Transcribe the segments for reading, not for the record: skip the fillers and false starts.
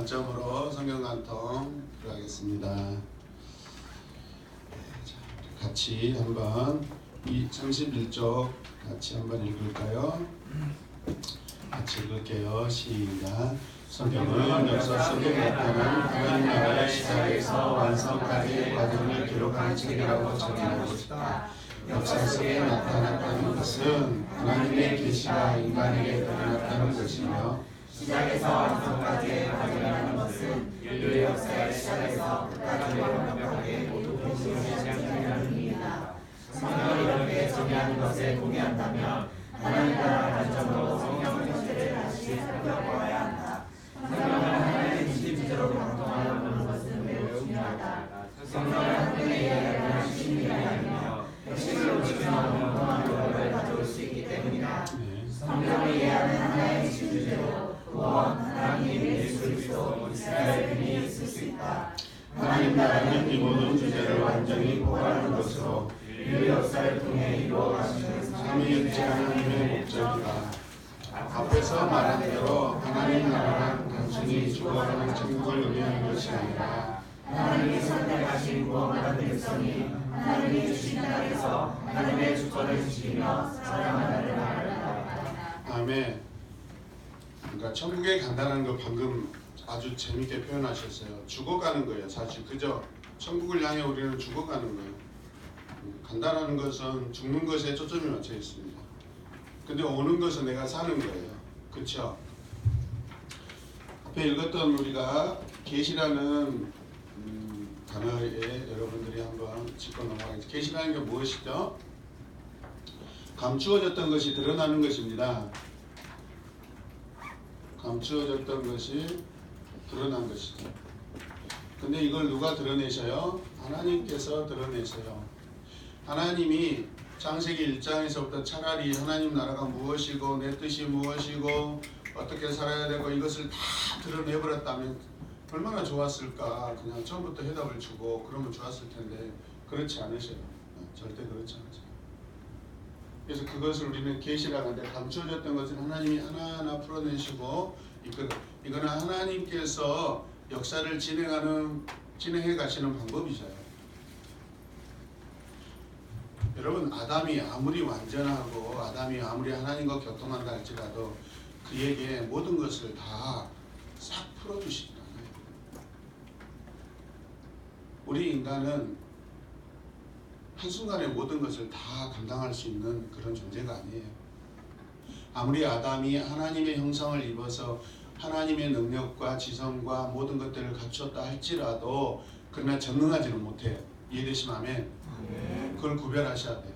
관점으로 성경 간통 들어가겠습니다. 같이 한번 이 31쪽 같이 한번 읽을까요? 같이 읽을게요. 시작. 성경은 역사 속에 나타난 하나님 나라의 시작에서 완성까지의 과정을 기록한 책이라고 정의하고 싶다. 역사 속에 나타났다는 것은 하나님의 계시가 인간에게 드러났다는 것이며, 시작에서 완성까지의 과정이라는 것은 인류의 역사의 시작에서 끝까지 완벽하게 모두 계시하는 의미이다. 성경을 이렇게 정의하는 것에 동의한다면 하나님 나라 관점으로 성경 전체를 다시 살펴보아야 한다. 성경을 하나님의 진리주제로 방통하는 것은 매우 중요하다. 성경을 한편에 이해하는 신비가 아니며 핵심을 지켜나는 공평한 교육을 가져올 수 있기 때문이다. 성경을 이해하는 하나의 진리주제로 구원, 하나님, 예수 그리스도, 이스라엘 분이 있을 수 있다. 하나님 나라는 이 모든 주제를 완전히 포괄하는 것으로 인류 역사를 통해 이루어가시는 삼위일체 하나님의 목적이다. 앞에서 말한 대로 하나님 나라란 단순히 죽어가는 천국을 의미하는 것이 아니라 하나님이 선택하신 구원받은 백성이 하나님이 주신 땅에서 하나님의 주권을 지키며 살아가는 나라다. 아멘. 그러니까 천국에 간다는 거 방금 아주 재밌게 표현하셨어요. 죽어가는 거예요. 사실 그죠? 천국을 향해 우리는 죽어가는 거예요. 간다는 것은 죽는 것에 초점이 맞춰 있습니다. 근데 오는 것은 내가 사는 거예요. 그렇죠? 앞에 읽었던 우리가 계시라는 단어에 여러분들이 한번 짚고 넘어가겠습니다. 계시라는 게 무엇이죠? 감추어졌던 것이 드러나는 것입니다. 감추어졌던 것이 드러난 것이죠. 근데 이걸 누가 드러내셔요? 하나님께서 드러내세요. 하나님이 창세기 1장에서부터 차라리 하나님 나라가 무엇이고 내 뜻이 무엇이고 어떻게 살아야 되고 이것을 다 드러내버렸다면 얼마나 좋았을까. 그냥 처음부터 해답을 주고 그러면 좋았을 텐데 그렇지 않으셔요. 절대 그렇지 않으셔요. 그래서 그것을 우리는 계시라고 하는데, 감춰졌던 것을 하나님이 하나하나 풀어내시고 이거는 하나님께서 역사를 진행해 가시는 방법이잖아요. 여러분, 아담이 아무리 완전하고 아담이 아무리 하나님과 교통한다 할지라도 그에게 모든 것을 다 싹 풀어주시지 않아요. 우리 인간은 한순간에 모든 것을 다 감당할 수 있는 그런 존재가 아니에요. 아무리 아담이 하나님의 형상을 입어서 하나님의 능력과 지성과 모든 것들을 갖췄다 할지라도 그러나 전능하지는 못해요. 이해되시면 아멘. 그걸 구별하셔야 돼요.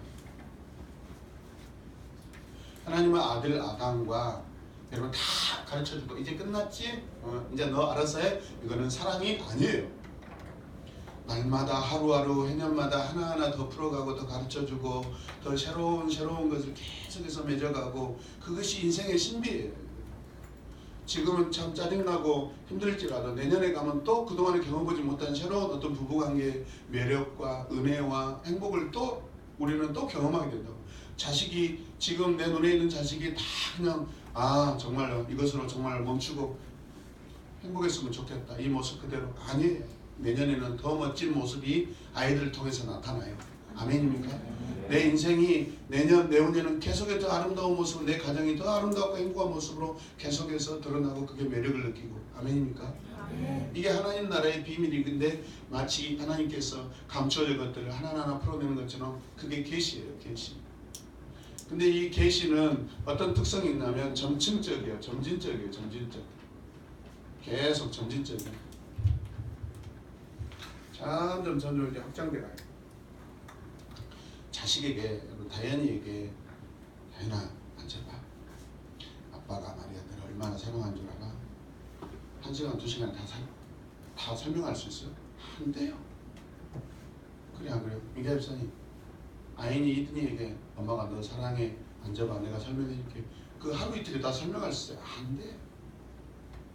하나님은 아들 아담과 여러분 다 가르쳐주고 이제 끝났지? 이제 너 알아서 해? 이거는 사랑이 아니에요. 날마다 하루하루 해년마다 하나하나 더 풀어가고 더 가르쳐주고 더 새로운 것을 계속해서 맺어가고 그것이 인생의 신비예요. 지금은 참 짜증나고 힘들지라도 내년에 가면 또 그동안에 경험하지 못한 새로운 어떤 부부관계의 매력과 은혜와 행복을 또 우리는 또 경험하게 된다고. 자식이 지금 내 눈에 있는 자식이 다 그냥 정말로 이것으로 정말 멈추고 행복했으면 좋겠다. 이 모습 그대로 아니에요. 내년에는 더 멋진 모습이 아이들을 통해서 나타나요. 아멘입니까? 내 인생이 내후년에는 계속해서 더 아름다운 모습, 내 가정이 더 아름답고 행복한 모습으로 계속해서 드러나고 그게 매력을 느끼고. 아멘입니까? 이게 하나님 나라의 비밀인데 마치 하나님께서 감춰진 것들을 하나하나 풀어내는 것처럼 그게 계시예요. 계시. 근데 이 계시는 어떤 특성이 있냐면 점진적이에요. 점진적. 계속 점진적이에요. 점점 이제 확장돼 가요. 자식에게, 다현이에게, 다현아 앉아봐. 아빠가 말이야 너를 얼마나 사랑한 줄 알아? 1시간 2시간 다 설명할 수 있어요? 안 돼요. 그래 안 그래요? 민기아 집사님, 아인이 이든이에게 엄마가 너 사랑해 앉아봐 내가 설명해줄게. 그 하루 이틀에 다 설명할 수 있어요? 안 돼요.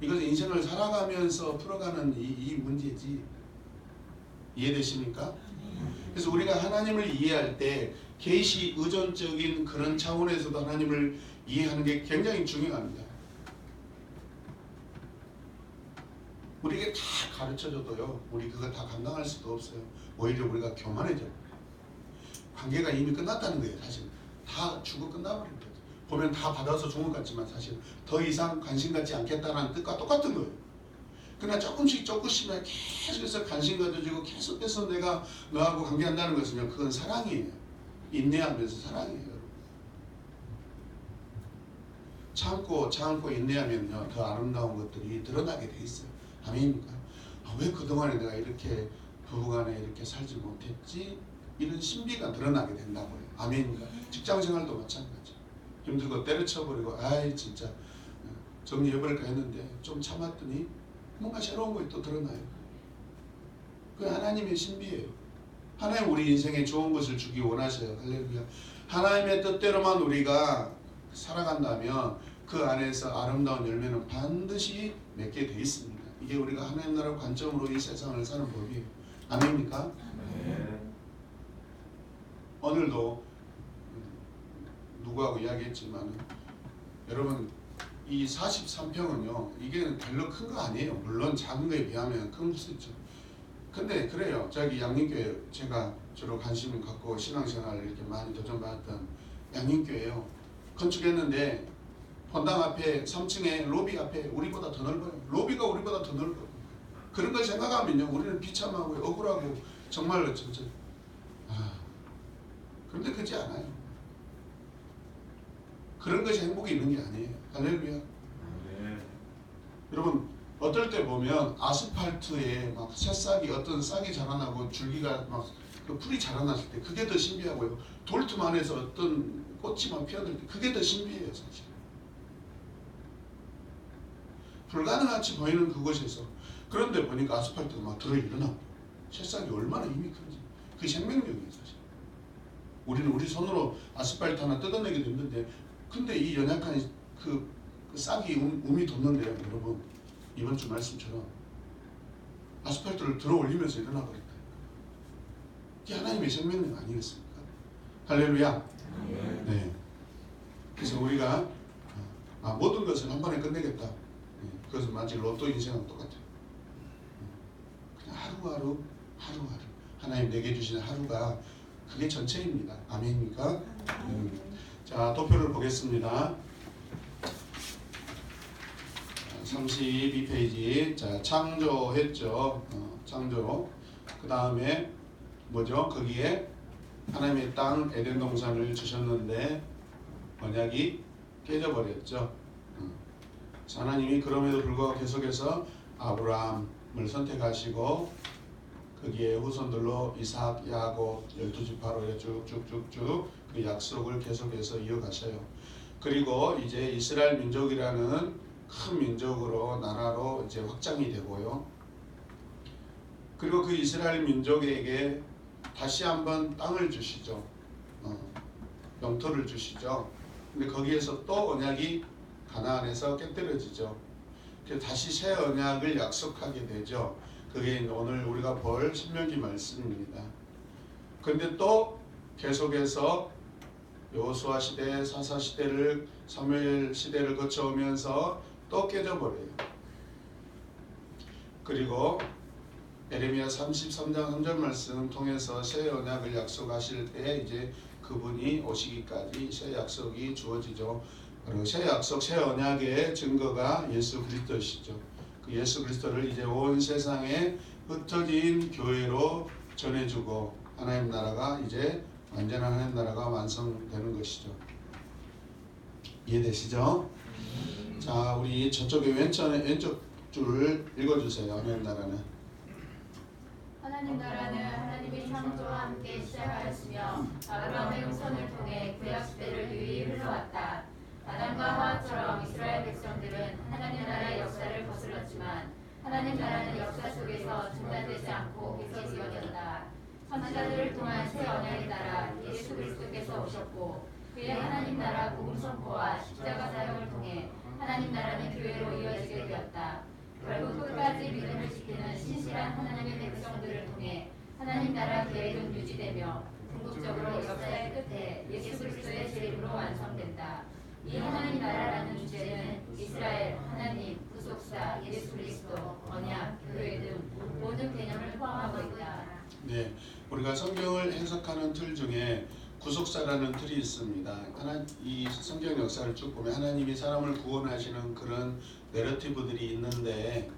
이것은 인생을 살아가면서 풀어가는 이 문제지. 이해되십니까? 그래서 우리가 하나님을 이해할 때 계시 의존적인 그런 차원에서도 하나님을 이해하는 게 굉장히 중요합니다. 우리에게 다 가르쳐줘도요, 우리 그거 다 감당할 수도 없어요. 오히려 우리가 교만해져. 관계가 이미 끝났다는 거예요. 사실 다 주고 끝나버린 거죠. 보면 다 받아서 좋은 것 같지만 사실 더 이상 관심 갖지 않겠다는 뜻과 똑같은 거예요. 그러나 조금씩만 계속해서 관심 가져주고 계속해서 내가 너하고 관계한다는 것은요, 그건 사랑이에요. 인내하면서 사랑이에요. 참고 인내하면요, 더 아름다운 것들이 드러나게 돼 있어요. 아멘입니까? 왜 그동안에 내가 이렇게 부부간에 이렇게 살지 못했지? 이런 신비가 드러나게 된다고요. 아멘입니까? 직장생활도 마찬가지. 힘들고 때려쳐버리고 아이 진짜 정리해버릴까 했는데 좀 참았더니 뭔가 새로운 것이 또 드러나요. 그 하나님의 신비예요. 하나님 우리 인생에 좋은 것을 주기 원하셔요. 할렐루야. 하나님의 뜻대로만 우리가 살아간다면 그 안에서 아름다운 열매는 반드시 맺게 돼 있습니다. 이게 우리가 하나님 나라 관점으로 이 세상을 사는 법이에요. 아멘입니까? 네. 오늘도 누구하고 이야기했지만 여러분 이 43평은요 이게 별로 큰 거 아니에요. 물론 작은 거에 비하면 큰 수 있죠. 근데 그래요. 저기 양림교회 제가 주로 관심을 갖고 신앙생활을 이렇게 많이 도전받았던 양림교회요. 건축했는데 본당 앞에 3층에 로비 앞에 우리보다 더 넓어요. 로비가 우리보다 더 넓어요. 그런 걸 생각하면요 우리는 비참하고 억울하고 정말로 진짜 그런데 그렇지 않아요. 그런 것이 행복이 있는 게 아니에요. 할렐루야. 네. 여러분 어떨 때 보면 아스팔트에 막 새싹이 어떤 싹이 자라나고 줄기가 막 그 풀이 자라났을 때 그게 더 신비하고요. 돌틈 안에서 어떤 꽃이 막 피어들 때 그게 더 신비해요. 사실. 불가능하지 보이는 그곳에서 그런데 보니까 아스팔트가 막 들어일어나. 새싹이 얼마나 힘이 큰지. 그게 생명력이에요. 사실. 우리는 우리 손으로 아스팔트 하나 뜯어내기도 힘든데 근데 이 연약한 그 싹이 움이 돋는데요. 여러분 이번 주 말씀처럼 아스팔트를 들어 올리면서 일어나 버렸다. 이게 하나님의 생명력 아니겠습니까? 할렐루야. 네. 그래서 우리가 모든 것을 한 번에 끝내겠다. 그것은 마치 로또 인생하고 똑같아요. 그냥 하루하루 하나님 내게 주시는 하루가 그게 전체입니다. 아멘입니까? 자 도표를 보겠습니다. 32페이지. 자 창조했죠. 창조. 그 다음에 뭐죠? 거기에 하나님의 땅 에덴 동산을 주셨는데 언약이 깨져버렸죠. 하나님이 그럼에도 불구하고 계속해서 아브라함을 선택하시고 거기에 후손들로 이삭, 야곱 12지파로 쭉쭉쭉쭉 그 약속을 계속해서 이어가셔요. 그리고 이제 이스라엘 민족이라는 큰 민족으로 나라로 이제 확장이 되고요. 그리고 그 이스라엘 민족에게 다시 한번 땅을 주시죠. 영토를 주시죠. 근데 거기에서 또 언약이 가나안에서 깨뜨려지죠. 그래서 다시 새 언약을 약속하게 되죠. 그게 오늘 우리가 볼 신명기 말씀입니다. 그런데 또 계속해서 여호수아 시대, 사사 시대를 사무엘 시대를 거쳐오면서 또 깨져버려요. 그리고 예레미야 33장 3절 말씀 통해서 새 언약을 약속하실 때 이제 그분이 오시기까지 새 약속이 주어지죠. 그리고 새 약속, 새 언약의 증거가 예수 그리스도시죠. 그 예수 그리스도를 이제 온 세상에 흩어진 교회로 전해주고 하나님 나라가 이제 완전한 하나님 나라가 완성되는 것이죠. 이해되시죠? 자, 우리 저쪽에 왼쪽 줄을 읽어주세요. 하나님 나라는. 하나님 나라는 하나님이 창조와 함께 시작하였으며 아브라함의 후손을 통해 구약 시대를 유유히 흘러왔다. 아담과 하와처럼 이스라엘 백성들은 하나님 나라의 역사를 거슬렀지만 하나님 나라는 역사 속에서 중단되지 않고 계속 이어졌다. 선지자들을 통한 새 언약에 따라 예수 그리스도께서 오셨고 그의 하나님 나라 복음 선포와 십자가 사역을 통해 하나님 나라는 교회로 이어지게 되었다. 결국 끝까지 믿음을 지키는 신실한 하나님의 백성들을 통해 하나님 나라 계획은 유지되며 궁극적으로 역사의 끝에 예수 그리스도의 재림으로 완성된다. 이 하나님 나라라는 주제는 이스라엘, 하나님, 구속사, 예수 그리스도, 언약, 네, 우리가 성경을 해석하는 틀 중에 구속사라는 틀이 있습니다. 이 성경 역사를 쭉 보면 하나님이 사람을 구원하시는 그런 내러티브들이 있는데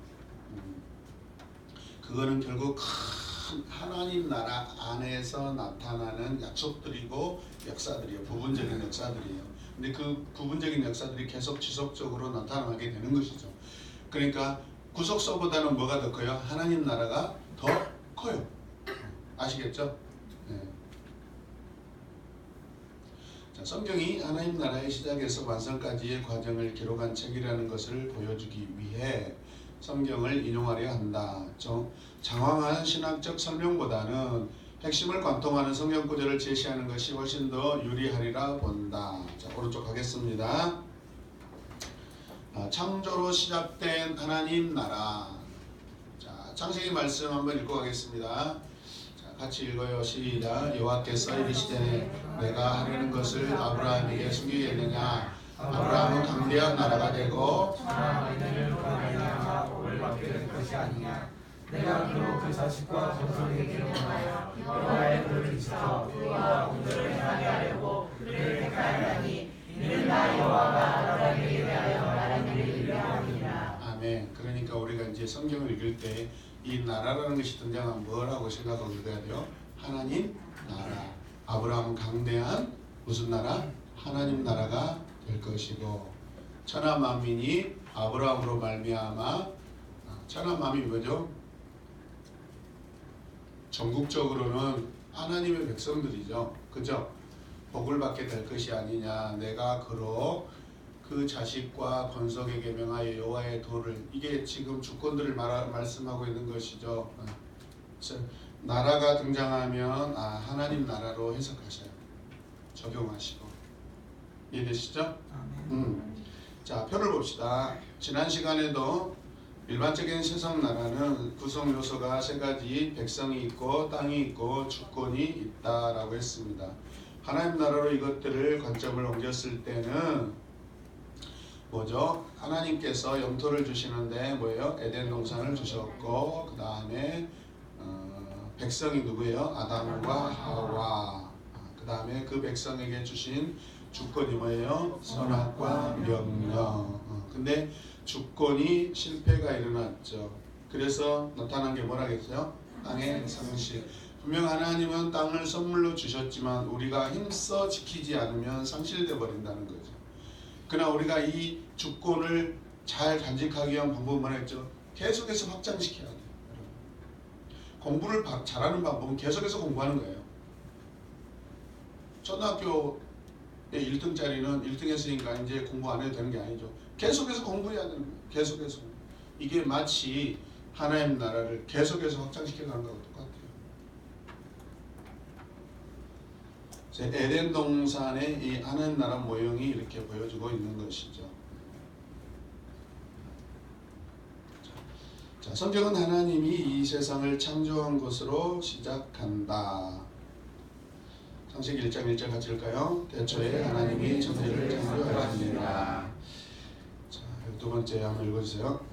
그거는 결국 큰 하나님 나라 안에서 나타나는 약속들이고 역사들이에요. 부분적인 역사들이에요. 근데 그 부분적인 역사들이 계속 지속적으로 나타나게 되는 것이죠. 그러니까 구속사보다는 뭐가 더 커요? 하나님 나라가 더 커요. 아시겠죠? 네. 자, 성경이 하나님 나라의 시작에서 완성까지의 과정을 기록한 책이라는 것을 보여주기 위해 성경을 인용하려 한다. 장황한 신학적 설명보다는 핵심을 관통하는 성경 구절을 제시하는 것이 훨씬 더 유리하리라 본다. 자, 오른쪽 가겠습니다. 창조로 시작된 하나님 나라. 자, 창세기 말씀 한번 읽고 가겠습니다. 자, 같이 읽어요. 시작. 여호와께서 이르시되 내가 하려는 것을 아브라함에게 숨기겠느냐. 아브라함은 강대한 나라가 되고 천하만민을 구원하여 복을 받게 될 것이 아니냐. 내가 그로 그 자식과 전손에게 기록하여 여호와의 도를 지켜 그와 공들을 행하게 하려고 그를 택하였나니 이는 나 여호와가 아브라함에게 대하여 말한 일을 이루리라. 아멘. 그러니까 우리가 이제 성경을 읽을 때 이 나라라는 것이 등장하면 뭐라고 생각하고 읽어야 돼요? 하나님 나라. 아브라함은 강대한 무슨 나라? 하나님 나라가 될 것이고 천하 만민이 아브라함으로 말미암아 천하 만민이 뭐죠? 전국적으로는 하나님의 백성들이죠. 그죠? 복을 받게 될 것이 아니냐. 내가 그로 그 자식과 건석에게 명하여 여호와의 도를 이게 지금 주권들을 말씀하고 있는 것이죠. 나라가 등장하면 하나님 나라로 해석하셔요. 적용하시고 이해되시죠? 자, 표를 봅시다. 지난 시간에도 일반적인 세상 나라는 구성 요소가 세 가지 백성이 있고 땅이 있고 주권이 있다라고 했습니다. 하나님 나라로 이것들을 관점을 옮겼을 때는 뭐죠? 하나님께서 영토를 주시는데 뭐예요? 에덴 동산을 주셨고 그 다음에 백성이 누구예요? 아담과 하와. 그 다음에 그 백성에게 주신 주권이 뭐예요? 선악과 명령. 근데 주권이 실패가 일어났죠. 그래서 나타난 게 뭐라겠어요? 땅의 상실. 분명 하나님은 땅을 선물로 주셨지만 우리가 힘써 지키지 않으면 상실돼 버린다는 거죠. 그러나 우리가 이 주권을 잘 간직하기 위한 방법은 뭐랬죠? 계속해서 확장시켜야 돼요. 공부를 잘하는 방법은 계속해서 공부하는 거예요. 초등학교에 1등짜리는 1등 했으니까 이제 공부 안 해도 되는 게 아니죠. 계속해서 공부해야 되는 거예요. 계속해서. 이게 마치 하나님 나라를 계속해서 확장시켜가는 거하고 똑같아요. 에덴 동산의 이 하나님 나라 모형이 이렇게 보여주고 있는 것이죠. 자, 성경은 하나님이 이 세상을 창조한 것으로 시작한다. 창세기 1장 1절 같이 읽을까요? 대초에 하나님이 천지를 창조하시니라. 자, 두 번째 한번 읽어주세요.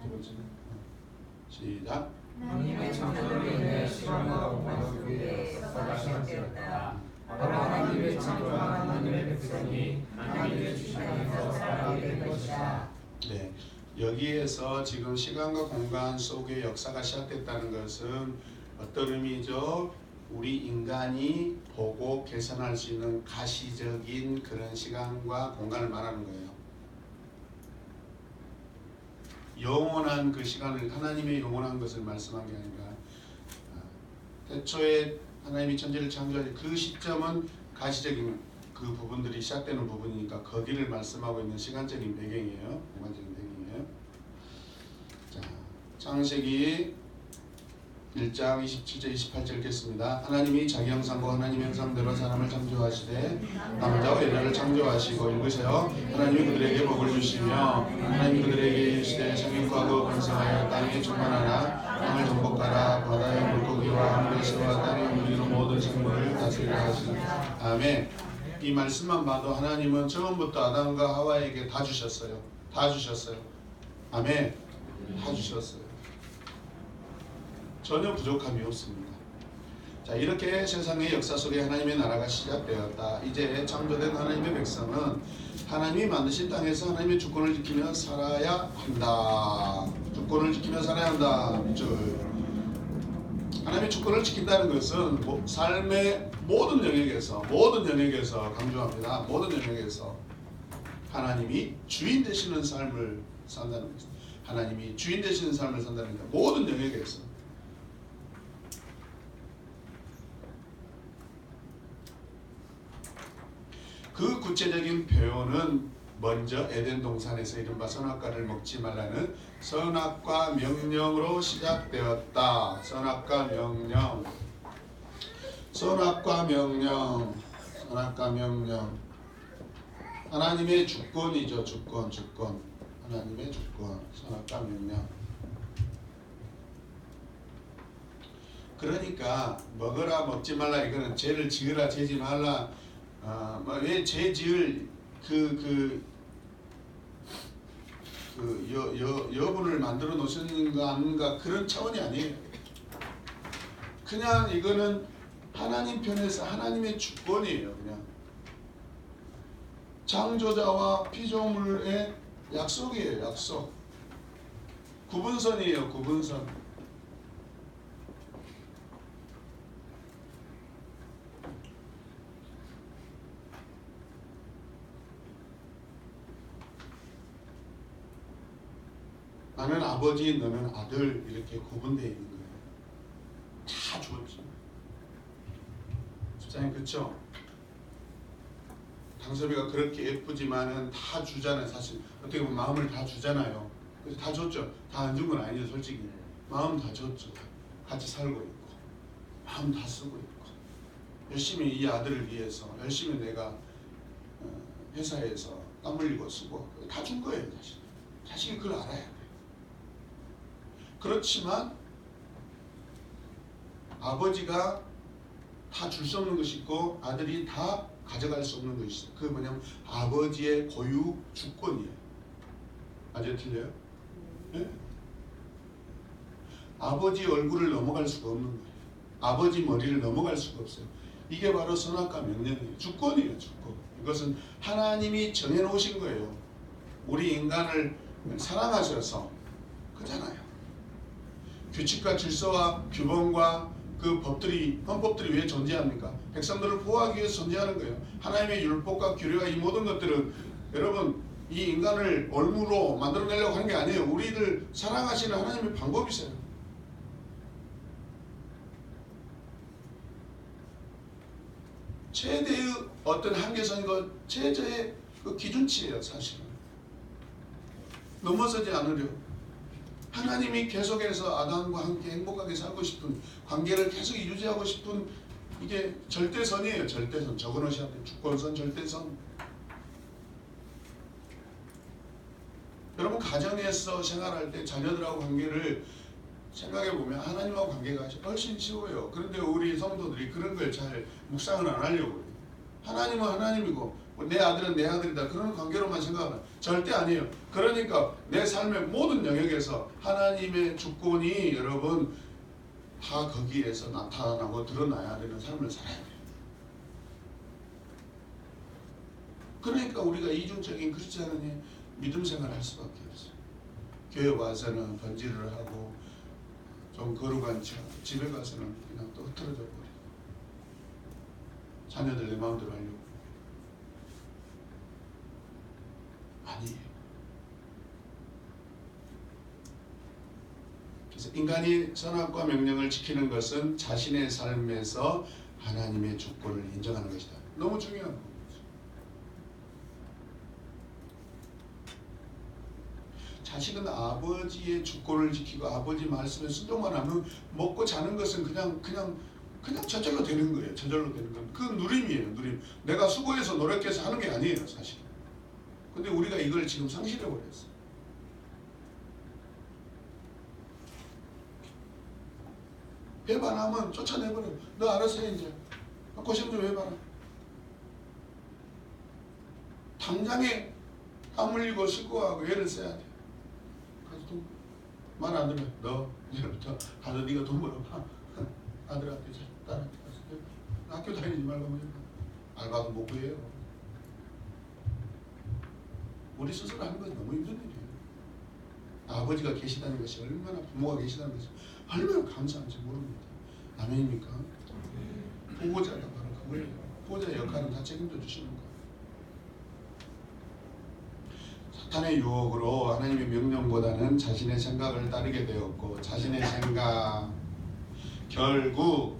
두 번째 시작. 하나님의 창조로 인해 시간과 공간 속에 역사가 시작되었다. 바로 하나님의 창조한 하나님의 백성이 하나님의 주시면서 살아가게 된 것이다. 네, 여기에서 지금 시간과 공간 속에 역사가 시작됐다는 것은 어떤 의미죠? 우리 인간이 보고 계산할 수 있는 가시적인 그런 시간과 공간을 말하는 거예요. 영원한 그 시간을 하나님의 영원한 것을 말씀한 게 아니라 대초에 하나님이 천지를 창조할 그 시점은 가시적인 그 부분들이 시작되는 부분이니까 거기를 말씀하고 있는 시간적인 배경이에요. 공간적인 배경이에요. 자, 창세기 1장 27절 28절 읽겠습니다. 하나님이 자기 형상과 하나님의 형상대로 사람을 창조하시되 남자와 여자를 창조하시고 읽으세요. 하나님이 그들에게 복을 주시며 하나님이 그들에게 이르시되 생육하고 번성하여 땅에 충만하라. 땅을 정복하라. 바다의 물고기와 하늘의 새와 땅에 움직이는 모든 생물을 다스리라 하시니라. 아멘. 이 말씀만 봐도 하나님은 처음부터 아담과 하와에게 다 주셨어요. 다 주셨어요. 아멘. 다 주셨어요. 전혀 부족함이 없습니다. 자, 이렇게 세상의 역사 속에 하나님의 나라가 시작되었다. 이제 창조된 하나님의 백성은 하나님이 만드신 땅에서 하나님의 주권을 지키며 살아야 한다. 주권을 지키며 살아야 한다. 하나님의 주권을 지킨다는 것은 삶의 모든 영역에서 강조합니다. 모든 영역에서 하나님이 주인 되시는 삶을 산다는 것입니다. 하나님이 주인 되시는 삶을 산다는 것. 모든 영역에서. 그 구체적인 표현은 먼저 에덴 동산에서 이른바 선악과를 먹지 말라는 선악과 명령으로 시작되었다. 선악과 명령. 하나님의 주권이죠. 주권. 하나님의 주권. 선악과 명령. 그러니까 먹어라 먹지 말라 이거는 죄를 지으라 지지 말라. 왜 죄 지을 여분을 만들어 놓으셨는가 아닌가 그런 차원이 아니에요. 그냥 이거는 하나님 편에서 하나님의 주권이에요. 그냥 창조자와 피조물의 약속이에요. 약속. 구분선이에요. 구분선. 나는 아버지, 너는 아들 이렇게 구분되어 있는 거예요. 다 주었지. 집사님 그렇죠? 당섭이가 그렇게 예쁘지만은 다 주잖아요. 사실 어떻게 보면 마음을 다 주잖아요. 그래서 다 줬죠. 다 안 준 건 아니죠. 솔직히 마음 다 줬죠. 같이 살고 있고 마음 다 쓰고 있고 열심히 이 아들을 위해서 열심히 내가 회사에서 땀 흘리고 쓰고 다 준 거예요. 사실 자식이 그걸 알아야 돼요. 그렇지만 아버지가 다 줄 수 없는 것이 있고 아들이 다 가져갈 수 없는 것이 있어요. 그게 뭐냐면 아버지의 고유 주권이에요. 맞아요? 틀려요? 네? 아버지 얼굴을 넘어갈 수가 없는 거예요. 아버지 머리를 넘어갈 수가 없어요. 이게 바로 선악과 명령이에요. 주권이에요. 주권. 이것은 하나님이 정해놓으신 거예요. 우리 인간을 사랑하셔서 그잖아요. 규칙과 질서와 규범과 그 법들이 헌법들이 왜 존재합니까? 백성들을 보호하기 위해서 존재하는 거예요. 하나님의 율법과 규례와 이 모든 것들은 여러분 이 인간을 올무로 만들어내려고 하는 게 아니에요. 우리를 사랑하시는 하나님의 방법이세요. 최대의 어떤 한계선과 최저의 그 기준치예요. 사실은 넘어서지 않으려 하나님이 계속해서 아담과 함께 행복하게 살고 싶은 관계를 계속 유지하고 싶은 이게 절대선이에요. 절대선. 적어놓으셔야 돼요. 주권선, 절대선. 여러분 가정에서 생활할 때 자녀들하고 관계를 생각해보면 하나님하고 관계가 훨씬 쉬워요. 그런데 우리 성도들이 그런 걸 잘 묵상을 안 하려고 해요. 하나님은 하나님이고 내 아들은 내 아들이다. 그런 관계로만 생각하면 절대 아니에요. 그러니까 내 삶의 모든 영역에서 하나님의 주권이 여러분 다 거기에서 나타나고 드러나야 되는 삶을 살아야 돼요. 그러니까 우리가 이중적인 크리스찬의 믿음 생활을 할 수밖에 없어요. 교회 와서는 번지를 하고 좀 거룩한 척, 집에 가서는 그냥 또 흐트러져 버리고 자녀들 내 마음대로 하려고. 아니에요. 그래서 인간이 선악과 명령을 지키는 것은 자신의 삶에서 하나님의 주권을 인정하는 것이다. 너무 중요한 거죠. 자식은 아버지의 주권을 지키고 아버지 말씀에 순종만 하면 먹고 자는 것은 그냥 저절로 되는 거예요. 저절로 되는 건. 그 누림이에요. 누림. 내가 수고해서 노력해서 하는 게 아니에요. 사실. 근데 우리가 이걸 지금 상실해버렸어. 배반하면 쫓아내버려. 너 알아서 해 이제. 고생 좀 해봐라. 당장에 땀 흘리고 수고하고 애를 써야 돼. 말 안 들으면 너 이제부터 가서 네가 돈 벌어봐. 아들한테 딸한테 가서 학교 다니지 말고 뭐 알바도 못 구해요. 우리 스스로 하는 건 너무 힘든 일이에요. 아버지가 계시다는 것이 얼마나, 부모가 계시다는 것이 얼마나 감사한지 모릅니다. 아멘입니까? 보호자가 바로 그거예요. 보호자 역할은 다 책임져 주시는 거예요. 사탄의 유혹으로 하나님의 명령보다는 자신의 생각을 따르게 되었고, 자신의 생각, 결국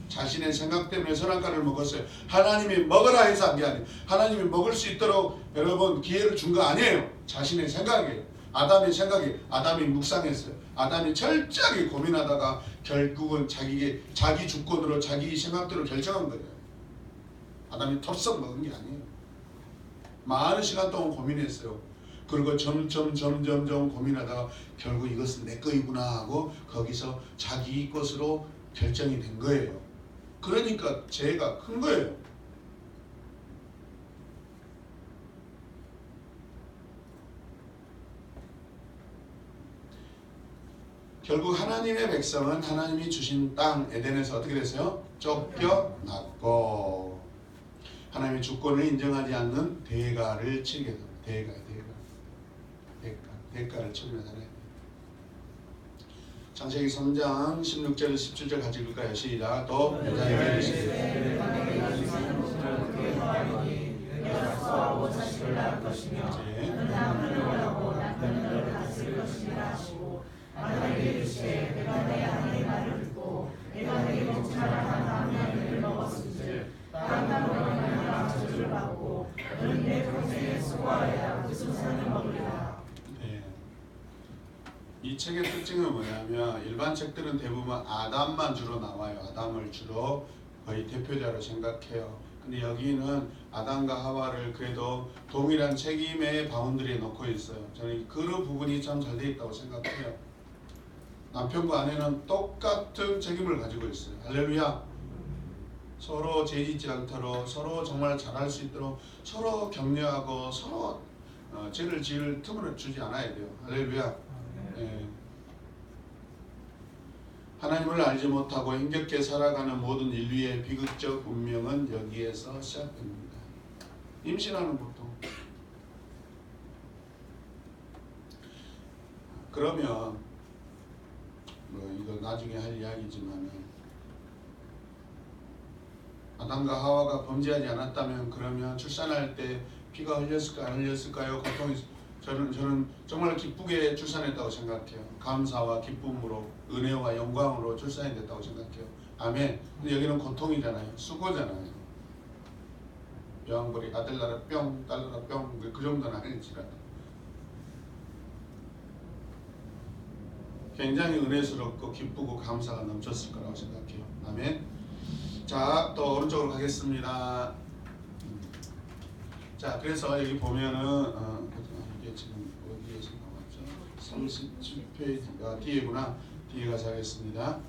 자신의 생각 때문에 선악과를 먹었어요. 하나님이 먹으라 해서 한 게 아니에요. 하나님이 먹을 수 있도록 여러분 기회를 준 거 아니에요. 자신의 생각이에요. 아담의 생각이, 아담이 묵상했어요. 아담이 철저하게 고민하다가 결국은 자기 주권으로 자기 생각대로 결정한 거예요. 아담이 톱썩 먹은 게 아니에요. 많은 시간 동안 고민했어요. 그리고 점점 고민하다가 결국 이것은 내 거이구나 하고 거기서 자기 것으로 결정이 된 거예요. 그러니까 죄가 큰 거예요. 결국 하나님의 백성은 하나님이 주신 땅 에덴에서 어떻게 됐어요? 쫓겨났고, 하나님의 주권을 인정하지 않는 대가를 치게 됩니다. 대가를 치르며 살아야 돼요. 창세기 3장 16절 17절 같이 읽을까요? 시작. 또 여자에게 이르시되 여자와 자식을 낳을 것이며 너는 남편을 원하고 남편은 너를 다스릴 것이니라 하시고, 아담에게 이르시되 내가 내 아내의 말을 듣고 내가 내게 먹지 말라 한 나무의 먹었은즉 다른 나무로 말미암아 저주를 받고 너는 내 평생에 수고하여야 그 소산을 먹으리라. 이 책의 특징은 뭐냐면, 일반 책들은 대부분 아담만 주로 나와요. 아담을 주로 거의 대표자로 생각해요. 근데 여기는 아담과 하와를 그래도 동일한 책임의 바운드리에 놓고 있어요. 저는 그런 부분이 참 잘 돼 있다고 생각해요. 남편과 아내는 똑같은 책임을 가지고 있어요. 할렐루야. 서로 죄짓지 않도록, 서로 정말 잘할 수 있도록 서로 격려하고 서로 죄를 지을 틈을 주지 않아야 돼요. 할렐루야. 예. 하나님을 알지 못하고 힘겹게 살아가는 모든 인류의 비극적 운명은 여기에서 시작됩니다. 임신하는 고통. 그러면 뭐 이거 나중에 할 이야기지만은, 아담과 하와가 범죄하지 않았다면 그러면 출산할 때 피가 흘렸을까 안 흘렸을까요? 고통이, 저는 정말 기쁘게 출산했다고 생각해요. 감사와 기쁨으로, 은혜와 영광으로 출산이 됐다고 생각해요. 아멘. 근데 여기는 고통이잖아요. 수고잖아요. 여왕벌이 아들 나라 뿅, 딸 나라 뿅, 그 정도는 아닐지라도 굉장히 은혜스럽고 기쁘고 감사가 넘쳤을 거라고 생각해요. 아멘. 자, 또 오른쪽으로 가겠습니다. 자, 그래서 여기 보면은 이게 지금 어디에서 나왔죠? 37페이지가 뒤에구나. 뒤에 가서 하겠습니다.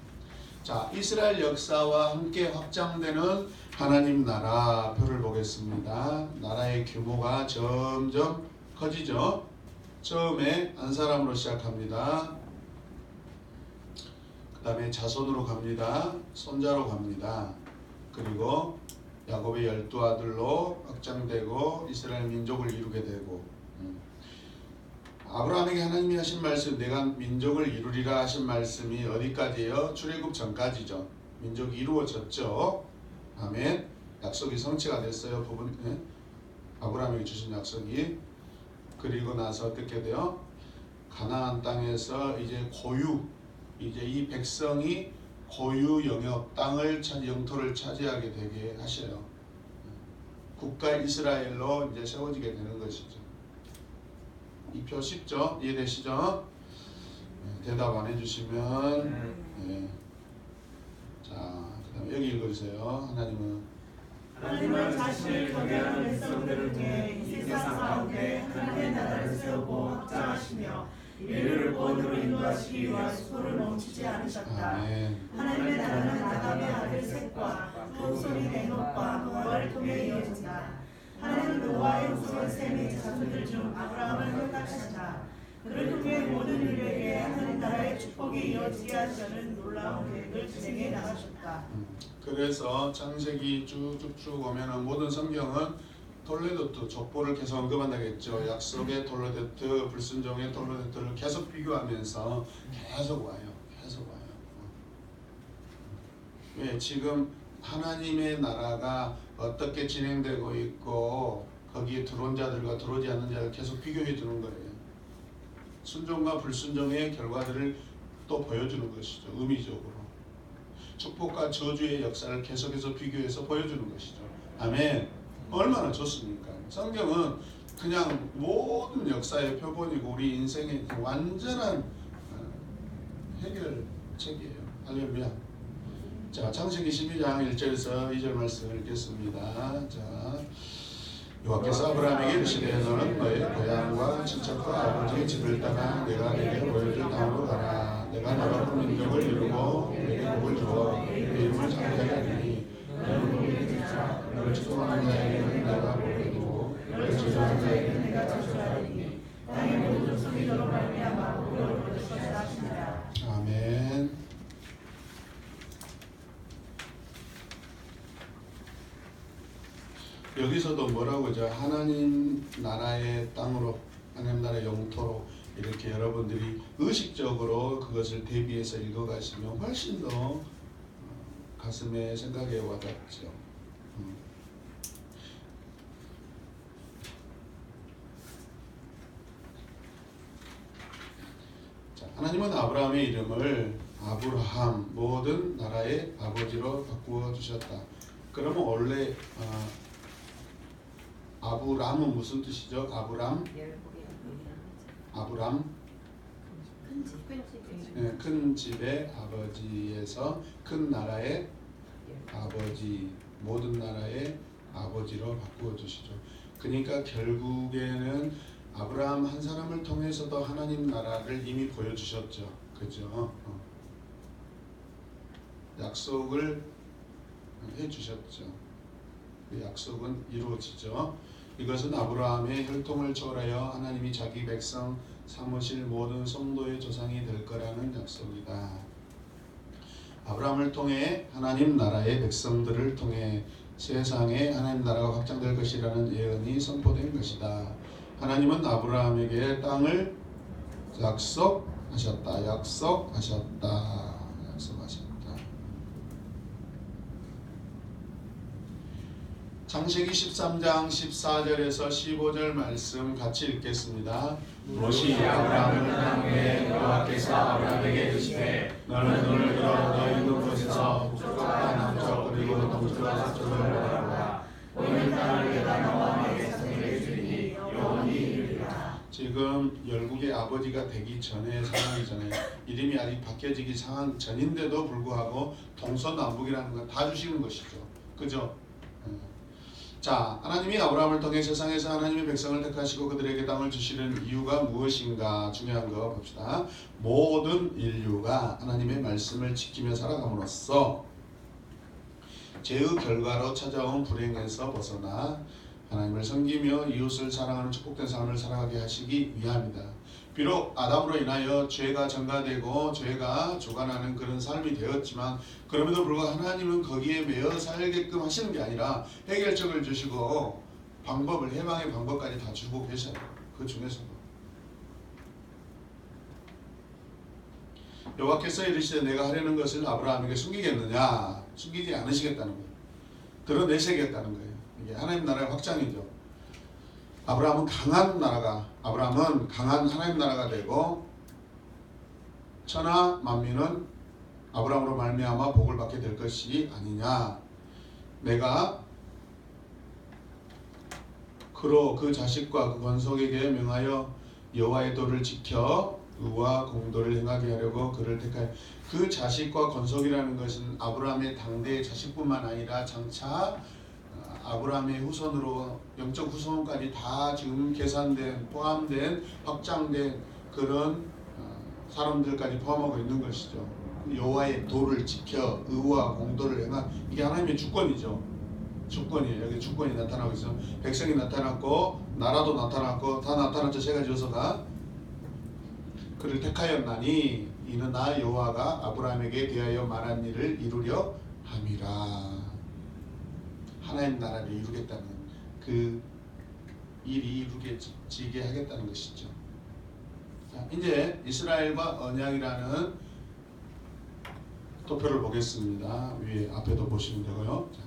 자, 이스라엘 역사와 함께 확장되는 하나님 나라 표를 보겠습니다. 나라의 규모가 점점 커지죠. 처음에 한 사람으로 시작합니다. 그 다음에 자손으로 갑니다. 손자로 갑니다. 그리고 야곱의 12아들로 확장되고 이스라엘 민족을 이루게 되고, 아브라함에게 하나님이 하신 말씀, 내가 민족을 이루리라 하신 말씀이 어디까지예요? 출애굽 전까지죠. 민족이 이루어졌죠. 아멘. 약속이 성취가 됐어요. 아브라함에게 주신 약속이. 그리고 나서 어떻게 돼요? 가나안 땅에서 이제 이제 이 백성이 고유 영역 땅을 영토를 차지하게 되게 하셔요. 국가 이스라엘로 이제 세워지게 되는 것이죠. 이 표 쉽죠? 이해되시죠? 대답 안 해주시면 자, 그다음 여기 읽어주세요. 하나님은 자신을 경외하는 백성들을 위해 이 세상 가운데 하나님의 나라를 세우고 확장하시며 인류를 구원으로 인도하시기 위하여 소를 멈추지 않으셨다. 아멘. 하나님의 나라는 아담의 아들 셋과 그 후손인 에녹과 노아를 통해 이어진다. 하나님은 노아의 후손 셈의 자손들 중 아브라함을 택하셨다. 그를 통해 모든 인류에게 하나님 나라를 통해 이어지게 하시는 놀라운 계획을 진행해 나가셨다. 그래서 창세기 쭉쭉쭉 오면은 모든 성경은 톨레도트 족보를 계속 언급한다겠죠. 약속의 톨레도트, 불순종의 톨레도트를 계속 비교하면서 계속 와요. 왜 지금 하나님의 나라가 어떻게 진행되고 있고 거기에 들어온 자들과 들어오지 않는 자를 계속 비교해 주는 거예요. 순종과 불순종의 결과들을 또 보여주는 것이죠. 의미적으로. 축복과 저주의 역사를 계속해서 비교해서 보여주는 것이죠. 아멘. 얼마나 좋습니까? 성경은 그냥 모든 역사의 표본이고 우리 인생의 완전한 해결책이에요. 할렐루야. 자, 창세기 12장 1절에서 2절 말씀을 읽겠습니다. 자, 여호와께서 아브라함에게 이르시되 너는 너의 고향과 친척과 아버지의 집을 떠나 내가 내게 보여줄 땅으로 가라. 내가 너로 큰 민족을 이루고 내게 복을 주어 내 이름을 장대하게 하리니 너는 복이 되자. 너를 축복하는 자에게는 내가 복을 주고 너를 저주하는 자에게는 내가 저주하리니 땅의 모든 족속이 너로 말미암아 복을 얻을 것이라 하시니라. 아멘. 여기서도 뭐라고 하죠? 하나님 나라의 땅으로, 하나님 나라의 영토로 이렇게 여러분들이 의식적으로 그것을 대비해서 읽어가시면 훨씬 더 가슴에 생각에 와닿죠. 자, 하나님은 아브라함의 이름을 아브라함, 모든 나라의 아버지로 바꾸어 주셨다. 그러면 원래 아브람은 무슨 뜻이죠? 아브람? 네, 큰 집의 아버지에서 큰 나라의 아버지, 모든 나라의 아버지로 바꾸어 주시죠. 그러니까 결국에는 아브라함 한 사람을 통해서도 하나님 나라를 이미 보여주셨죠. 그죠? 약속을 해주셨죠. 그 약속은 이루어지죠. 이것은 아브라함의 혈통을 초월하여 하나님이 자기 백성 삼으실 모든 성도의 조상이 될 거라는 약속이다. 아브라함을 통해 하나님 나라의 백성들을 통해 세상에 하나님 나라가 확장될 것이라는 예언이 선포된 것이다. 하나님은 아브라함에게 땅을 약속하셨다. 창세기 13장 14절에서 15절 말씀 같이 읽겠습니다. 롯이 아브라함을 떠난 후에 여호와께서 아브라함에게 이르시되 너는 눈을 들어 너희 있는 곳에서 북쪽과 남쪽 그리고 동쪽과 서쪽을 바라보라. 보이는 땅을 내가 너와 내 자손에게 주리니 영원히 이르리라. 지금 열국의 아버지가 되기 전에 상황이 전에 이름이 아직 바뀌어지기 상황 전인데도 불구하고 동서남북이라는 건 다 주시는 것이죠. 그죠? 자, 하나님이 아브라함을 통해 세상에서 하나님의 백성을 택하시고 그들에게 땅을 주시는 이유가 무엇인가 중요한 거 봅시다. 모든 인류가 하나님의 말씀을 지키며 살아감으로써 죄의 결과로 찾아온 불행에서 벗어나 하나님을 섬기며 이웃을 사랑하는 축복된 삶을 살아가게 하시기 위함이다. 비록 아담으로 인하여 죄가 전가되고 죄가 주관하는 그런 삶이 되었지만 그럼에도 불구하고 하나님은 거기에 매여 살게끔 하시는 게 아니라 해결책을 주시고 방법을 해방의 방법까지 다 주고 계셔요. 그 중에서도 여호와께서 이르시되 내가 하려는 것을 아브라함에게 숨기겠느냐? 숨기지 않으시겠다는 거예요. 드러내시겠다는 거예요. 이게 하나님 나라의 확장이죠. 아브라함은 강한 하나님 나라가 되고 천하 만민은 아브라함으로 말미암아 복을 받게 될 것이 아니냐. 내가 그로 그 자식과 그 건속에게 명하여 여호와의 도를 지켜 의와 공도를 행하게 하려고 그를 택하여. 그 자식과 건속이라는 것은 아브라함의 당대의 자식뿐만 아니라 장차 아브라함의 후손으로 영적 후손까지 다 지금 계산된, 포함된, 확장된 그런 사람들까지 포함하고 있는 것이죠. 여호와의 도를 지켜 의와 공도를 행한, 이게 하나님의 주권이죠. 주권이에요. 여기 주권이 나타나고 있어요. 백성이 나타났고 나라도 나타났고 다 나타났죠. 세 가지 요소가. 그를 택하였나니 이는 나 여호와가 아브라함에게 대하여 말한 일을 이루려 함이라. 하나님 나라를 이루겠다는 그 일이 이루어지게 하겠다는 것이죠. 자, 이제 이스라엘과 언약이라는 도표를 보겠습니다. 위에 앞에도 보시면 되고요. 자,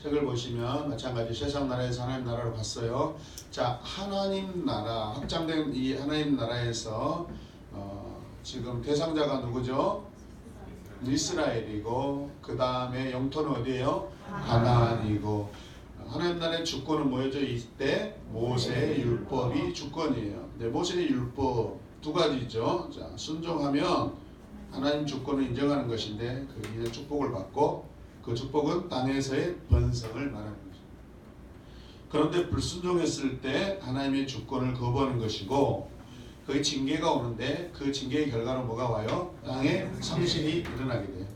책을 보시면 마찬가지 세상 나라에서 하나님 나라로 갔어요. 자, 하나님 나라 확장된 이 하나님 나라에서 지금 대상자가 누구죠? 이스라엘이고 그 다음에 영토는 어디예요? 가나안이고 하나님 나라의 주권은 뭐였죠? 이때 모세의 율법이 주권이에요. 근데 모세의 율법 두 가지죠. 자, 순종하면 하나님 주권을 인정하는 것인데 그 이제 축복을 받고 그 축복은 땅에서의 번성을 말하는 거죠. 그런데 불순종했을 때 하나님의 주권을 거부하는 것이고 그 징계가 오는데 그 징계의 결과로 뭐가 와요? 땅에 상실이 일어나게 돼요.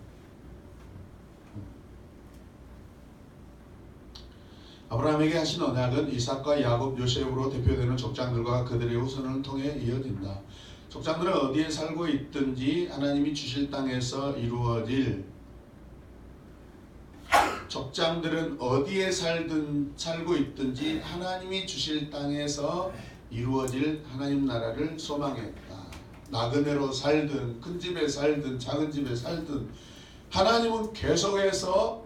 아브라함에게 하신 언약은 이삭과 야곱, 요셉으로 대표되는 족장들과 그들의 후손을 통해 이어진다. 족장들은 어디에 살고 있든지 하나님이 주실 땅에서 이루어질 족장들은 어디에 살고 있든지 하나님이 주실 땅에서 이루어질 하나님 나라를 소망했다. 나그네로 살든 큰 집에 살든 작은 집에 살든 하나님은 계속해서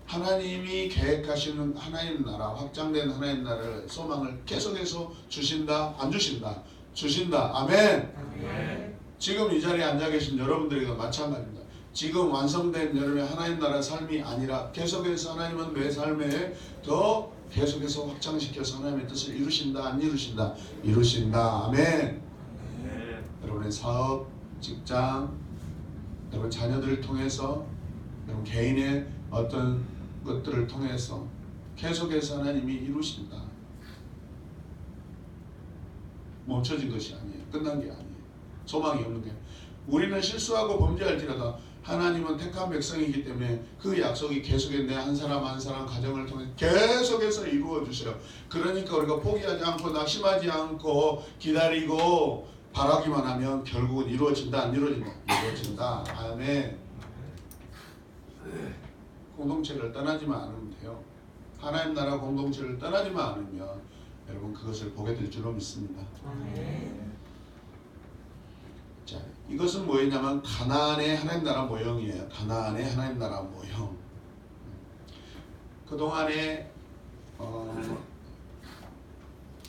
하나님이 계획하시는 하나님 나라, 확장된 하나님 나라를 소망을 계속해서 주신다, 안 주신다? 주신다. 아멘. 지금 이 자리에 앉아 계신 여러분들에게도 마찬가지입니다. 지금 완성된 여러분의 하나님 나라 삶이 아니라 계속해서 하나님은 내 삶에 더 계속해서 확장시켜서 하나님의 뜻을 이루신다, 안 이루신다? 이루신다. 아멘. 여러분의 사업, 직장, 여러분 자녀들을 통해서, 여러분 개인의 어떤 것들을 통해서 계속해서 하나님이 이루신다. 멈춰진 것이 아니에요. 끝난 게 아니에요. 소망이 없는 게. 우리는 실수하고 범죄할지라도 하나님은 택한 백성이기 때문에 그 약속이 계속해서 내 한 사람 한 사람 가정을 통해 계속해서 이루어 주세요. 그러니까 우리가 포기하지 않고 낙심하지 않고 기다리고 바라기만 하면 결국은 이루어진다, 안 이루어진다? 이루어진다. 아멘. 공동체를 떠나지만 않으면 돼요. 하나님 나라 공동체를 떠나지만 않으면 여러분 그것을 보게 될 줄로 믿습니다. 자, 이것은 뭐였냐면 가나안의 하나님 나라 모형이에요. 가나안의 하나님 나라 모형. 그동안에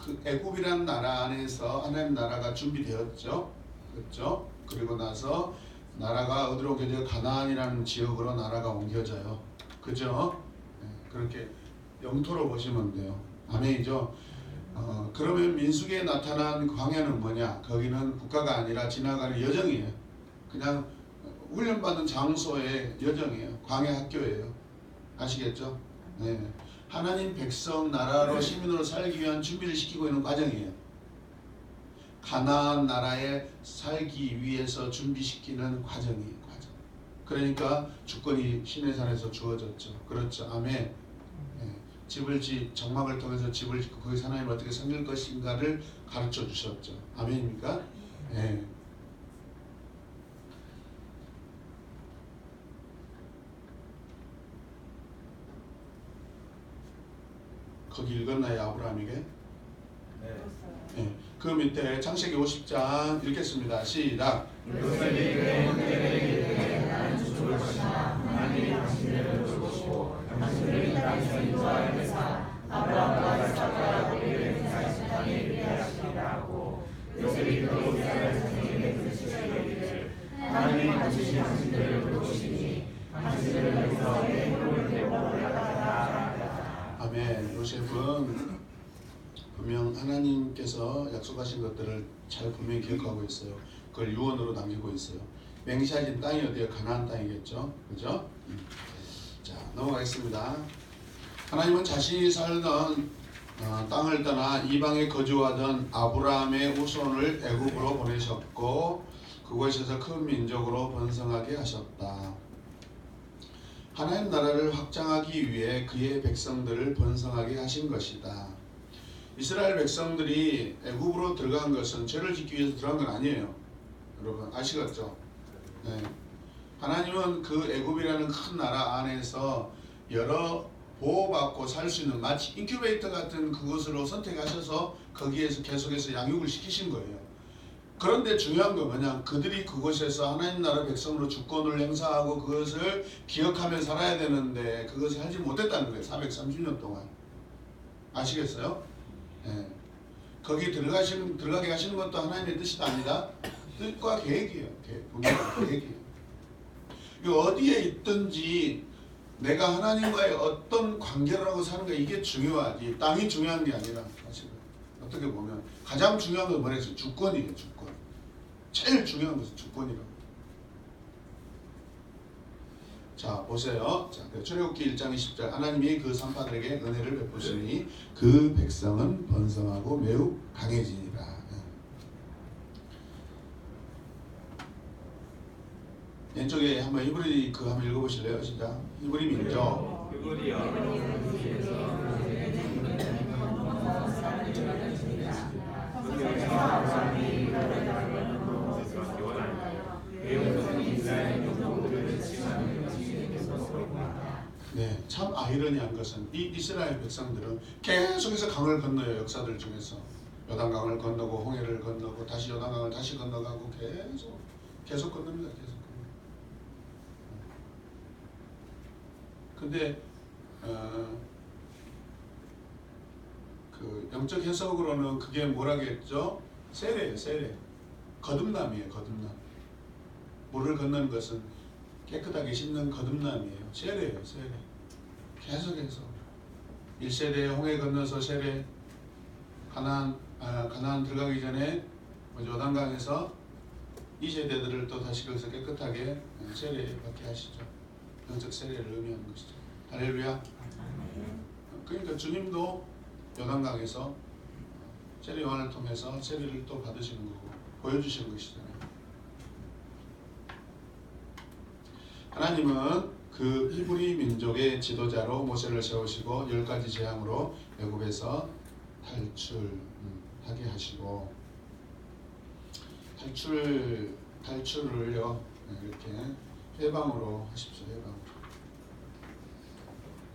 그 애굽이라는 나라 안에서 하나님 나라가 준비되었죠. 그렇죠? 그리고 나서 나라가 어디로 옮겨져요? 가나안이라는 지역으로 나라가 옮겨져요. 그죠? 네, 그렇게 영토로 보시면 돼요. 아멘이죠? 그러면 민수기에 나타난 광야는 뭐냐? 거기는 국가가 아니라 지나가는 여정이에요. 그냥 훈련받는 장소의 여정이에요. 광야 학교예요. 아시겠죠? 네. 하나님 백성 나라로 시민으로 살기 위한 준비를 시키고 있는 과정이에요. 가나안 나라에 살기 위해서 준비시키는 과정이에요. 과정. 그러니까 주권이 시내산에서 주어졌죠. 그렇죠. 아멘. 정막을 통해서 집을 짓고 거기서 하나님 어떻게 섬길 것인가를 가르쳐 주셨죠. 아멘입니까? 네. 거기 읽었나요? 아브라함에게? 네. 네. 그 밑에 창세기 50장 읽겠습니다. 시작. 아멘. 요셉은 분명 하나님께서 약속하신 것들을 잘 분명히 기억하고 있어요. 그걸 유언으로 남기고 있어요. 맹세하신 땅이 어디예요? 가나안 땅이겠죠. 그죠? 자, 넘어가겠습니다. 하나님은 자신이 살던 땅을 떠나 이방에 거주하던 아브라함의 후손을 애굽으로 보내셨고 그곳에서 큰 민족으로 번성하게 하셨다. 하나님 나라를 확장하기 위해 그의 백성들을 번성하게 하신 것이다. 이스라엘 백성들이 애굽으로 들어간 것은 죄를 짓기 위해서 들어간 건 아니에요. 여러분 아시겠죠? 네. 하나님은 그 애굽이라는 큰 나라 안에서 여러 보호받고 살 수 있는 마치 인큐베이터 같은 그것으로 선택하셔서 거기에서 계속해서 양육을 시키신 거예요. 그런데 중요한 건 뭐냐? 그들이 그곳에서 하나님 나라 백성으로 주권을 행사하고 그것을 기억하며 살아야 되는데 그것을 하지 못했다는 거예요. 430년 동안. 아시겠어요? 네. 거기 들어가게 하시는 것도 하나님의 뜻이 아니다. 뜻과 계획이에요. 분명한 계획이에요. 어디에 있든지 내가 하나님과의 어떤 관계를 하고 사는 거 이게 중요하지. 땅이 중요한 게 아니라 사실 어떻게 보면 가장 중요한 건 뭐랬어요? 주권이에요. 주권. 제일 중요한 것은 주권이라고. 자 보세요. 자, 출애굽기 1장 20절 하나님이 그 산파들에게 은혜를 베푸시니 그 백성은 번성하고 매우 강해지니라. 왼쪽에 한번 히브리 그 한번 읽어보실래요? 시작. 히브리 민족. 네, 참 아이러니한 것은 이 이스라엘 백성들은 계속해서 강을 건너요. 역사들 중에서 요단강을 건너고 홍해를 건너고 다시 요단강을 다시 건너가고 계속 건넙니다. 계속. 근데 그 영적 해석으로는 그게 뭐라겠죠? 세례예요. 세례. 거듭남이에요. 거듭남. 물을 건너는 것은 깨끗하게 씻는 거듭남이에요. 세례예요. 세례. 계속해서 1세대 홍해 건너서 세례. 가나안 들어가기 전에 요단강에서 2세대들을 또 다시 거기서 깨끗하게 세례 받게 하시죠. 영적 세례를 의미하는 것이죠. 할렐루야. 그러니까 주님도 요단강에서 세례 요한을 통해서 세례를 또 받으시는 거고 보여주시는 것이잖아요. 하나님은 그 히브리 민족의 지도자로 모세를 세우시고 10가지 재앙으로 애굽에서 탈출하게 하시고 탈출을요 이렇게 해방으로 하십시오. 해방으로.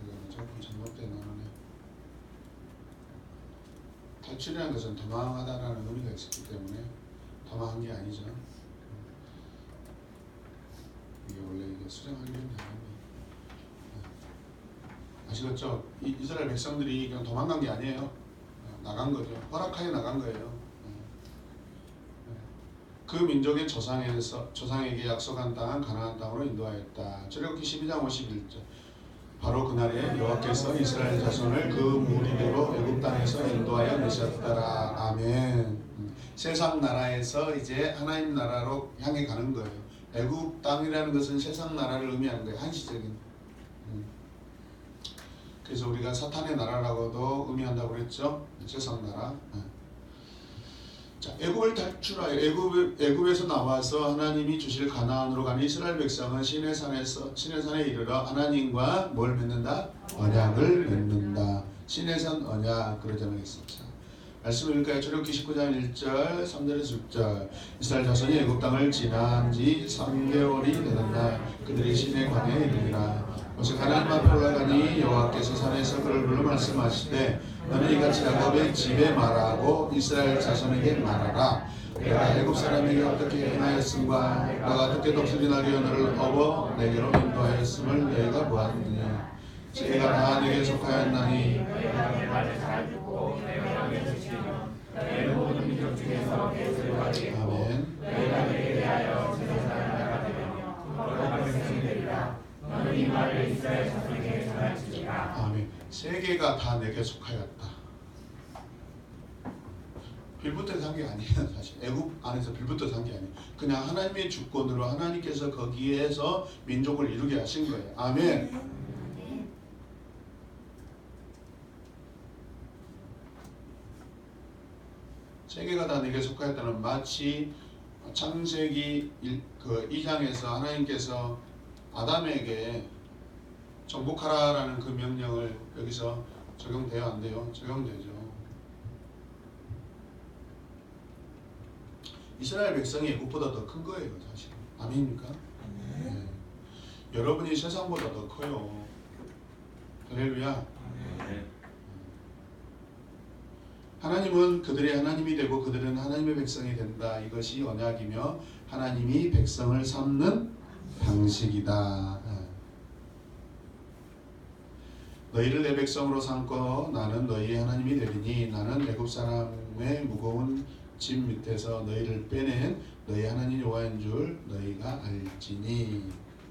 이거는 조금 잘못된 언어네. 탈출이라는 것은 도망하다라는 의미가 있었기 때문에 도망한 게 아니죠. 이게 원래 이게 수정하려는 게 아닙니다. 아시겠죠? 이스라엘 백성들이 그냥 도망간 게 아니에요. 나간 거죠. 허락하에 나간 거예요. 그 민족의 조상에게 약속한 땅은 가나안 땅으로 인도하였다. 출애굽기 12장 51절. 바로 그날에 여호와께서 이스라엘 자손을 그 무리대로 애굽 땅에서 인도하여 내셨더라. 아멘. 세상 나라에서 이제 하나님 나라로 향해 가는 거예요. 애굽 땅이라는 것은 세상 나라를 의미하는 거예요. 한시적인. 그래서 우리가 사탄의 나라라고도 의미한다고 그랬죠. 세상 나라. 자, 애굽을 탈출하여 애굽에서 나와서 하나님이 주실 가나안으로 가는 이스라엘 백성은 시내 산에 이르러 하나님과 뭘 맺는다? 언약을 맺는다. 시내산 언약 그러자면 있었죠. 말씀을 읽을까요? 출애굽기 19장 1절 3절에서 6절. 이스라엘 자손이 애굽 땅을 지난 지 3개월이 되는 날 그들이 시내 광야에 이르니라. 모세가 하나님 앞에 올라가니 여호와께서 산에서 그를 불러 말씀하시되 너는 이같이 야곱의 집에 말하고 이스라엘 자손에게 말하라. 내가 애굽 사람에게 어떻게 행하였음과 너가 어떻게 독수리 나귀와 너를 업어 내게로 인도하였음을 너희가 보았느냐. 제가 다 내게 속하였나니 아멘. 아멘. 세계가 다 내게 속하였다. 빌붙어 산 게 아니에요. 사실 애굽 안에서 빌붙어 산 게 아니에요. 그냥 하나님의 주권으로 하나님께서 거기에서 민족을 이루게 하신 거예요. 아멘. 세계가 다 내게 속하였다는 마치 창세기 2장에서 하나님께서 아담에게 정복하라라는 그 명령을 여기서 적용돼요? 안 돼요? 적용되죠. 이스라엘 백성이 애굽보다 더 큰 거예요, 사실. 아멘입니까? 네. 여러분이 세상보다 더 커요. 할렐루야. 하나님은 그들의 하나님이 되고 그들은 하나님의 백성이 된다. 이것이 언약이며 하나님이 백성을 삼는 방식이다. 너희를 내 백성으로 삼고 나는 너희의 하나님이 되리니 나는 애굽 사람의 무거운 짐 밑에서 너희를 빼낸 너희 하나님 여호와인 줄 너희가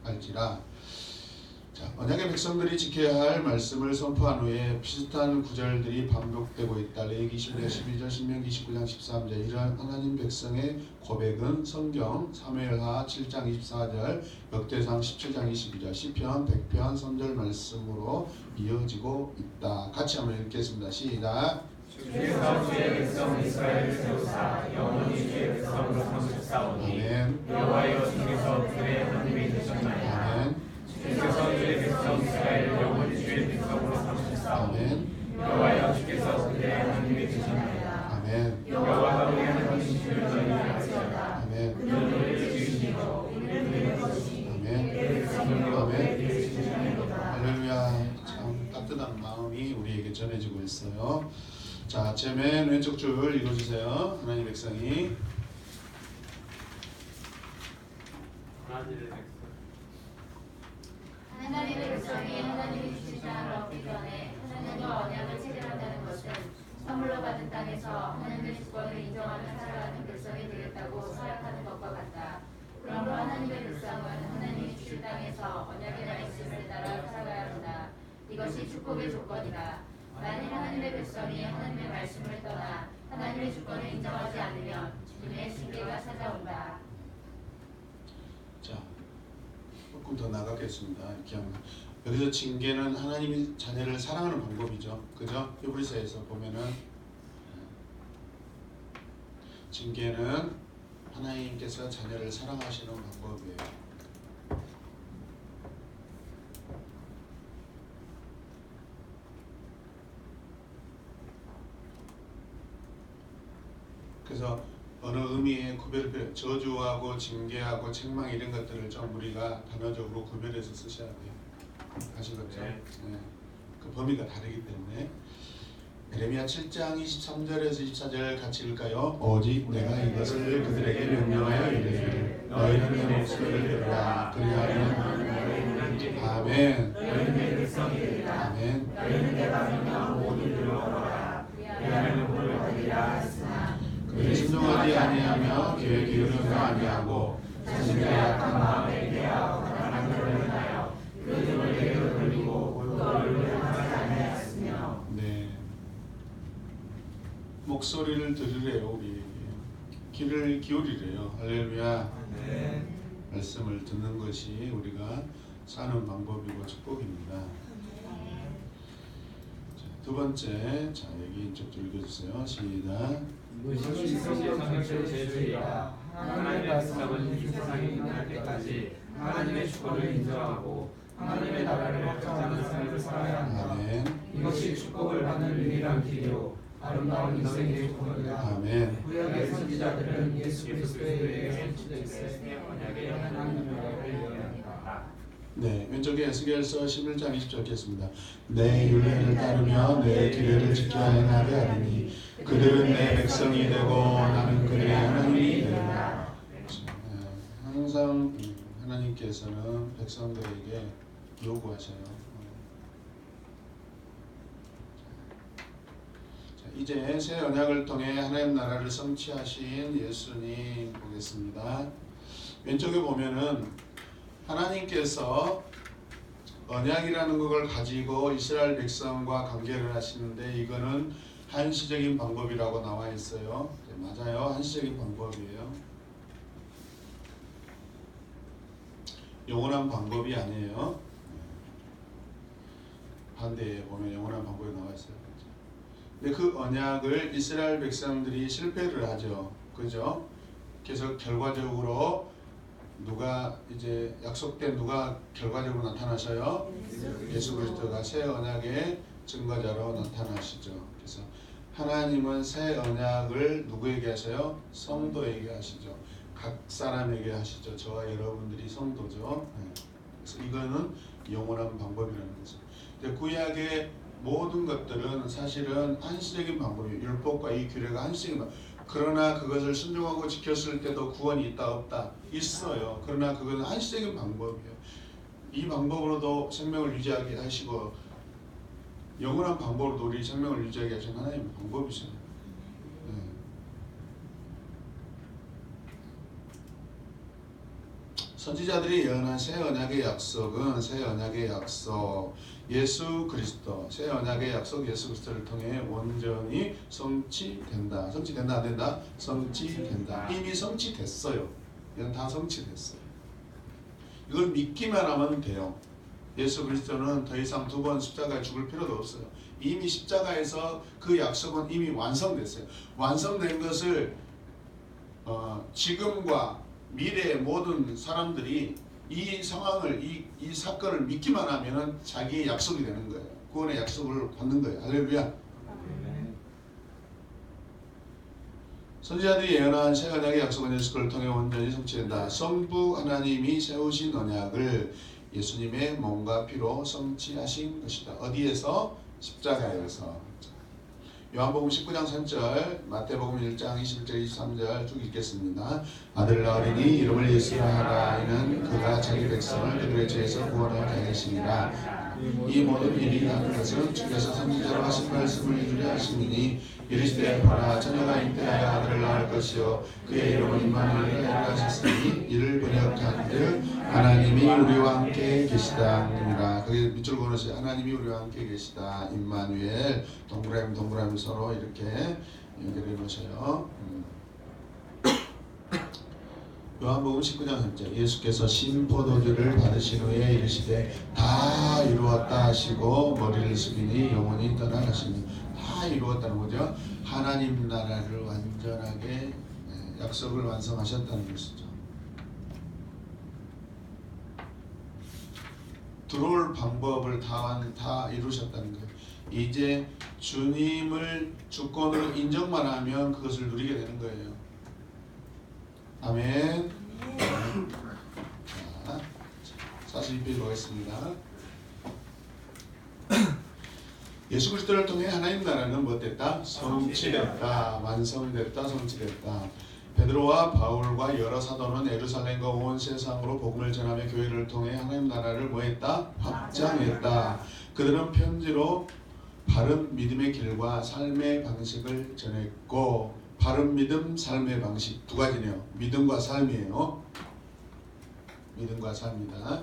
알지라. 자, 언약의 백성들이 지켜야 할 말씀을 선포한 후에 비슷한 구절들이 반복되고 있다. 레위기 21장 12절, 신명기 19장 13절. 이러한 하나님 백성의 고백은 성경 사무엘하 7장 24절, 역대상 17장 22절, 시편 100편 선절 말씀으로 이어지고 있다. 같이 한번 읽겠습니다. 시작. 주께서 주의 백성 이스라엘을 세우사 영원히 주의 백성으로 삼으셨사오니 아멘. 여호와여 주께서 그의 하나님이 되셨나이다. 아멘. 주께서 주의 백성 이스라엘을 영원히 주의 백성으로 삼으셨사오니 아멘. 여호와여 주께서 그의 하나님이 되셨나이다. 아멘. 여호와가 우리 하나님이시를 너희는 알지어다. 아멘. 그는 우리를 지으시고 우리를 부르는 것이 아멘. 그의 백성으로 그의 길을 지키시나이다. 할렐루야. 참 따뜻한 마음이 우리에게 전해지고 있어요. 자, 제 맨 왼쪽 줄 읽어주세요. 하나님 백성이 하나님의 백성이 하나님이 주신 땅을 얻기 전에 하나님과 언약을 체결한다는 것은 선물로 받은 땅에서 하나님의 주권을 인정하며 살아가는 백성이 되겠다고 생각하는 것과 같다. 그러므로 하나님의 백성은 하나님이 주신 땅에서 언약의 말씀을 따라 살아가야 한다. 이것이 축복의 조건이다. 만일 하나님의 백성이 하나님의 말씀을 떠나 하나님의 주권을 인정하지 않으면 주님의 징계가 찾아온다. 자, 조금 더 나가겠습니다. 이렇게 하면 여기서 징계는 하나님이 자녀를 사랑하는 방법이죠. 그죠? 히브리서에서 보면은 징계는 하나님께서 자녀를 사랑하시는 방법이에요. 그래서 어느 의미의 구별을 저주하고 징계하고 책망 이런 것들을 좀 우리가 단어적으로 구별해서 쓰셔야 돼요. 아시겠죠? 네. 네. 그 범위가 다르기 때문에 에레미야 7장 23절에서 24절 같이 읽을까요? 오직 내가 이것을 그들에게 명령하여 이르기를 너희는 내 목소리를 들으라. 그리하면 아멘. 너희는 내 백성이 되리라. 아멘. 너희는 내가 명령한 모든 일을 얻어라. 그리하면 복을 받으리라 했으나 그들이 순종하지 아니하며 귀에 기울이며 아니하고 자신의 약한 마음에 대하여 가난한 것을 인하여 그 등을 내게로 돌리고 그 얼굴을 향하지 아니하였으며 네. 목소리를 들으래요. 우리에게 귀를 기울이래요. 할렐루야. 네. 말씀을 듣는 것이 우리가 사는 방법이고 축복입니다. 자, 두 번째, 자 여기 이쪽 좀 읽어주세요. 시작. 이것이 성경의 제주이라. 하나님의 백성은 이 세상이 끝날 때까지 하나님의 주권을 인정하고 하나님의 나라를 확장하는 삶을 살아야 한다. 아멘. 이것이 축복을 받는 유일한 길이요 아름다운 인생의 조건이다. 아멘. 구약의 선지자들은 예수 그리스도에 의해 선지되어 있으며 언약의 하나님 나라를 예언한다. 네, 왼쪽에 에스겔서 11장 20절 읽겠습니다. 내 율례를 따르며 내 규례를 지켜 행하게 하리니 그들은 내 백성이 되고 나는 그들의 하나님이 되리라. 항상 하나님께서는 백성들에게 요구하셔요. 자, 이제 새 언약을 통해 하나님 나라를 성취하신 예수님 보겠습니다. 왼쪽에 보면은 하나님께서 언약이라는 것을 가지고 이스라엘 백성과 관계를 하시는데 이거는 한시적인 방법이라고 나와 있어요. 네, 맞아요. 한시적인 방법이에요. 영원한 방법이 아니에요. 반대에 보면 영원한 방법이 나와 있어요. 근데 그 언약을 이스라엘 백성들이 실패를 하죠. 그죠? 그래서 결과적으로 누가 이제 약속된 누가 결과적으로 나타나셔요? 예수 그리스도가 새 언약의 증거자로 나타나시죠. 그래서 하나님은 새 언약을 누구에게 하세요? 성도에게 하시죠. 각 사람에게 하시죠. 저와 여러분들이 성도죠. 그래서 이거는 영원한 방법이라는 거죠. 구약의 모든 것들은 사실은 한시적인 방법이에요. 율법과 이 규례가 한시적인 방법. 그러나 그것을 순종하고 지켰을 때도 구원이 있다 없다? 있어요. 그러나 그건 한시적인 방법이에요. 이 방법으로도 생명을 유지하게 하시고 영원한 방법으로도 우리 생명을 유지하게 하시는 하나님의 방법이세요. 선지자들이 예언한 새 언약의 약속은 새 언약의 약속 예수 그리스도 새 언약의 약속 예수 그리스도를 통해 온전히 성취된다. 성취된다 안 된다? 성취된다. 이미 성취됐어요. 이건 다 성취됐어요. 이걸 믿기만 하면 돼요. 예수 그리스도는 더 이상 두 번 십자가에 죽을 필요도 없어요. 이미 십자가에서 그 약속은 이미 완성됐어요. 완성된 것을 지금과 미래의 모든 사람들이 이 상황을 이 사건을 믿기만 하면은 자기의 약속이 되는 거예요. 구원의 약속을 받는 거예요. 할렐루야. 선지자들이 예언한 새 언약의 약속은 예수를 통해 온전히 성취된다. 성부 하나님이 세우신 언약을 예수님의 몸과 피로 성취하신 것이다. 어디에서? 십자가에서. 요한복음 19장 3절, 마태복음 1장 21절 23절 쭉 읽겠습니다. 아들 어린이 이름을 예수라 하라. 이는 그가 자기 백성을 그들의 죄에서 구원하게 하시니라. 이 모든 일이 나는 것은 주께서 선지자로 하신 말씀을 이루려 하시니 이르시되 보라 처녀가 잉태하여 아들을 낳을 것이요 그의 이름은 임마누엘이라 하셨으니 이를 번역한즉 하나님이 우리와 함께 계시다니라. 거기 밑줄 그어놓으세요. 하나님이 우리와 함께 계시다. 임마누엘 동그라미 서로 이렇게 연결해 놓으세요. 요한복음 19장 3절 예수께서 신포도주를 받으신 후에 이르시되 다 이루었다 하시고 머리를 숙이니 영원히 떠나가시니 다 이루었다는 거죠. 하나님 나라를 완전하게 약속을 완성하셨다는 것이죠. 들어올 방법을 다 이루셨다는 거예요. 이제 주님을 주권으로 인정만 하면 그것을 누리게 되는 거예요. 아멘. 자, 42페이지 보겠습니다. 예수 그리스도를 통해 하나님 나라는 뭐 됐다? 성취됐다. 완성됐다. 성취됐다. 베드로와 바울과 여러 사도는 예루살렘과 온 세상으로 복음을 전하며 교회를 통해 하나님 나라를 뭐 했다? 확장했다. 그들은 편지로 바른 믿음의 길과 삶의 방식을 전했고 바른 믿음, 삶의 방식 두 가지네요. 믿음과 삶이에요. 믿음과 삶이다.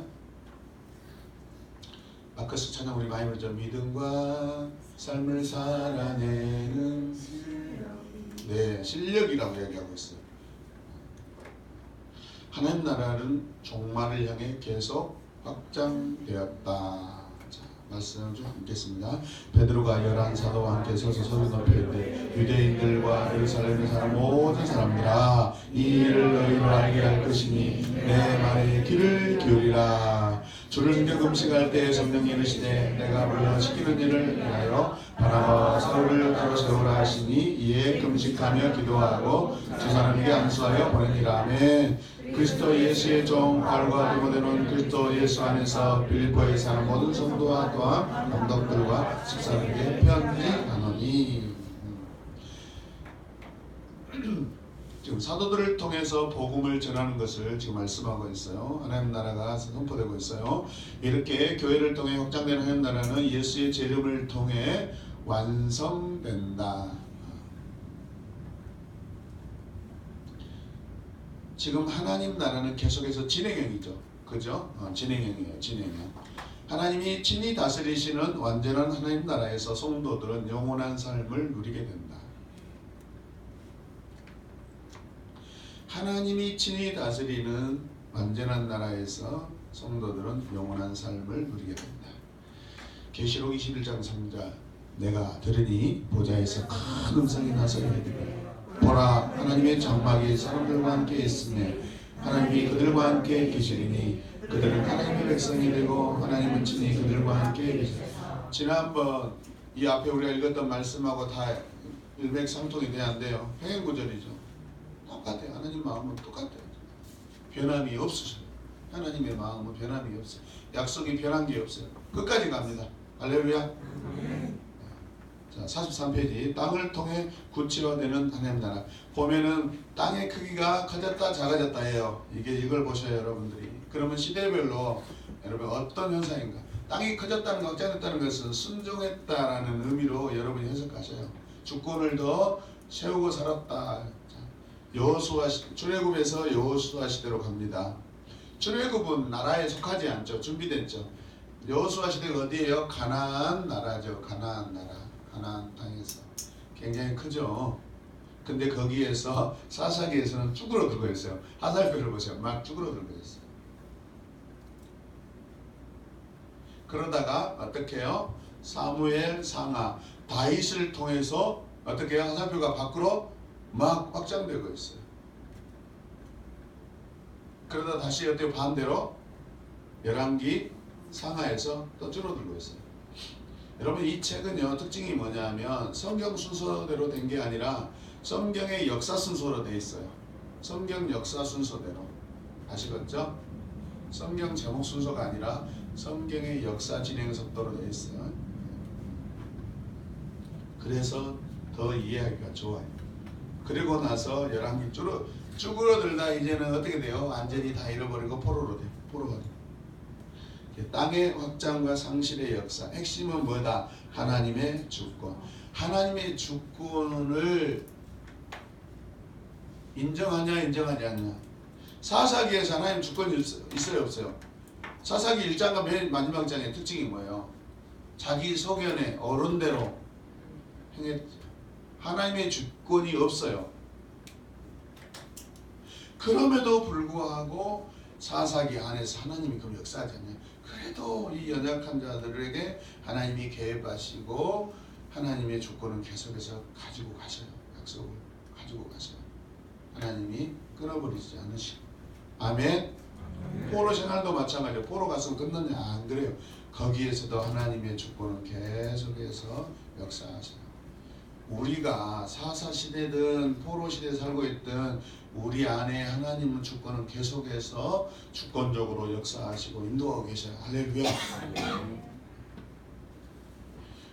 마커스 찬양 우리 많이 부르죠. 믿음과 삶을 살아내는 실력이라고 이야기하고 있어요. 하나님 나라는 종말을 향해 계속 확장되었다. 말씀을 좀 읽겠습니다. 베드로가 11사도와 함께 서서 소리 높여 이르되 유대인들과 예루살렘에 사는 모든 사람들아 이 일을 너희로 알게 할 것이니 내 말에 귀를 기울이라. 주를 힘겨 금식할 때 성령이 이르시되 내가 물론 시키는 일을 위하여 바나바와 사울을 따로 세우라 하시니 이에 금식하며 기도하고 두 사람에게 안수하여 보내니라. 아멘. 그리스도 예수의 종 바울과 디모데는 그리스도 예수 안에서 빌립보에 사는 모든 성도와 또한 감독들과 집사들에게 편지하노니. 지금 사도들을 통해서 복음을 전하는 것을 지금 말씀하고 있어요. 하나님 나라가 선포되고 있어요. 이렇게 교회를 통해 확장되는 하나님 나라는 예수의 재림을 통해 완성된다. 지금 하나님 나라는 계속해서 진행형이죠. 그죠? 진행형이에요. 진행형. 하나님이 친히 다스리시는 완전한 하나님 나라에서 성도들은 영원한 삶을 누리게 된다. 하나님이 친히 다스리는 완전한 나라에서 성도들은 영원한 삶을 누리게 된다. 계시록 21장 3절 내가 들으니 보좌에서 큰 음성이 나서 이르되 보라 하나님의 장막이 사람들과 함께 있으며 하나님이 그들과 함께 계시리니 그들은 하나님의 백성이 되고 하나님은 친히 그들과 함께 계시리라. 지난번 이 앞에 우리가 읽었던 말씀하고 다 일맥상통이 돼야 안 돼요. 평행구절이죠. 똑같아요. 하나님 마음은 똑같아요. 변함이 없으셔요. 하나님의 마음은 변함이 없어요. 약속이 변한 게 없어요. 끝까지 갑니다. 할렐루야. 자, 43페이지. 땅을 통해 구체화되는 하나님 나라. 보면은 땅의 크기가 커졌다 작아졌다 해요. 이걸 보셔요, 여러분들이. 그러면 시대별로 여러분 어떤 현상인가? 땅이 커졌다는 확장됐다는 것은 순종했다라는 의미로 여러분이 해석하셔요. 주권을 더 세우고 살았다. 여호수아 출애굽에서 여호수아 시대로 갑니다. 출애굽은 나라에 속하지 않죠. 준비됐죠. 여호수아 시대가 어디예요? 가나안 나라죠. 가나안 나라. 가나안 땅에서 굉장히 크죠. 근데 거기에서 사사기에서는 쭈그러들고 있어요. 하살표를 보세요. 막 쭈그러들고 있어요. 그러다가 어떻게 해요? 사무엘 상하 다윗을 통해서 어떻게 해요? 하살표가 밖으로 막 확장되고 있어요. 그러다 다시 어떻게 반대로 열왕기 상하에서 또 줄어들고 있어요. 여러분 이 책은요 특징이 뭐냐면 성경 순서대로 된 게 아니라 성경의 역사 순서로 돼 있어요. 성경 역사 순서대로. 아시겠죠? 성경 제목 순서가 아니라 성경의 역사 진행 속도로 돼 있어요. 그래서 더 이해하기가 좋아요. 그리고 나서 열왕기 쭈그러들다 이제는 어떻게 돼요? 완전히 다 잃어버리고 포로로 돼요. 포로가 돼요. 땅의 확장과 상실의 역사. 핵심은 뭐다? 하나님의 주권. 하나님의 주권을 인정하냐 인정하지 않냐. 사사기에서 하나님 주권이 있어요 없어요? 사사기 1장과 맨 마지막 장의 특징이 뭐예요? 자기 소견에 어른대로 행했죠. 하나님의 주권이 없어요. 그럼에도 불구하고 사사기 안에서 하나님이 그럼 역사하지 않냐. 그래도 이 연약한 자들에게 하나님이 개입하시고 하나님의 주권은 계속해서 가지고 가셔요. 약속을 가지고 가셔요. 하나님이 끊어버리지 않으시고. 아멘. 포로 생활도 마찬가지예요. 포로 갔으면 끝났냐? 안 그래요. 거기에서도 하나님의 주권은 계속해서 역사하셔요. 우리가 사사시대든 포로시대에 살고 있든 우리 안에 하나님은 주권은 계속해서 주권적으로 역사하시고 인도하고 계셔요. 할렐루야.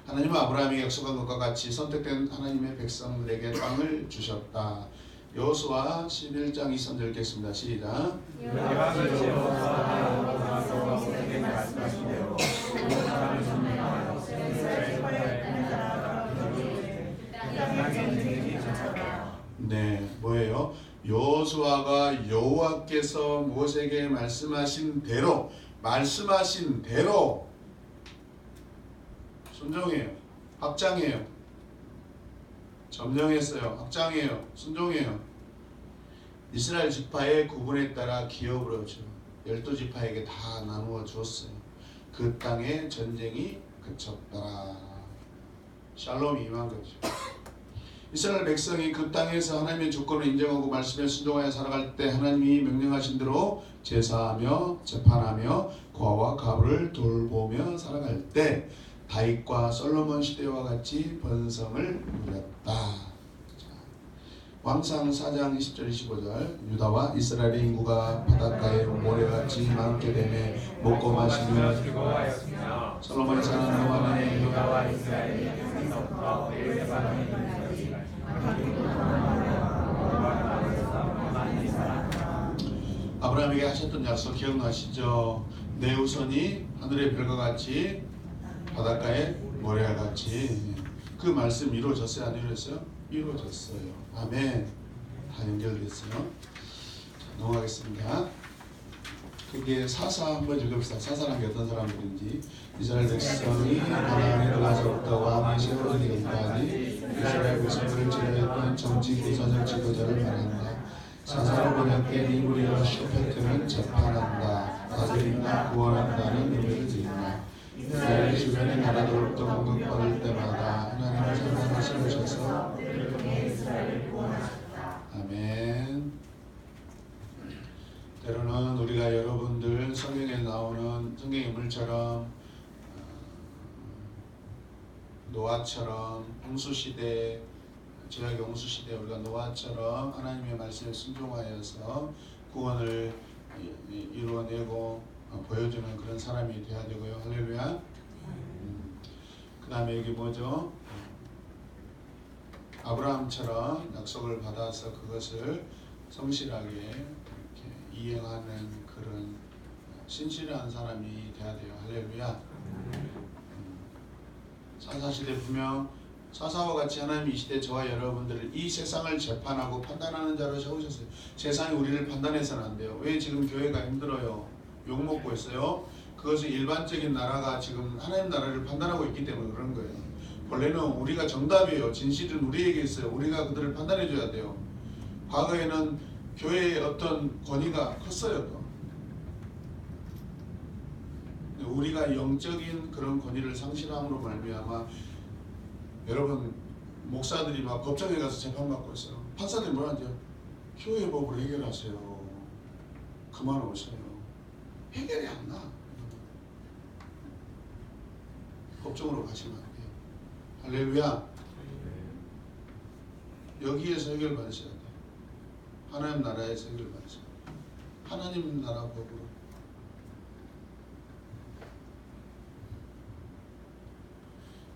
하나님은 아브라함에게 약속한 것과 같이 선택된 하나님의 백성들에게 땅을 주셨다. 여호수아 11장 23절 읽겠습니다. 시작. 네, 뭐예요? 여호수아가 여호와께서 모세에게 말씀하신 대로 순종해요. 확장해요. 점령했어요. 확장해요. 순종해요. 이스라엘 지파의 구분에 따라 기업을 하죠. 12지파에게 다 나누어 주었어요. 그 땅에 전쟁이 그쳤더라. 샬롬이 임한 거죠. 이스라엘 백성이 그 땅에서 하나님의 주권을 인정하고 말씀에 순종하여 살아갈 때 하나님이 명령하신 대로 제사하며 재판하며 고아와 가부를 돌보며 살아갈 때 다윗과 솔로몬 시대와 같이 번성을 누렸다. 왕상 4장 20절 25절 유다와 이스라엘의 인구가 바닷가에 모래같이 많게 되매 먹고 마시며 즐거워하였으며 솔로몬이 사는 동안에 유다와 이스라엘이 생성부터 베르세바까지 아브라함에게 하셨던 약속 기억나시죠? 내 후손이 하늘의 별과 같이 바닷가에 모래와 같이. 그 말씀 이루어졌어요? 안 이루어졌어요? 이루어졌어요. 아멘. 다 연결됐어요. 자, 넘어가겠습니다. 그게 사사 한번 읽읍시다. 사사란 게 어떤 사람들인지. 이스라엘 백성이 가나안에 들어가서부터 왕이 세워지기까지 이스라엘 백성을 지배했던 정치 군사적 지도자를 말한다. 사사로 번역된 이브리어 쇼페트는 재판한다. 다스린다. 구원한다는 의미를 드린다. 이스라엘 주변의 나라들로부터 공격받을 때마다 하나님은 사사를 세우셔서 그들을 통해 이스라엘을 구원하셨다. 아멘. 때로는 우리가 여러분들 성경에 나오는 성경 인물처럼 노아처럼 홍수시대 죄악의 홍수 시대에 우리가 노아처럼 하나님의 말씀에 순종하여서 구원을 이루어내고 보여주는 그런 사람이 되어야 되고요. 할렐루야. 그 다음에 여기 뭐죠? 아브라함처럼 약속을 받아서 그것을 성실하게 이렇게 이행하는 그런 신실한 사람이 되어야 돼요. 할렐루야. 사사시대 분명 사사와 같이 하나님이 이 시대 저와 여러분들을 이 세상을 재판하고 판단하는 자로 세우셨어요. 세상이 우리를 판단해서는 안 돼요. 왜 지금 교회가 힘들어요? 욕먹고 있어요? 그것은 일반적인 나라가 지금 하나님 나라를 판단하고 있기 때문에 그런 거예요. 원래는 우리가 정답이에요. 진실은 우리에게 있어요. 우리가 그들을 판단해 줘야 돼요. 과거에는 교회의 어떤 권위가 컸어요. 또. 우리가 영적인 그런 권위를 상실함으로 말미암아 여러분 목사들이 막 법정에 가서 재판받고 있어요. 판사들이 뭐라 하죠? 교회 법으로 해결하세요. 그만 오세요. 해결이 안 나. 법정으로 가시면 안 돼요. 할렐루야. 여기에서 해결받으셔야 돼요. 하나님 나라에서 해결받으셔야 돼요. 하나님 나라 법으로.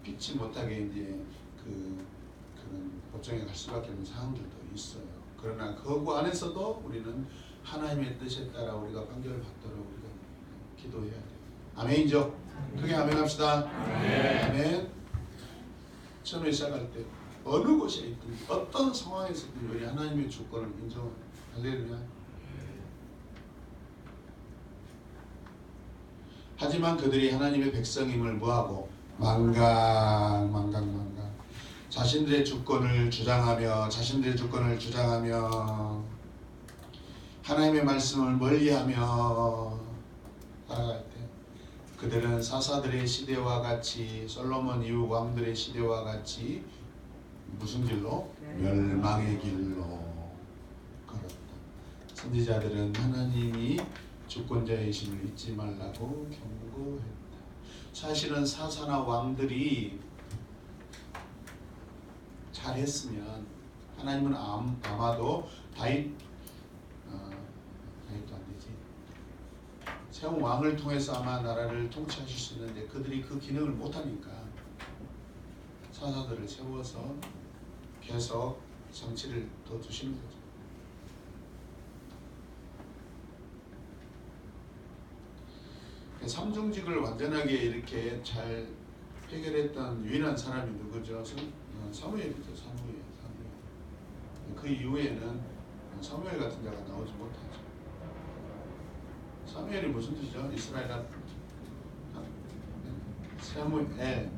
피치 못하게 이제 그런 법정에 갈 수밖에 없는 상황들도 있어요. 그러나 그 안에서도 우리는 하나님의 뜻에 따라 우리가 판결을 받도록 우리가 기도해야 돼요. 아멘이죠? 크게 아멘 합시다. 아멘. 처음에 시작할 때 어느 곳에 있든 어떤 상황에서든 우리 하나님의 주권을 인정합니다. 할렐루야. 하지만 그들이 하나님의 백성임을 뭐하고 망각 자신들의 주권을 주장하며 하나님의 말씀을 멀리하며 살아갈 때 그들은 사사들의 시대와 같이 솔로몬 이후 왕들의 시대와 같이 무슨 길로? 멸망의 길로 걸었다. 선지자들은 하나님이 주권자이심을 잊지 말라고 경고했다. 사실은 사사나 왕들이 잘했으면 하나님은 아마도 다윗도 안 되지. 세운 왕을 통해서 아마 나라를 통치하실 수 있는데 그들이 그 기능을 못하니까 사사들을 세워서 계속 정치를 더 두시는 거죠. 삼중직을 완전하게 이렇게 잘 해결했던 유일한 사람이 누구죠? 사무엘이죠. 사무엘. 그 이후에는 사무엘 같은 자가 나오지 못하죠. 사무엘이 무슨 뜻이죠? 이스라엘 사무엘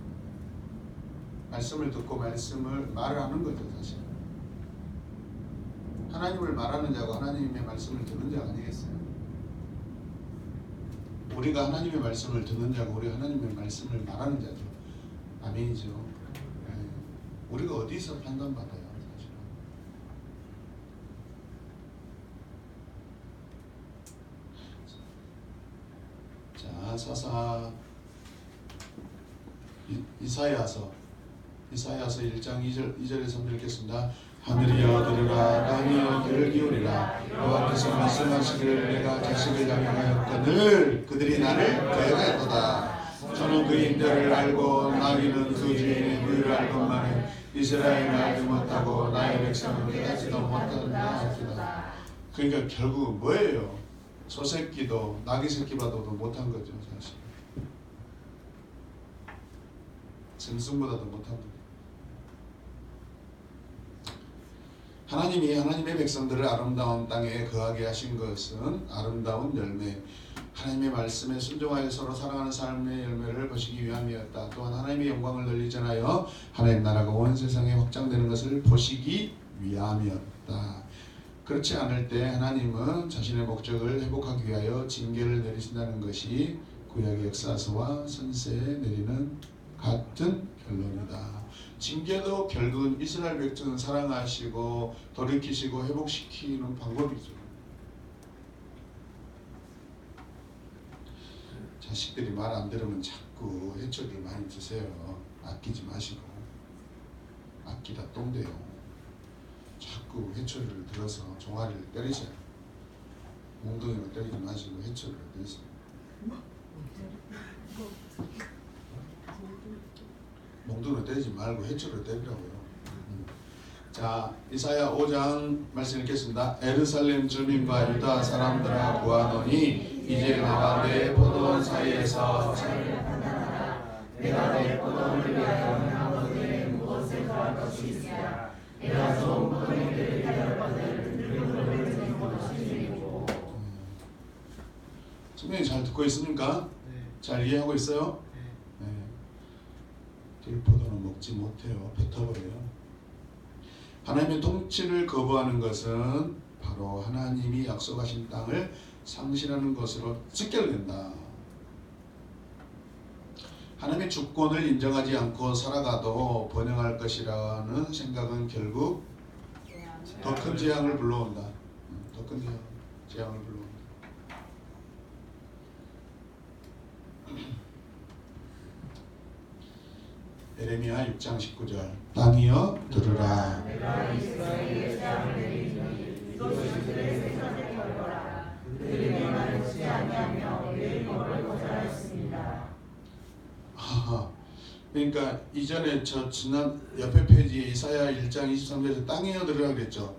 말씀을 듣고 말을 하는 거죠. 사실 하나님을 말하는 자가 하나님의 말씀을 듣는 자가 아니겠어요? 우리가 하나님의 말씀을 듣는 자고 우리가 하나님의 말씀을 말하는 자죠. 아멘이죠. 네. 우리가 어디서 판단받아요? 사실은. 자, 사사 이사야서 1장 2절에서 한번 읽겠습니다. 하늘이여 들으라, 땅이여 귀를 기울이라. 여호와께서 말씀하시기를 내가 자식을 양육하였거늘 그들이 나를 대하였도다. 저는 그 인자를 알고 나귀는 그 주인의 부유를 알건만은 이스라엘을 알지 못하고 나의 백성은 깨닫지도 못한다 하시다. 그러니까 결국 뭐예요? 소새끼도 나귀 새끼보다도 못한 거죠. 사실 짐승보다도 못한 거죠. 하나님이 하나님의 백성들을 아름다운 땅에 거하게 하신 것은 아름다운 열매, 하나님의 말씀에 순종하여 서로 사랑하는 삶의 열매를 보시기 위함이었다. 또한 하나님의 영광을 널리 전하여 하나님 나라가 온 세상에 확장되는 것을 보시기 위함이었다. 그렇지 않을 때 하나님은 자신의 목적을 회복하기 위하여 징계를 내리신다는 것이 구약의 역사서와 선세에 내리는 같은 결론이다. 징계도 결국은 이스라엘 백성을 사랑하시고 돌이키시고 회복시키는 방법이죠. 자식들이 말 안 들으면 자꾸 해초를 많이 드세요. 아끼지 마시고. 아끼다 똥돼요. 자꾸 회초리를 들어서 종아리를 때리세요. 몽둥이로 때리지 마시고 회초리를 때리세요. 몽둥이로 때리지 말고 회초리로 때리라고요. 자, 이사야 5장 말씀 읽겠습니다. 에르살렘 주민과 유다 사람들아 구하노니 이제 나와 내 포도원 사이에서 판단하라. 내가 내 포도원을 위하여 행한 것들에 무엇을 더할 것이 있으랴. 내가 좋은 포도원들을 기다렸거늘 늙은 것을 것이 줄이고. 선생님 잘 듣고 있습니까? 잘 이해하고 있어요? 네. 들포도는 먹지 못해요. 뱉어버려요. 하나님의 통치를 거부하는 것은 바로 하나님이 약속하신 땅을 상실하는 것으로 직결된다. 하나님의 주권을 인정하지 않고 살아가도 번영할 것이라는 생각은 결국 더 큰 재앙을 불러온다. 더 큰 재앙을 불러온다. 에레미야 6장 19절 땅이여 들으라. 내가 이스라엘의 재앙을 내리니 이것이 그들의 생각에 걸거라. 그들이 내 말을 듣지 아니하며 내 법을 거절하였습니다. 그러니까 이전에 저 지난 옆에 페이지에 이사야 1장 23절에서 땅이여 들으라 그랬죠.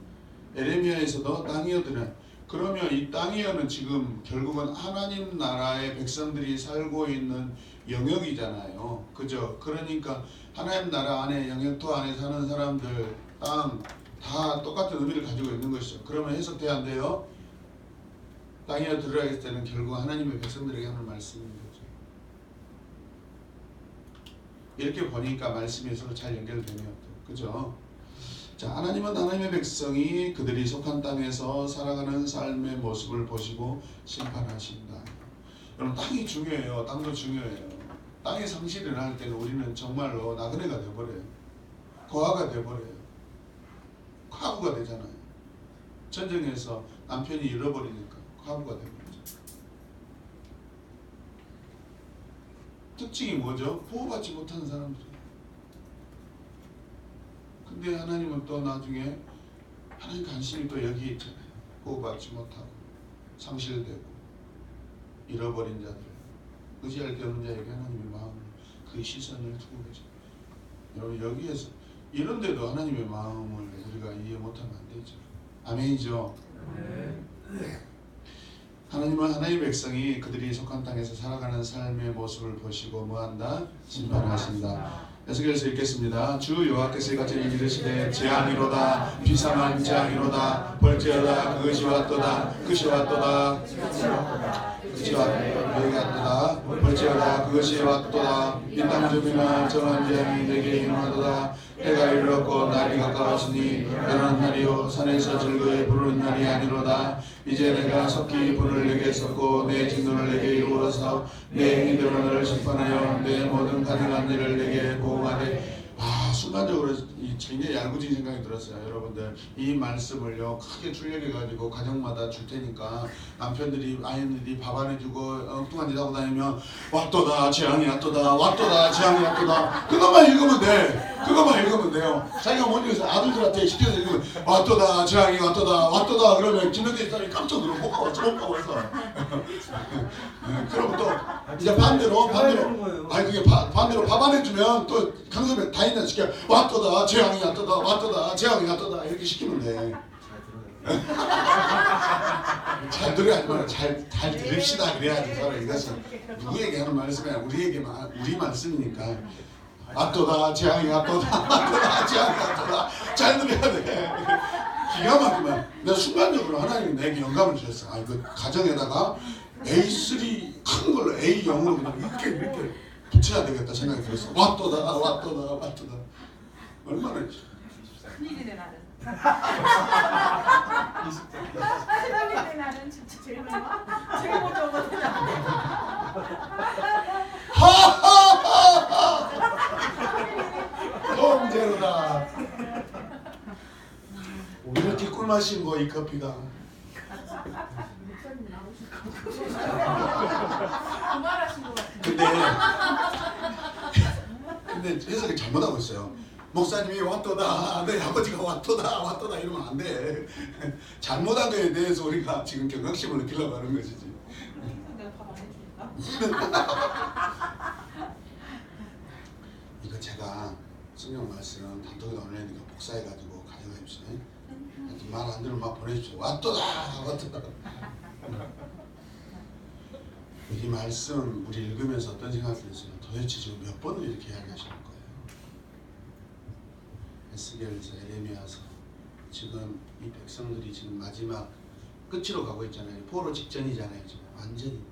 에레미야에서도 땅이여 들으라. 그러면 이 땅이여는 지금 결국은 하나님 나라의 백성들이 살고 있는 영역이잖아요. 그죠? 그러니까 하나님 나라 안에 영역토 안에 사는 사람들 땅 다 똑같은 의미를 가지고 있는 것이죠. 그러면 해석돼야 안 돼요? 땅이여 들으라 했을 때는 결국 하나님의 백성들에게 하는 말씀인 거죠. 이렇게 보니까 말씀이 서로 잘 연결되네요. 그죠? 자, 하나님은 하나님의 백성이 그들이 속한 땅에서 살아가는 삶의 모습을 보시고 심판하신다. 여러분 땅이 중요해요. 땅도 중요해요. 땅의 상실이 일어날 때는 우리는 정말로 나그네가 돼버려요. 고아가 돼버려요. 과부가 되잖아요. 전쟁에서 남편이 잃어버리니까 과부가 돼버리죠. 특징이 뭐죠? 보호받지 못하는 사람들이에요. 근데 하나님은 또 나중에 하나님 관심이 또 여기에 있잖아요. 보호받지 못하고 상실되고 잃어버린 자들, 의지할 데 없는 자에게 하나님의 마음을 그 시선을 두고 계세요. 여러분 여기에서 이런데도 하나님의 마음을 우리가 이해 못하면 안 되죠. 아멘이죠. 하나님은 하나님의 백성이 그들이 속한 땅에서 살아가는 삶의 모습을 보시고 뭐한다? 심판하신다. 에스겔서 읽겠습니다. 주 여호와께서 이같이 이르시되 재앙이로다 비상한 재앙이로다 벌죄하다 그것이 왔도다 그것이 왔도다 그것이 왔도다 벌죄하다 그것이 왔도다 이 땅 주민아 정한 재앙이 내게 임하도다 해가 이르렀고 날이 가까웠으니 여는 날이요 산에서 즐거이 부르는 날이 아니로다. 이제 내가 속히 불을 내게 쏟고 내 진노를 내게 이루어서 내 행위대로 너를 심판하여 내 모든 가증한 일을 내게 보응하되. 순간적으로 굉장히 얄궂은 생각이 들었어요. 여러분들 이 말씀을요 크게 출력해가지고 가정마다 줄 테니까 남편들이 아이들이 밥 안 해주고 엉뚱한 짓 하고 다니면 왔도다 재앙이 왔도다 왔도다 재앙이 왔도다 그것만 읽으면 돼. 그것만 읽으면 돼요. 자기가 못 읽어서 아들들한테 시켜서 읽으면 왔도다 재앙이 왔도다 왔도다 그러면 김명대 사람이 깜짝 놀고 못 가고 해서 그럼 또 이제 반대로 아니 그게 반대로 밥 안 해주면 또 강섭에 다 있는 시켜 왔도다 재앙이 왔도다 왔도다 재앙이 왔도다 이렇게 시키면 돼. 잘 들어야 하지만 잘 들읍시다 그래야지 서로. 이것은 누구에게 하는 말씀이 아니라 우리에게만 우리 말씀이니까 왔도다 재앙이 왔도다 왔도다 재앙이 왔도다 잘 들어야 돼. 기가 막히면 내가 순간적으로 하나님이 내게 영감을 주셨어. 그 가정에다가 A3 큰 걸로 A0으로 그냥 이렇게 붙여야 되겠다 생각이 들었어. 왔도다 왔도다 왔도다. 얼마나 큰일이네 나는. 큰일이네 나는 진짜 제일 먼저 오거든. 하하하하 통제로다. 이렇게 꿀맛인 거 이 커피가. 그만하신 것 같은데. 근데 해석이 잘못하고 있어요. 목사님이 왔도다, 내 아버지가 왔도다 이러면 안 돼. 잘못한 거에 대해서 우리가 지금 경각심을 느끼려고 하는 것이지. 내가 밥 안 해주니까. 이거 제가 성경 말씀 단톡에 올리니까 복사해가지고 가져가 주세요. 말 안 들으면 막 보내주십시오. 왔도다. 이 말씀 우리 읽으면서 어떤 생각이 들었어요? 도대체 지금 몇 번을 이렇게 이야기하시는 거예요? 에스겔에서 에레미야서 지금 이 백성들이 지금 마지막 끝으로 가고 있잖아요. 포로 직전이잖아요. 지금 완전히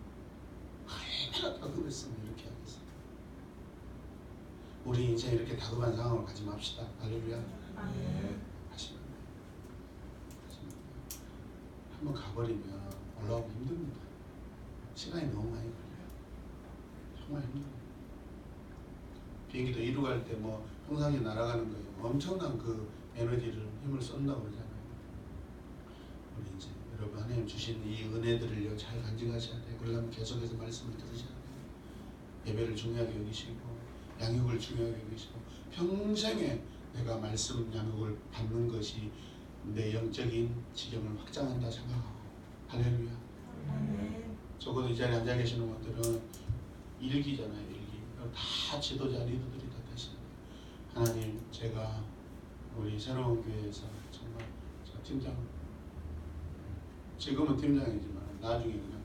얼마나 다급했으면 이렇게 하겠어요. 우리 인생 이렇게 다급한 상황을 가지 맙시다. 할렐루야. 하시면 한번 가버리면 올라오기 힘듭니다. 시간이 너무 많이 걸려요. 정말 힘들어요. 비행기도 이루 갈 때 뭐 평상시에 날아가는 거예요. 엄청난 그 에너지를 힘을 쏜다고 그러잖아요. 우리 이제 여러분 하나님 주신 이 은혜들을요 잘 간직하셔야 돼요. 그러려면 계속해서 말씀을 들으셔야 돼요. 예배를 중요하게 여기시고 양육을 중요하게 여기시고 평생에 내가 말씀 양육을 받는 것이 내 영적인 지경을 확장한다 생각하고 할렐루야. 적어도 이 자리에 앉아 계시는 분들은 일기잖아요. 일기. 다 지도자 리더들이 다 되시는 거예요. 하나님 제가 우리 새로운 교회에서 정말 저 팀장 지금은 팀장이지만 나중에 그냥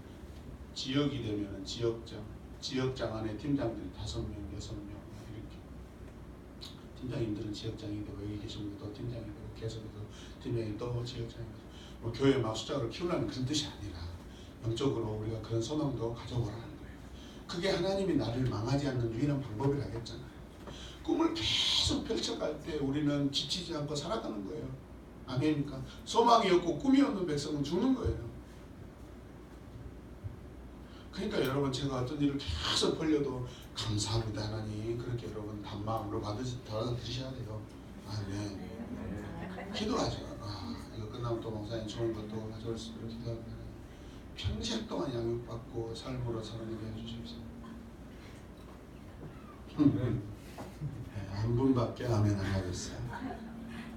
지역이 되면 지역장 안에 팀장들이 5명, 6명 이렇게 팀장님들은 지역장이 되고 여기 계신 분도 또 팀장이 되고 계속해서 팀장이 또 지역장이 되고 뭐 교회 막 숫자를 키우려는 그런 뜻이 아니라 영적으로 우리가 그런 소망도 가져보라는 거예요. 그게 하나님이 나를 망하지 않는 유일한 방법이라고 했잖아요. 꿈을 계속 펼쳐갈 때 우리는 지치지 않고 살아가는 거예요. 아멘입니까? 소망이 없고 꿈이 없는 백성은 죽는 거예요. 그러니까 여러분 제가 어떤 일을 계속 벌려도 감사합니다 하나님 그렇게 여러분 단마음으로 받아들이셔야 돼요. 아멘. 기도하죠. 이거 끝나면 또 목사님 좋은 것도 가져올 수 있도록 기도합니다. 평생 동안 양육받고 삶으로 살아내게 해주십시오. 한 분밖에 아멘 안 하겠어요.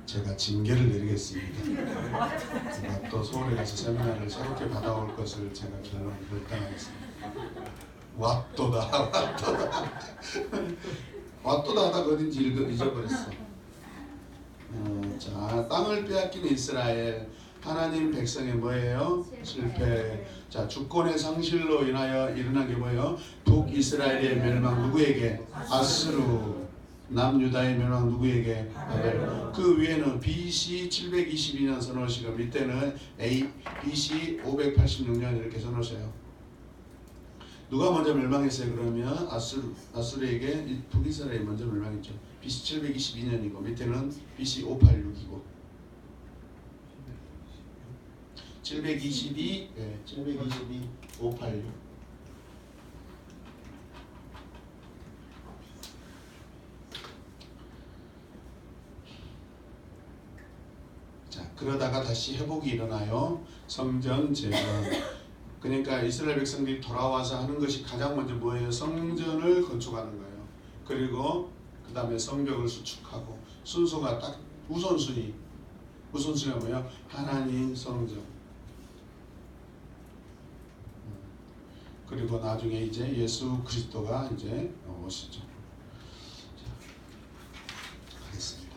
제가 징계를 내리겠습니다. 제가 또 서울에 가서 세미나를 새롭게 받아올 것을 제가 결정하겠습니다. 왓도다 하다가 어딘지 잊어버렸어. 자, 땅을 빼앗긴 이스라엘 하나님 백성의 뭐예요? 실패. 자, 주권의 상실로 인하여 일어난 게 뭐예요? 북이스라엘의 멸망 누구에게? 아스루. 남유다의 멸망 누구에게? 바벨. 그 위에는 BC 722년 써놓으시고 밑에는 BC 586년 이렇게 써놓으세요. 누가 먼저 멸망했어요? 그러면 아수르에게 북이스라엘이 먼저 멸망했죠. BC 722년이고 밑에는 BC 586이고 722, 586. 자, 그러다가 다시 회복이 일어나요. 성전 재건. 그러니까 이스라엘 백성들이 돌아와서 하는 것이 가장 먼저 뭐예요? 성전을 건축하는 거예요. 그리고 그 다음에 성벽을 수축하고 순서가 딱 우선순위가 뭐예요? 하나님 성전. 그리고 나중에 이제 예수 그리스도가 이제 오시죠. 자, 하겠습니다.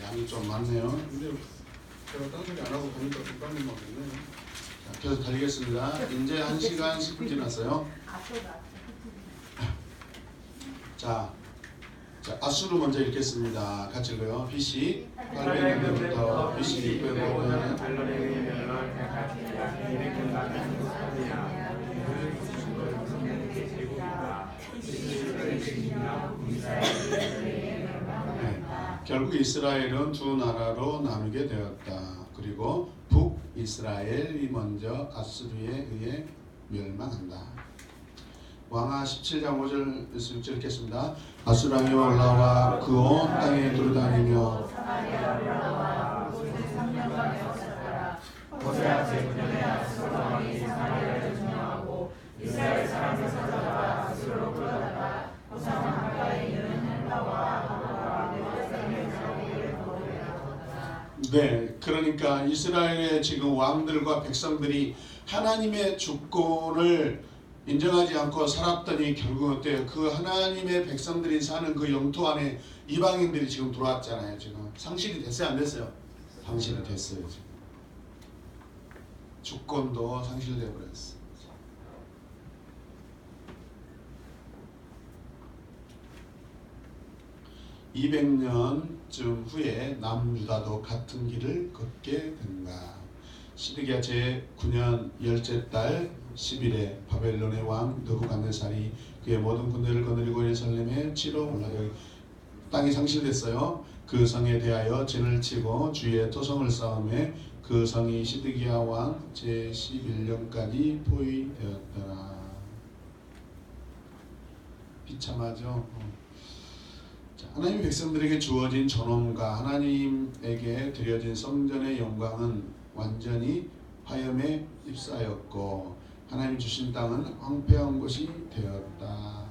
양이 좀 많네요. 근데 제가 딴 소리 안 하고 보니까 좀 빨리 먹겠네요. 자, 계속 달리겠습니다. 이제 1시간 10분 지났어요. 자, 아수르 먼저 읽겠습니다. 같이 읽어요. BC 800년부터 BC 600년에 결국 이스라엘은 두 나라로 나누게 되었다. 그리고 북이스라엘이 먼저 아수르에 의해 멸망한다. 왕하 17장 5절 6절 읽겠습니다. 아수랑이 올라와 그 온 땅에 돌아다니며 호세아 제9년에 아수르 왕이 사마리아를 점령하고 이스라엘 사람을 사자가 아수르로 끌어다가 호산 강가에 있는 헬라와 하나와 네, 그러니까 이스라엘의 지금 왕들과 백성들이 하나님의 주권을 인정하지 않고 살았더니 결국은 어때요? 그 하나님의 백성들이 사는 그 영토 안에 이방인들이 지금 들어왔잖아요. 지금 상실이 됐어요, 안 됐어요? 상실이 됐어요. 지금 주권도 상실돼 버렸어. 200년쯤 후에 남유다도 같은 길을 걷게 된다. 시드기야 제9년 열째 달 10일에 바벨론의 왕 느부갓네살이 그의 모든 군대를 거느리고 예루살렘에 치러 올라가 땅이 상실됐어요. 그 성에 대하여 진을 치고 주위에 토성을 쌓음에 그 성이 시드기야 왕 제11년까지 포위되었더라. 비참하죠. 하나님 백성들에게 주어진 존엄과 하나님에게 드려진 성전의 영광은 완전히 화염에 휩싸였고 하나님 주신 땅은 황폐한 곳이 되었다.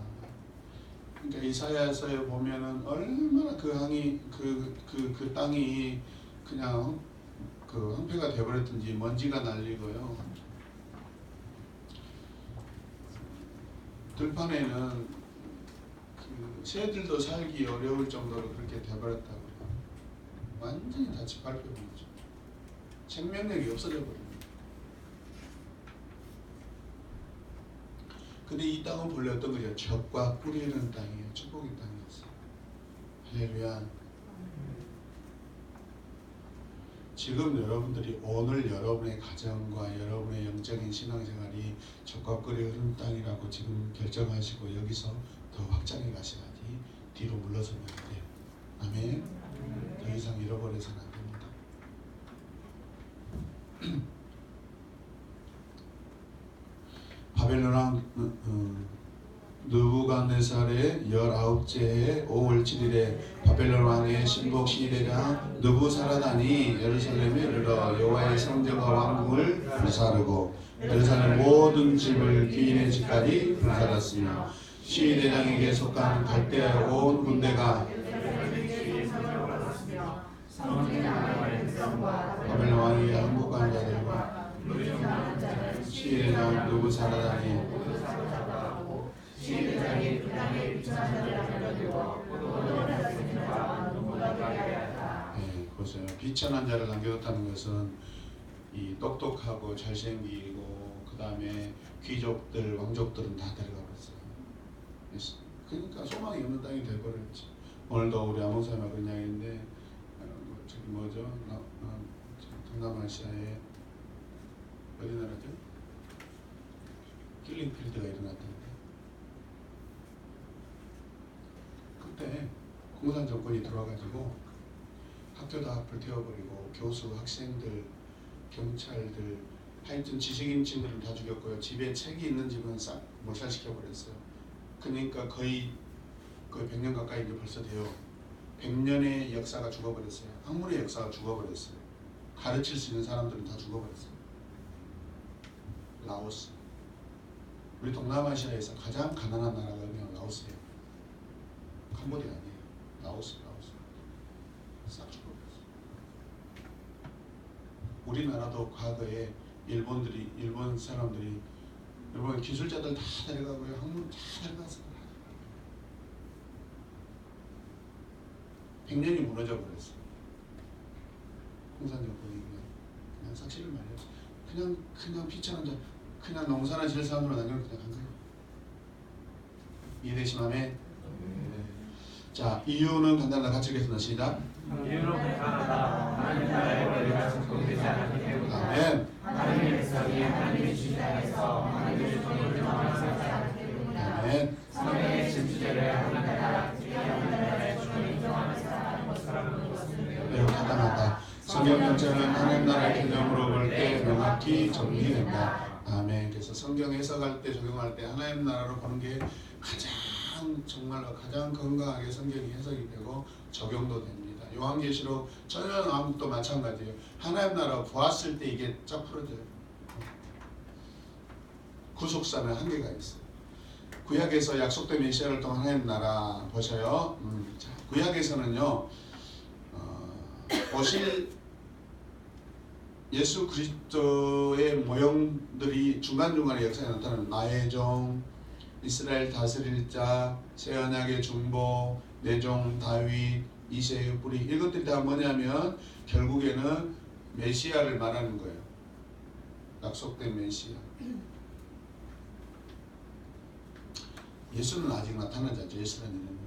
그러니까 이사야서에 보면은 얼마나 그 땅이 그냥 그 황폐가 되어버렸든지 먼지가 날리고요. 들판에는 새들도 살기 어려울 정도로 그렇게 돼버렸다고요. 완전히 다 짓밟혀버리죠. 생명력이 없어져 버립니다. 근데 이 땅은 본래 어떤 거죠? 젖과 꿀이 흐르는 땅이에요. 축복의 땅이었어요. 할렐루야. 지금 여러분들이 오늘 여러분의 가정과 여러분의 영적인 신앙생활이 젖과 꿀이 흐르는 땅이라고 지금 결정하시고 여기서 더 확장해 가셔야지 뒤로 물러서면 안 돼요. 아멘. 더 이상 잃어버려서는 안 됩니다. 바벨론 왕 느부갓네살의 19째 5월 7일에 바벨론 왕의 신복 시대장 느부사라단이 예루살렘에 이르러 여호와의 성전과 왕궁을 불사르고 예루살렘 모든 집을 귀인의 집까지 불살랐으며 시대장에게 속한 갈대아 온 군대가 바벨론 왕이 항복한 자들과 시대장 느부사라단이 보세요. 비천한 자를 남겨뒀다는 것은 이 똑똑하고 잘생기고 그 다음에 귀족들, 왕족들은 다 데려가 버렸어요. 그러니까 소망이 없는 땅이 돼버렸지. 오늘도 우리 아모사님하고 그런 이야기인데 저기 뭐죠? 동남아시아에 어디 나라죠? 킬링필드가 일어났던데 그때 공산 정권이 들어와가지고 학교도 앞을 태워버리고 교수, 학생들, 경찰들 하여튼 지식인층들은 다 죽였고요. 집에 책이 있는 집은 싹 몰살시켜버렸어요. 그러니까 거의 100년 가까이 이제 벌써 돼요. 100년의 역사가 죽어버렸어요. 학문의 역사가 죽어버렸어요. 가르칠 수 있는 사람들은 다 죽어버렸어요. 라오스. 우리 동남아시아에서 가장 가난한 나라가 그냥 라오스예요. 캄보디아 아니에요. 라오스. 싹 죽어버렸어요. 우리나라도 과거에 일본 사람들이 일본 기술자들 다 데려가고요. 학문 다 데려가서 100년이 무너져 버렸어요. 공산 정권이 그냥 삭시를 말해요. 그냥 비천한 자, 그냥 농사나 지을 사람으로 남겨놓고 그냥 한 거예요. 이해되시나요? 네. 자, 이유는 간단하게 같이 읽겠습니다. 시작. 이유로 불가하다. 하나님 나라의 권리가 적용되지 않기 때문이다. 아멘. 하나님의 백성이 하나님의 주신 땅에서 하나님의 주권을 인정하지 않기 때문이다. 아멘. 성령의 진주제를 하나님 나라, 특히 하나님 나라의 주권을 인정하면서 살아가는 것이라는 것은 매우 타당하다. 성경 전체는 하나님 나라의 개념으로 볼 때 명확히 정리된다. 아멘. 그래서 성경 해석할 때 적용할 때 하나님 나라로 보는 게 정말로 가장 건강하게 성경이 해석이 되고 적용도 됩니다. 요한계시록 천연왕국도 마찬가지예요. 하나님 나라 보았을 때 이게 쫙 풀어져요. 구속사는 한계가 있어요. 구약에서 약속된 메시아를 통한 하나님 나라 보셔요. 자, 구약에서는요 오실 예수 그리스도의 모형들이 중간중간에 역사에 나타나는 나의 종, 이스라엘 다스릴 자, 새 언약의 중보, 내 종 다윗, 이새의 뿌리, 이것들이 다 뭐냐면 결국에는 메시아를 말하는 거예요. 약속된 메시아. 예수는 아직 나타나지 않죠. 예수라는 이름은.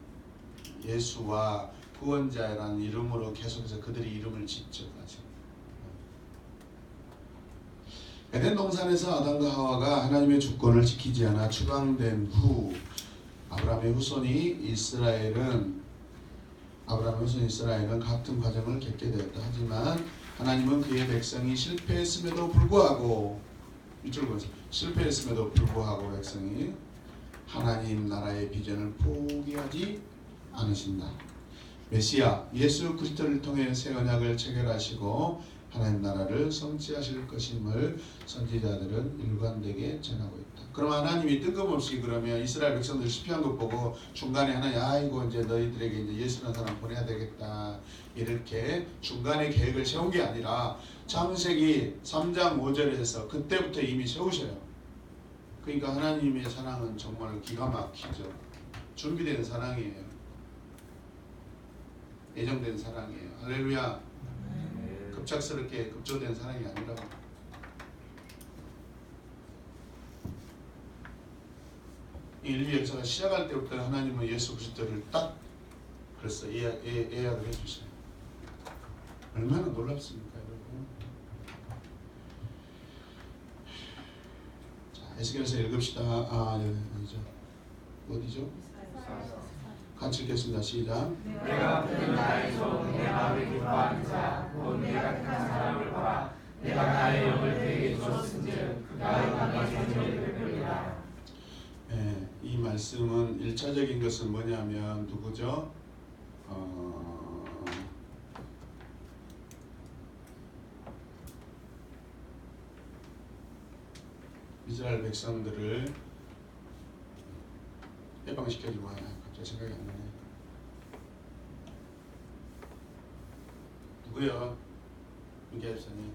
예수와 구원자라는 이름으로 계속해서 그들이 이름을 짓죠. 아직. 에덴 동산에서 아담과 하와가 하나님의 주권을 지키지 않아 추방된 후 아브라함의 후손이 이스라엘은 같은 과정을 겪게 되었다. 하지만 하나님은 그의 백성이 실패했음에도 불구하고 이쪽을 보세요. 실패했음에도 불구하고 백성이 하나님 나라의 비전을 포기하지 않으신다. 메시아 예수 그리스도를 통해 새 언약을 체결하시고 하나님 나라를 성취하실 것임을 선지자들은 일관되게 전하고 있다. 그럼 하나님이 뜬금없이 그러면 이스라엘 백성들 실패한 것 보고 중간에 하나님 아이고 이제 너희들에게 이제 예수라는 사람 보내야 되겠다 이렇게 중간에 계획을 세운 게 아니라 창세기 3장 5절에서 그때부터 이미 세우셔요. 그러니까 하나님의 사랑은 정말 기가 막히죠. 준비된 사랑이에요. 예정된 사랑이에요. 할렐루야. 급작스럽게 급조된 사랑이 아니라고. 인류 역사가 시작할 때부터 하나님은 예수 그리스도를 딱 그래서 예약을 해주셔요. 얼마나 놀랍습니까, 여러분? 자, 에스겔서 읽읍시다. 어디죠? 같이 읽겠습니다. 시작. 내가 그는 나의 종, 내 마음을 기뻐하는 자, 곧 내가 택한 사람을 보라. 내가 나의 영을 그에게 주었은즉 그가 영광의 존재를 베풀리라. 이 말씀은 1차적인 것은 뭐냐면 누구죠? 이스라엘 백성들을 해방시켜주고 갑자기 생각이 안 나네. 누구요? 윤계 집사님.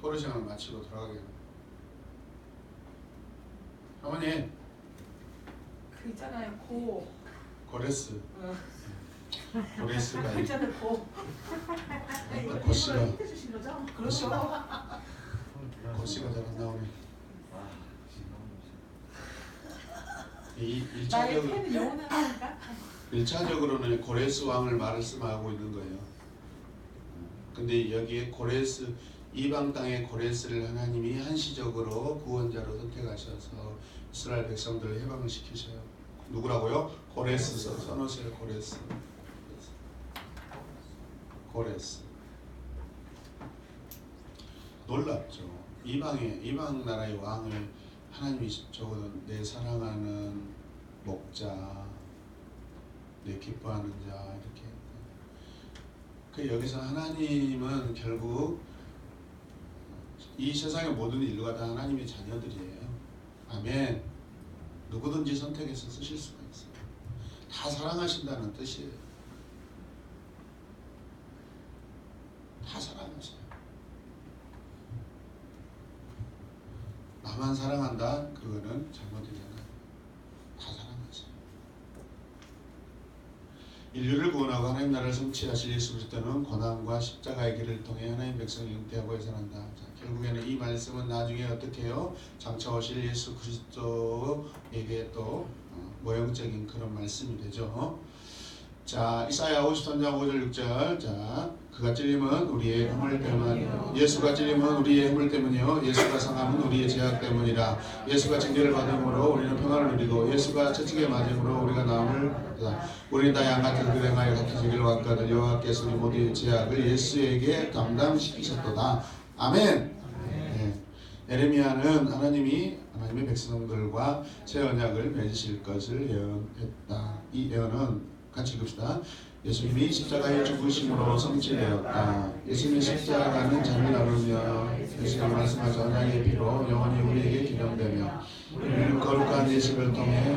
포로 시간을 마치고 돌아가게. 어머니. 그 있잖아요. 고레스. 고레스가 그 있잖아요. 고씨가 해주신 거죠? 그렇죠. 고씨가 잘 안 나오네. 이 나의 팬은 영원하니까. 1차적으로는 고레스 왕을 말씀하고 있는 거예요. 근데 여기에 고레스 이방 땅의 고레스를 하나님이 한시적으로 구원자로 선택하셔서 이스라엘 백성들을 해방을 시키셔요. 누구라고요? 고레스 써놓으세요. 고레스. 놀랍죠. 이방 나라의 왕을 하나님이 적어둔 내 사랑하는 목자, 내 기뻐하는 자 이렇게. 그 여기서 하나님은 결국 이 세상의 모든 인류가 다 하나님의 자녀들이에요. 아멘. 누구든지 선택해서 쓰실 수가 있어요. 다 사랑하신다는 뜻이에요. 다 사랑하세요. 나만 사랑한다? 그거는 잘못이잖아요. 다 사랑하세요. 인류를 구원하고 하나님 나라를 성취하실 예수 그리스도는 고난과 십자가의 길을 통해 하나님 백성을 영태하고 해산한다. 자, 결국에는 이 말씀은 나중에 어떻게 해요? 장차 오실 예수 그리스도에게 또 모형적인 그런 말씀이 되죠. 자, 이사야 53장 5절 6절. 자, 그가 찔림은 우리의 허물 때문이요 예수가 찔림은 우리의 허물 때문이요 예수가 상함은 우리의 죄악 때문이라. 예수가 징계를 받음으로 우리는 평안을 누리고 예수가 채찍에 맞음으로 우리가 나음을 받았다. 우리는 다 양같은 그 행하여 같은 죄를 받거든 여호와께서 우리 모두의 죄악을 예수에게 감당시키셨도다. 아멘. 네. 에레미야는 하나님의 백성들과 새 언약을 맺으실 것을 예언했다. 이 예언은 같이 읽읍시다. 예수님이 십자가에 죽으심으로 성취되었다. 예수님의 십자가는 잔을 나누며 예수가 말씀하신 언약의 피로 영원히 우리에게 기념되며 우리는 거룩한 예수를 통해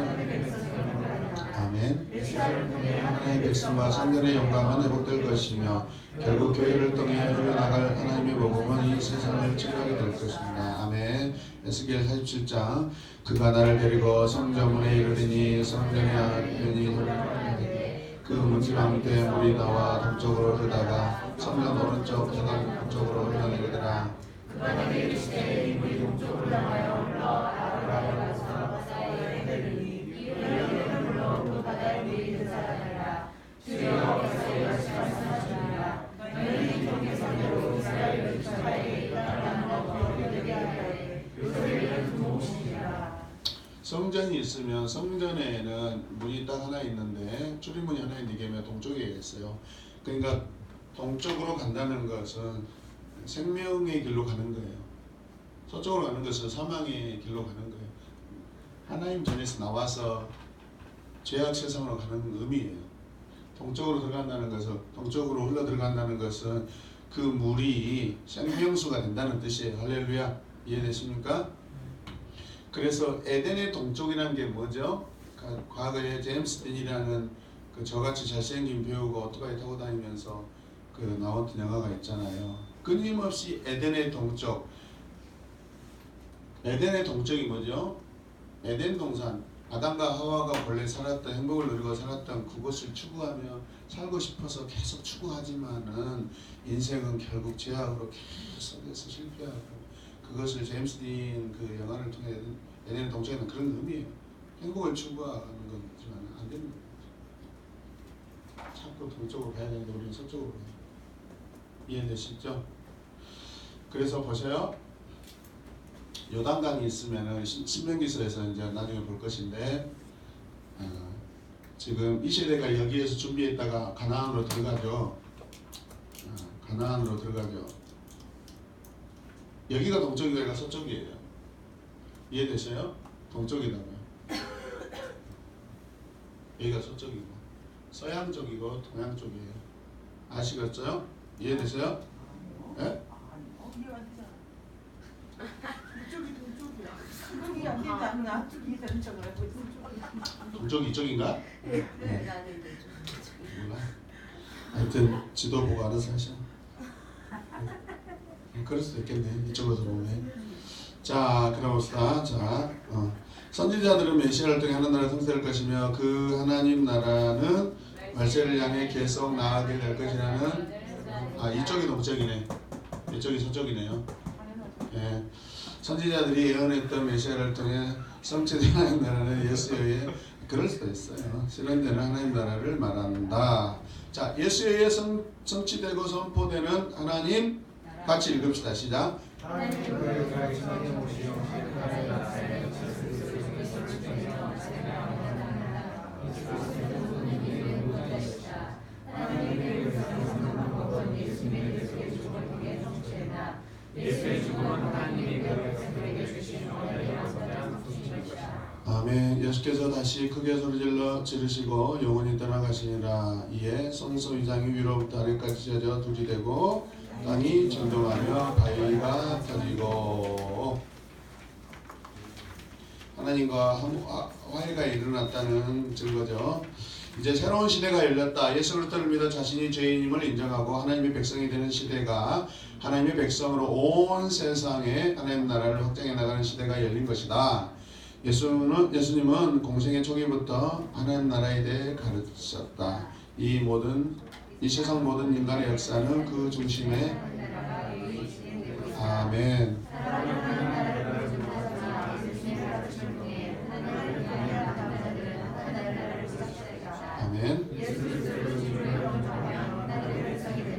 아멘. 아멘. 메시아를 통해 하나님의 백성과 성전의 영광은 회복될 것이며 결국 교회를 통해 흘러나갈 하나님의 복음은 이 세상을 치료하게 될 것입니다. 아멘. 에스겔 47장 그가 나를 데리고 성전문에 이르리니 성전의 안편이 그 문지방 때 물이 나와 동쪽으로 흐르다가 성전 오른쪽 계단 동쪽으로 흘러내리더라. 그가 내게 이르시되 이 물이 동쪽으로 향하여 흘러 아라바에 가서 바다에 이르리니 이 흘러내리는 물로 그 바다의 물이 되살아나리라. 주여 어서 이것이 말씀하시니라. 너희는 이 종의 성대로 이스라엘 백성에게 이따르는 법으로 되게 하되 그 소리를 들어오시니라. 성전이 있으면 성전에는 문이 딱 하나 있는데 출입문이 하나 있는 게 동쪽에 있어요. 그러니까 동쪽으로 간다는 것은 생명의 길로 가는 거예요. 서쪽으로 가는 것은 사망의 길로 가는 거예요. 하나님 전에서 나와서 죄악 세상으로 가는 의미예요. 동쪽으로 들어간다는 것은 동쪽으로 흘러 들어간다는 것은 그 물이 생명수가 된다는 뜻이에요. 할렐루야. 이해되십니까? 그래서 에덴의 동쪽이라는 게 뭐죠? 과거에 제임스 딘이라는 그 저같이 잘생긴 배우가 오토바이 타고 다니면서 그 나왔던 영화가 있잖아요. 끊임없이 에덴의 동쪽. 에덴의 동쪽이 뭐죠? 에덴 동산. 아담과 하와가 원래 살았던 행복을 누리고 살았던 그곳을 추구하며 살고 싶어서 계속 추구하지만은 인생은 결국 죄악으로 계속해서 실패하고 그것을 제임스 딘 그 영화를 통해 에덴의 동쪽에는 그런 의미예요. 행복을 추구하는 거지만 안 되는 거예요. 자꾸 동쪽으로 가야 되는데 우리는 서쪽으로 가요. 이해되시죠? 그래서 보세요. 요단강이 있으면은 신명기서에서 이제 나중에 볼 것인데 지금 이 세대가 여기에서 준비했다가 가나안으로 들어가죠. 가나안으로 들어가죠. 여기가 동쪽이고 여기가 서쪽이에요. 이해되세요? 동쪽이다고요. 여기가 서쪽이고 서양 쪽이고 동양 쪽이에요. 아시겠어요? 이해되세요? 예? 이쪽이 동쪽이야. 이쪽이 안 되지 않나? 이쪽이 동쪽을 하고 있어. 동쪽이 이쪽인가? 네, 나는 몰라. 하여튼 지도 보고 알아서 하셔. 그럴 수도 있겠네. 이쪽으로 들어오네. 자, 그럼 봅시다. 자, 선지자들은 메시아를 통해 하나님 나라를 성취할 것이며 그 하나님 나라는 말세를 향해 계속 나아가게 될 것이라는 이쪽이 동쪽이네. 이쪽이 서쪽이네요. 예. 선지자들이 예언했던 메시아를 통해 성취된 하나님 나라는 예수에 의해 그럴 수도 있어요. 실현되는 하나님 나라를 말한다. 자, 예수에 의해 성취되고 선포되는 하나님 같이 읽읍시다. 시작. 아멘. 예수께서 다시 크게 소리질러 지르시고 영원히 떠나가시니라. 이에 성소위장이 위로부터 아래까지 찢어져 둘이 되고 땅이 진동하며 바위가 터지고 하나님과 화해가 일어났다는 증거죠. 이제 새로운 시대가 열렸다. 예수 그리스도를 믿어 자신이 죄인임을 인정하고 하나님의 백성이 되는 시대가 하나님의 백성으로 온 세상에 하나님 나라를 확장해 나가는 시대가 열린 것이다. 예수님은 공생의 초기부터 하나님 나라에 대해 가르치셨다. 이 세상 모든 인간의 역사는 그 중심에 아멘. 아멘.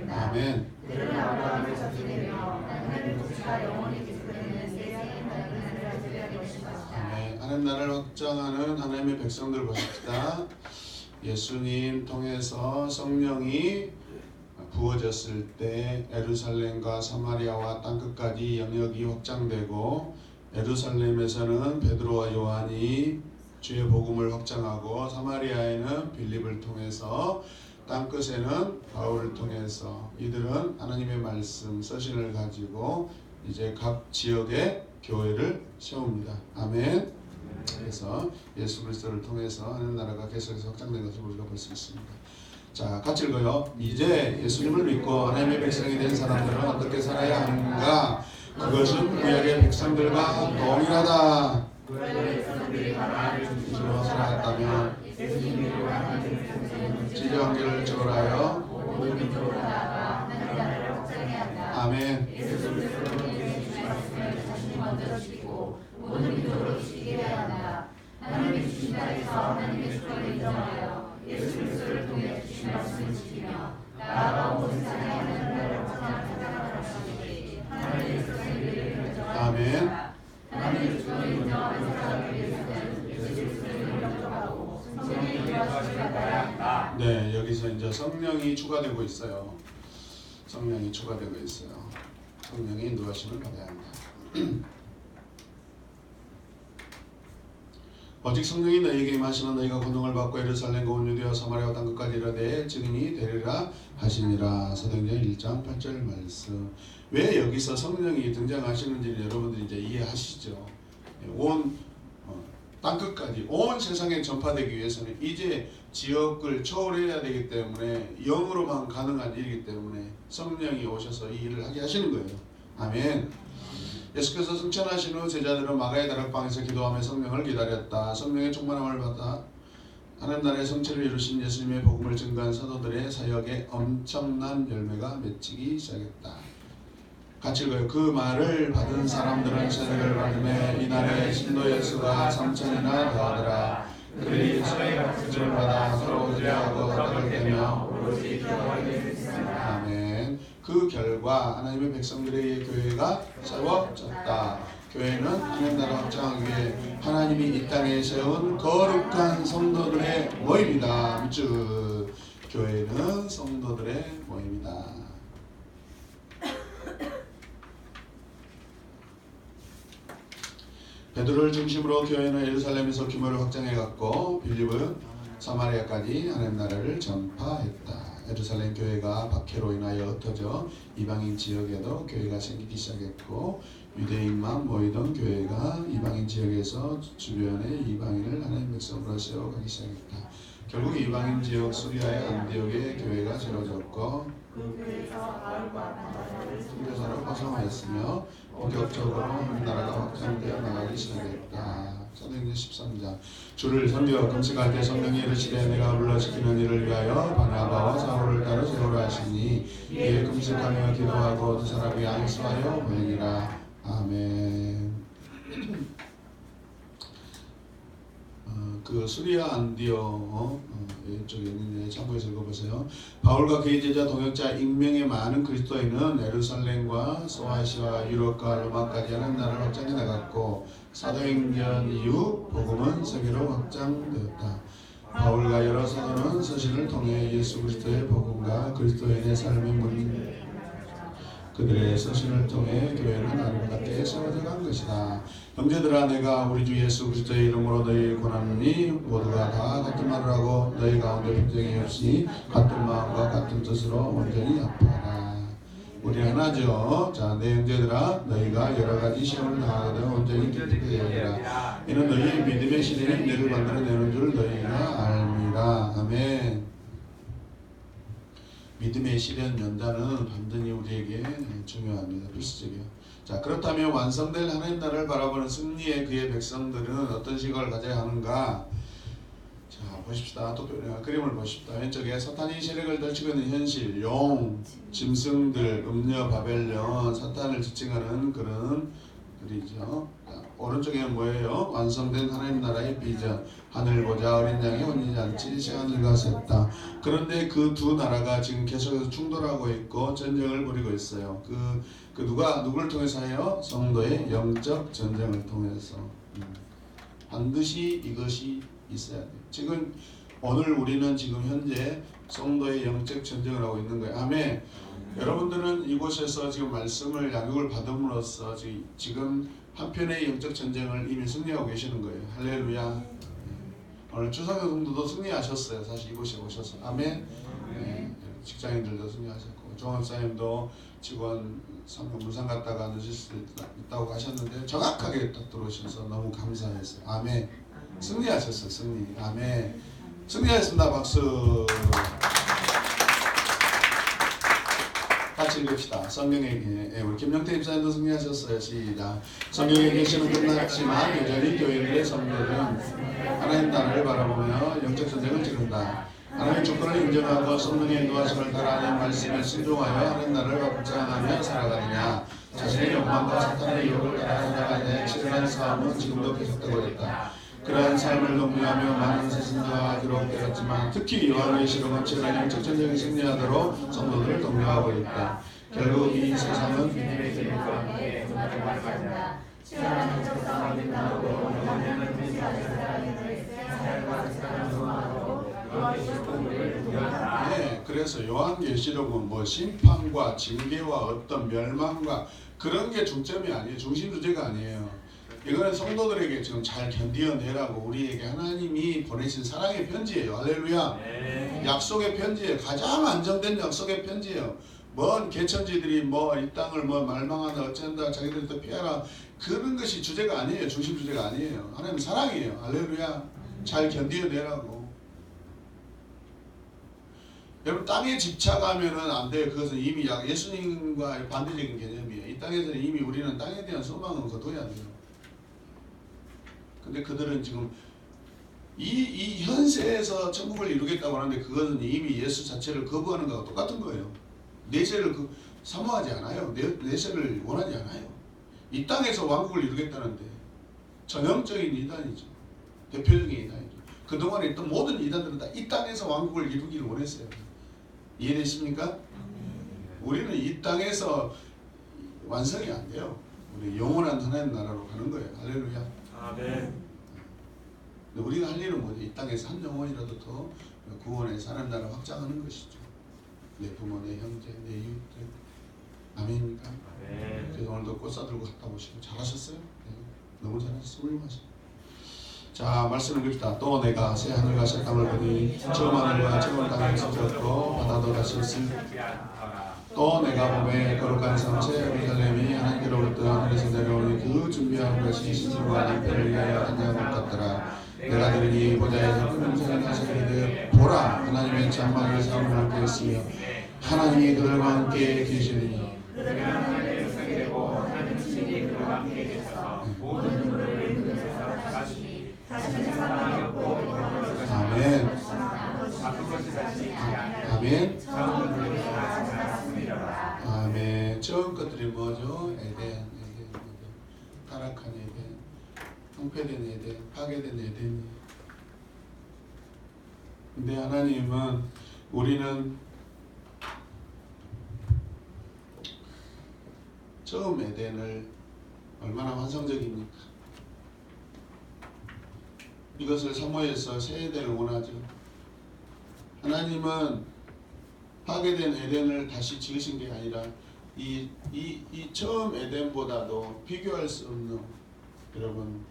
아멘. 하나님 나라를 확장하는 하나님의 백성들 보십시다. 예수님 통해서 성령이 부어졌을 때 에루살렘과 사마리아와 땅끝까지 영역이 확장되고 에루살렘에서는 베드로와 요한이 주의 복음을 확장하고 사마리아에는 빌립을 통해서 땅끝에는 바울을 통해서 이들은 하나님의 말씀 서신을 가지고 이제 각 지역에 교회를 세웁니다. 아멘. 그래서 예수 그리스도를 통해서 하는 나라가 계속해서 확장된 것을 우리가 볼 수 있습니다. 자, 같이 읽어요. 이제 예수님을 믿고 하나님의 백성이 된 사람들은 어떻게 살아야 하는가? 그것은 구약의 백성들과 동일하다. 주로 살아갔다면 지정계를 초월하여 아멘. 하나님이 주신 땅에서 하나님의 주권을 인정하여 예수 그리스도를 통해 주신 말씀을 지키며 나아가 온 세상에 하나님을 찾아가는 사람에게 하나님의 백성들을 결정하여 아멘. 하나님의 주권을 인정하는 사람을 위해서는 예수 그리스도를 인정하고 성령의 인도하심을 받아야 한다. 네, 여기서 이제 성령이 추가되고 있어요. 성령이 추가되고 있어요. 성령의 인도하심을 받아야 한다. 오직 성령이 너희에게 임하시면 너희가 권능을 받고 예루살렘과 온 유대와 사마리아와 땅 끝까지 내 증인이 되리라 하시니라. 사도행전 1장 8절 말씀. 왜 여기서 성령이 등장하시는지 여러분들이 이제 이해하시죠. 온 땅 끝까지 온 세상에 전파되기 위해서는 이제 지역을 초월해야 되기 때문에 영으로만 가능한 일이기 때문에 성령이 오셔서 이 일을 하게 하시는 거예요. 아멘. 예수께서 승천하신 후 제자들은 마가의 다락방에서 기도하며 성령을 기다렸다. 성령의 충만함을 받아 하나님 나라의 성취를 이루신 예수님의 복음을 증거한 사도들의 사역에 엄청난 열매가 맺히기 시작했다. 같이 읽어요. 그 말을 받은 사람들은 세례를 받음에 이날에 신도의 수가 3,000이나 더하더라. 그들이 서로의 박수를 받아 서로 의지하고 떡을 떼며 오로지 기도하게 됐습니다. 아멘. 그 결과 하나님의 백성들의 교회가 세워졌다. 교회는 하나님 나라 확장하기 위해 하나님이 이 땅에 세운 거룩한 성도들의 모임이다. 즉 교회는 성도들의 모임이다. 베드로를 중심으로 교회는 예루살렘에서 규모를 확장해갔고 빌립은 사마리아까지 하나님 나라를 전파했다. 예루살렘 교회가 박해로 인하여 흩어져 이방인 지역에도 교회가 생기기 시작했고 유대인만 모이던 교회가 이방인 지역에서 주변의 이방인을 하나님 백성으로 세워가기 시작했다. 결국 이방인 지역 수리아의 안디옥에 교회가 세워졌고 그 교회에서 바울과 바나바를 선교사로 파송하였으며 본격적으로 하나님 나라가 확장되어 나가기 시작했다. 사도행전 13장. 주를 섬겨 금식할 때 성령이 이르시되 내가 불러시키는 일을 위하여 바나바와 사울을 따로 세우라 하시니 이에 금식하며 기도하고 두 사람이 안수하여 모이니라. 아멘. 그 수리아 안디옥 이쪽에 있는 참고해서 읽어보세요. 바울과 그의 제자 동역자 익명의 많은 그리스도인은 예루살렘과 소아시아 유럽과 로마까지 하는 나라를 확장해 나갔고 사도행전 이후 복음은 세계로 확장되었다. 바울과 여러 사도는 서신을 통해 예수 그리스도의 복음과 그리스도인의 삶의 문 그들의 서신을 통해 교회는 아름답게 세워져 간 것이다. 형제들아 내가 우리 주 예수 그리스도의 이름으로 너희 권하노니 모두가 다 같은 말을 하고 너희 가운데 분쟁이 없이 같은 마음과 같은 뜻으로 온전히 합하라. 우리 하나죠. 자, 내 형제들아 너희가 여러 가지 시험을 당하거든 온전히 기쁘게 여기라. 이는 너희 믿음의 신이 너희를 만들어내는 줄 너희가 알미라. 아멘. 믿음의 시련 연단은 반드시 우리에게 중요합니다. 필수적이에요. 자, 그렇다면 완성될 하나님 나라를 바라보는 승리의 그의 백성들은 어떤 시각을 가져야 하는가? 자, 보십시다. 또 그림을 보십시다. 왼쪽에 사탄이 세력을 떨치고 있는 현실, 용, 짐승들, 음녀, 바벨론, 사탄을 지칭하는 그런 글이죠. 오른쪽에는 뭐예요? 완성된 하나님 나라의 비전. 하늘 보자 어린 양이 혼인잔치 시간을 가졌다. 그런데 그 두 나라가 지금 계속해서 충돌하고 있고 전쟁을 벌이고 있어요. 그 누가 누구를 통해서 해요? 성도의 영적 전쟁을 통해서. 반드시 이것이 있어야 돼요. 지금 오늘 우리는 지금 현재 성도의 영적 전쟁을 하고 있는 거예요. 아멘. 여러분들은 이곳에서 지금 말씀을 양육을 받음으로써 지금 한편의 영적 전쟁을 이미 승리하고 계시는 거예요. 할렐루야. 오늘 추상의 성도도 승리하셨어요. 사실 이곳에 오셔서. 아멘. 네. 직장인들도 승리하셨고 종합사님도 직원 문상 갔다가 늦을 수 있다고 하셨는데 정확하게 딱 들어오셔서 너무 감사했어요. 아멘. 승리하셨어요. 승리. 아멘. 승리하셨습니다. 박수. 같이 읽읍시다. 성경에 우리 김영태 입사님도 승리하셨어요. 시작. 성경에 계시는 끝났지만 여전히 교회들의 성도들은 하나님 나라를 바라보며 영적 전쟁을 치른다. 하나님의 주권을 인정하고 성령의 인도하심을 따라 하나님 말씀에 순종하여 하나님 나라를 확장하며 살아가느냐. 자신의 욕망과 사탄의 유혹을 따라 살아가느냐에 치열한 싸움은 지금도 계속되고 있다. 그러한 삶을 독려하며 많은 세신자가 기록되었지만 특히 요한의 시록은 치열한 영적 전쟁에 승리하도록 성도들을 독려하고 있다. 결국 이 세상은 치열한 영적 싸움이 끝나고 영원한 끝까지 살아가는 삶과 세상을 소망하고 요한계시록을 독려한다. 네, 그래서 요한계시록은 뭐 심판과 징계와 어떤 멸망과 그런 게 중점이 아니에요. 중심 주제가 아니에요. 이거는 성도들에게 지금 잘 견디어내라고 우리에게 하나님이 보내신 사랑의 편지예요. 할렐루야. 약속의 편지예요. 가장 안정된 약속의 편지예요. 먼 개천지들이 뭐 이 땅을 뭐 말망하다 어쩐다 자기들도 피하라 그런 것이 주제가 아니에요. 중심 주제가 아니에요. 하나님 사랑이에요. 할렐루야. 잘 견디어내라고. 여러분 땅에 집착하면은 안 돼요. 그것은 이미 예수님과 반대적인 개념이에요. 이 땅에서는 이미 우리는 땅에 대한 소망은 거둬야 돼요. 근데 그들은 지금 이 현세에서 천국을 이루겠다고 하는데 그것은 이미 예수 자체를 거부하는 것과 똑같은 거예요. 내세를 사모하지 않아요. 내세를 원하지 않아요. 이 땅에서 왕국을 이루겠다는데 전형적인 이단이죠. 대표적인 이단이죠. 그동안에 있던 모든 이단들은 다 이 땅에서 왕국을 이루기를 원했어요. 이해되십니까? 우리는 이 땅에서 완성이 안 돼요. 우리 영원한 하나님 나라로 가는 거예요. 할렐루야. 아멘. 우리가 할 일은 뭐죠? 이 땅에서 한 영혼이라도 더 구원해서 하나님 나라 확장하는 것이죠. 내 부모, 내 형제, 내 이웃들. 아멘입니까? 아멘. 그래서 오늘도 꽃 사들고 갔다 오시고 잘하셨어요? 네. 너무 잘하셨어요. 훌륭하셨어요. 자, 말씀을 읽읍시다. 또 내가 새 하늘과 새 땅을 보니 처음 하늘과 처음 땅에서 졌고 바다도 다시 있으니 또 내가 보매 거룩한 성 새 예루살렘이 하나님께로부터 하늘에서 내려오니 그 준비한 것이 신과 남편을 위하여 한양을 같더라. 내가 들으니 보좌에서 큰 음성이 나서 이르되 보라 하나님의 장막이 사람을 함께 있으며 하나님이 그들과 함께 계시니 그들은 하나님의 백성이 되고 하나님 친히 그들과 함께 계셔서 모든 눈물을 그들에서 닦아주시니 다시는 사망이 없고 영원한 것이 아멘. 아픈 것이 다시 아멘. 처음 그들에서 다시 살았습니다. 아멘. 처음 것들이 뭐죠? 에덴. 타락한 에덴, 황폐된 에덴, 파괴된 에덴. 근데 하나님은 우리는 처음 에덴을 얼마나 환상적입니까? 이것을 사모해서 새 에덴을 원하죠. 하나님은 파괴된 에덴을 다시 지으신 게 아니라 이 처음 에덴보다도 비교할 수 없는 여러분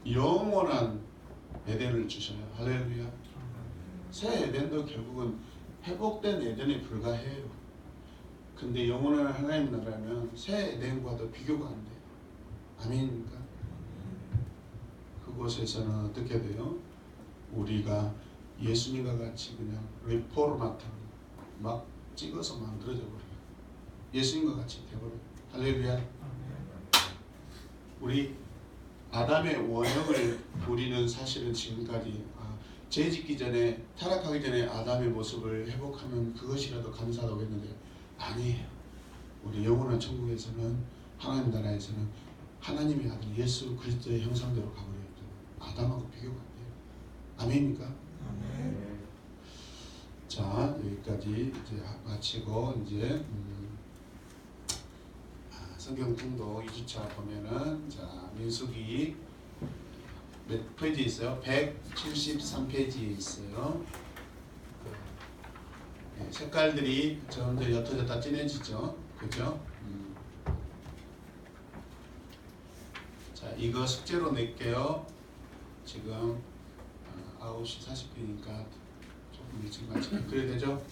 영원한 에덴을 주셔요. 할렐루야. 새 에덴도 결국은 회복된 에덴에 불과해요. 근데 영원한 하나님 나라면 새 에덴과도 비교가 안 돼요. 아멘입니까? 그곳에서는 어떻게 돼요? 우리가 예수님과 같이 그냥 리포르마타 막 찍어서 만들어져 버려요. 예수님과 같이 되어버려요. 할렐루야. 우리 아담의 원형을 우리는 사실은 지금까지 죄 짓기 전에 타락하기 전에 아담의 모습을 회복하면 그것이라도 감사하다고 했는데 아니에요. 우리 영원한 천국에서는 하나님 나라에서는 하나님의 아들 예수 그리스도의 형상대로 가버려요. 아담하고 비교가 안 돼요. 아멘입니까? 아멘. 자, 여기까지 이제 마치고 이제 성경 통독 2주차 보면은 자, 민수기 몇 페이지 있어요? 173페이지에 있어요. 네, 색깔들이 점점 옅어졌다 진해지죠. 그죠? 자, 이거 숙제로 낼게요. 지금 9시 40분이니까 조금 일찍 마치면 그래야 되죠?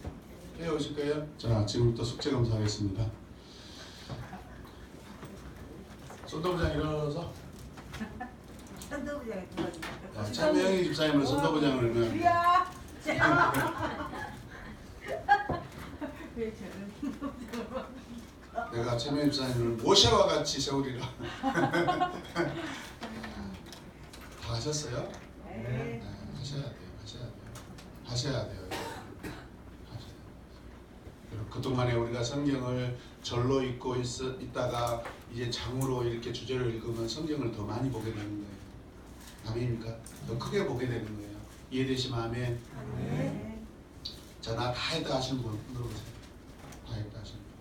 해 오실 거예요? 자, 지금부터 숙제 검사하겠습니다. 손도부장 일어나서. 선도부장이 도와주자. 참여영이 집사님은 손도부장을 얼마나 우리야. 왜 저는 내가 참여영 집사님을 모셔와 같이 세우리라. 다 하셨어요? 네. 하셔야 돼요. 하셔야 돼요. 그리고 그동안에 우리가 성경을 절로 읽고 있다가 이제 장으로 이렇게 주제를 읽으면 성경을 더 많이 보게 되는 거예요. 아멘입니까? 더 크게 보게 되는 거예요. 이해되시면 아멘. 네. 자, 나 다 했다 하시는 분 물어보세요. 다 했다 하시는 분.